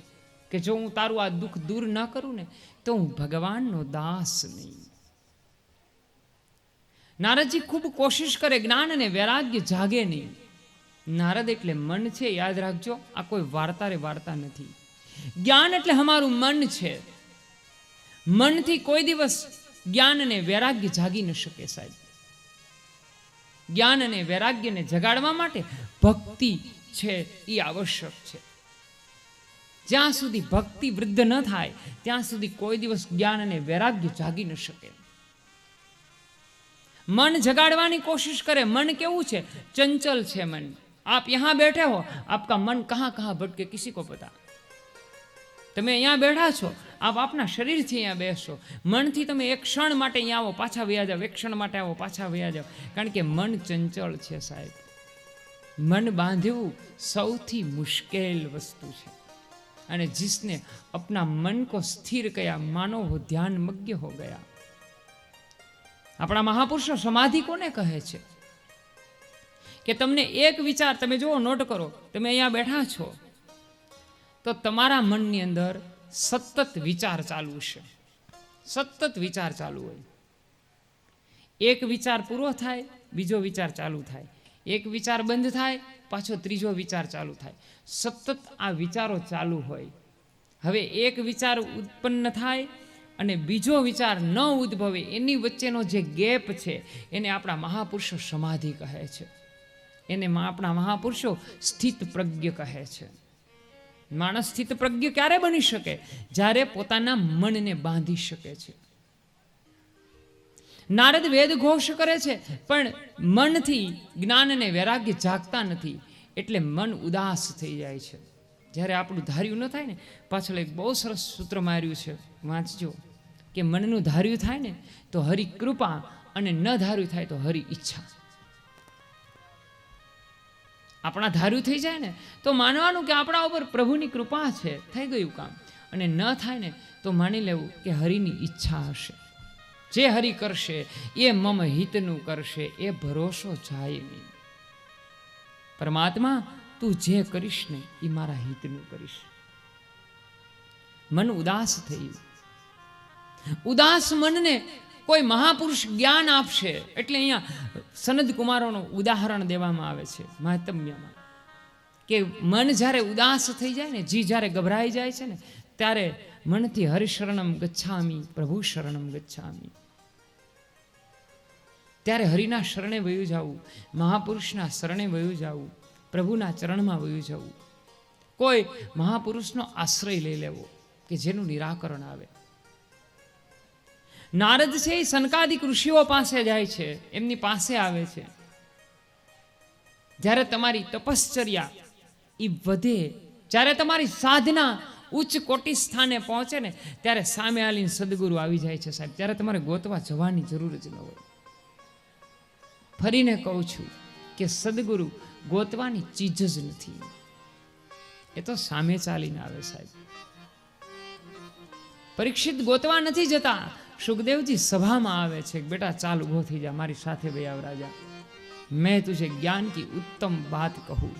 કે જો હું તારું આ દુઃખ દૂર ન કરું ને તો હું ભગવાનનો દાસ નહીં. નારદજી ખૂબ કોશિશ કરે, જ્ઞાન અને વૈરાગ્ય જાગે નહીં. નારદ એટલે મન છે, યાદ રાખજો. આ કોઈ વાર્તા નથી. જ્ઞાન એટલે અમારું મન છે. મનથી કોઈ દિવસ જ્ઞાન અને વૈરાગ્ય જાગી ન શકે સાહેબ. જ્ઞાન અને વૈરાગ્યને જગાડવા માટે ભક્તિ છે એ આવશ્યક છે. જ્યાં સુધી ભક્તિ વૃદ્ધ ન થાય ત્યાં સુધી કોઈ દિવસ જ્ઞાન અને વૈરાગ્ય જાગી ન શકે. મન જગાડવાની કોશિશ કરે. મન કેવું છે? ચંચલ છે મન. आप यहां बैठे हो, आपका मन कहां कहां भटके किसी को पता. તમે અહીંયા બેઠા છો, આપ આપના શરીરથી અહીંયા બેસો, મનથી તમે એક ક્ષણ માટે અહીંયા આવો, પાછા વયા જાઓ, એક ક્ષણ માટે આવો, પાછા વયા જાઓ. કારણ કે મન ચંચળ છે સાહેબ. મન બાંધવું સૌથી મુશ્કેલ વસ્તુ છે. અને जिसने अपना मन को स्थिर किया मानो वो ध्यान मग्न हो गया. આપણા મહાપુરુષો સમાધિ કોને કહે છે? કે તમને એક વિચાર, તમે જુઓ, નોટ કરો, તમે અહીંયા બેઠા છો તો તમારા મનની અંદર સતત વિચાર ચાલુ છે. સતત વિચાર ચાલુ હોય. એક વિચાર પૂરો થાય, બીજો વિચાર ચાલુ થાય, એક વિચાર બંધ થાય, પાછો ત્રીજો વિચાર ચાલુ થાય. સતત આ વિચારો ચાલુ હોય. હવે એક વિચાર ઉત્પન્ન થાય અને બીજો વિચાર ન ઉદ્ભવે, એની વચ્ચેનો જે ગેપ છે એને આપણા મહાપુરુષો સમાધિ કહે છે. એને આપણા મહાપુરુષો સ્થિત પ્રજ્ઞ કહે છે. માણસ સ્થિત પ્રજ્ઞ ક્યારે બની શકે? જ્યારે પોતાના મનને બાંધી શકે છે. નારદ વેદ ઘોષ કરે છે પણ મનથી જ્ઞાન અને વૈરાગ્ય જાગતા નથી, એટલે મન ઉદાસ થઈ જાય છે. જ્યારે આપણું ધાર્યું ન થાય ને, પાછળ એક બહુ સરસ સૂત્ર માર્યું છે, વાંચજો, કે મનનું ધાર્યું થાય ને તો હરિ કૃપા અને ન ધાર્યું થાય તો હરિ ઈચ્છા. આપણા ધાર્યું થઈ જાય ને તો માનવાનું કે આપણા ઉપર પ્રભુની કૃપા છે, થઈ ગયું કામ. અને ન થાય ને તો માની લેવું કે હરિની ઈચ્છા હશે. જે હરિ કરશે એ મમ હિતનું કરશે, એ ભરોસો જાય નહીં. પરમાત્મા તું જે કરીશ ને એ મારા હિતનું કરીશ. મન ઉદાસ થયું. ઉદાસ મનને કોઈ મહાપુરુષ જ્ઞાન આપશે. એટલે અહીંયા સનદ કુમારોનું ઉદાહરણ દેવામાં આવે છે મહાત્મ્યમાં, કે મન જ્યારે ઉદાસ થઈ જાય ને, જી જ્યારે ગભરાઈ જાય છે ને, ત્યારે મનથી હરિશરણમ ગચ્છામી, પ્રભુ શરણમ ગચ્છામી, ત્યારે હરિના શરણે વયું જવું, મહાપુરુષના શરણે વયું જવું, પ્રભુના ચરણમાં વયું જવું, કોઈ મહાપુરુષનો આશ્રય લઈ લેવો કે જેનું નિરાકરણ આવે. નારદ છે એ સનકાદિક ઋષિઓ પાસે જાય છે, એમની પાસે આવે છે. જ્યારે તમારી તપશ્ચર્યા એ વધે, જ્યારે તમારી સાધના ઉચ્ચ કોટી સ્થાને પહોંચે ને, ત્યારે સામે આલીને સદગુરુ આવી જાય છે સાહેબ. ત્યારે તમારે ગોતવા જવાની જરૂર જ ન હોય. ફરીને કહું છું કે સદગુરુ ગોતવાની ચીજ જ નથી, એ તો સામે ચાલીને આવે સાહેબ. પરીક્ષિત ગોતવા નથી જતા, સુખદેવજી સભામાં આવે છે, બેટા ચાલ ઉભો થઈ જા, મારી સાથે ભૈયાવ રાજા, મેં તુझे જ્ઞાન કી ઉત્તમ બાત કહું.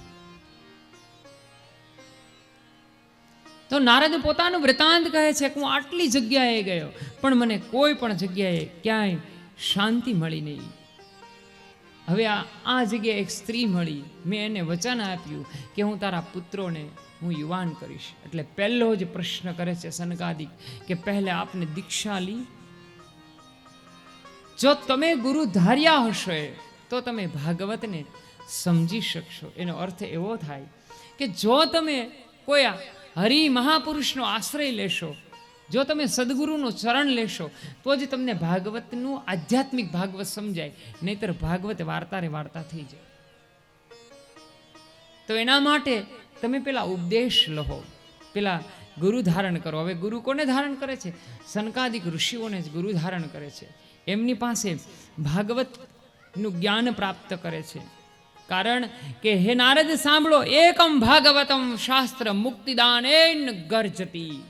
તો નારદ પોતાનું વૃતાંત કહે છે કે હું આટલી જગ્યાએ ગયો પણ મને કોઈ પણ જગ્યાએ ક્યાંય શાંતિ મળી નહીં. હવે આ જગ્યાએ એક સ્ત્રી મળી, મેં એને વચન આપ્યું કે હું તારા પુત્રોને હું યુવાન કરીશ. એટલે પહેલો જ પ્રશ્ન કરે છે સનકાદિક કે પહેલા આપને દીક્ષા લી. જો તમે ગુરુ ધાર્યા હશો તો તમે ભાગવતને સમજી શકશો. એનો અર્થ એવો થાય કે જો તમે કોઈ હરિ મહાપુરુષનો આશ્રય લેશો, જો તમે સદગુરુનું ચરણ લેશો, તો જ તમને ભાગવતનું આધ્યાત્મિક ભાગવત સમજાય, નહીતર ભાગવત વાર્તા રે વાર્તા થઈ જાય. તો એના માટે તમે પેલા ઉપદેશ લહો, પેલા ગુરુ ધારણ કરો. હવે ગુરુ કોને ધારણ કરે છે? સનકાદિક ઋષિઓને જ ગુરુ ધારણ કરે છે. એમની પાસે ભાગવતનું જ્ઞાન પ્રાપ્ત કરે છે. કારણ કે હે નારદ સાંભળો, એકમ ભાગવતમ શાસ્ત્ર મુક્તિદાનેન ગર્જતી.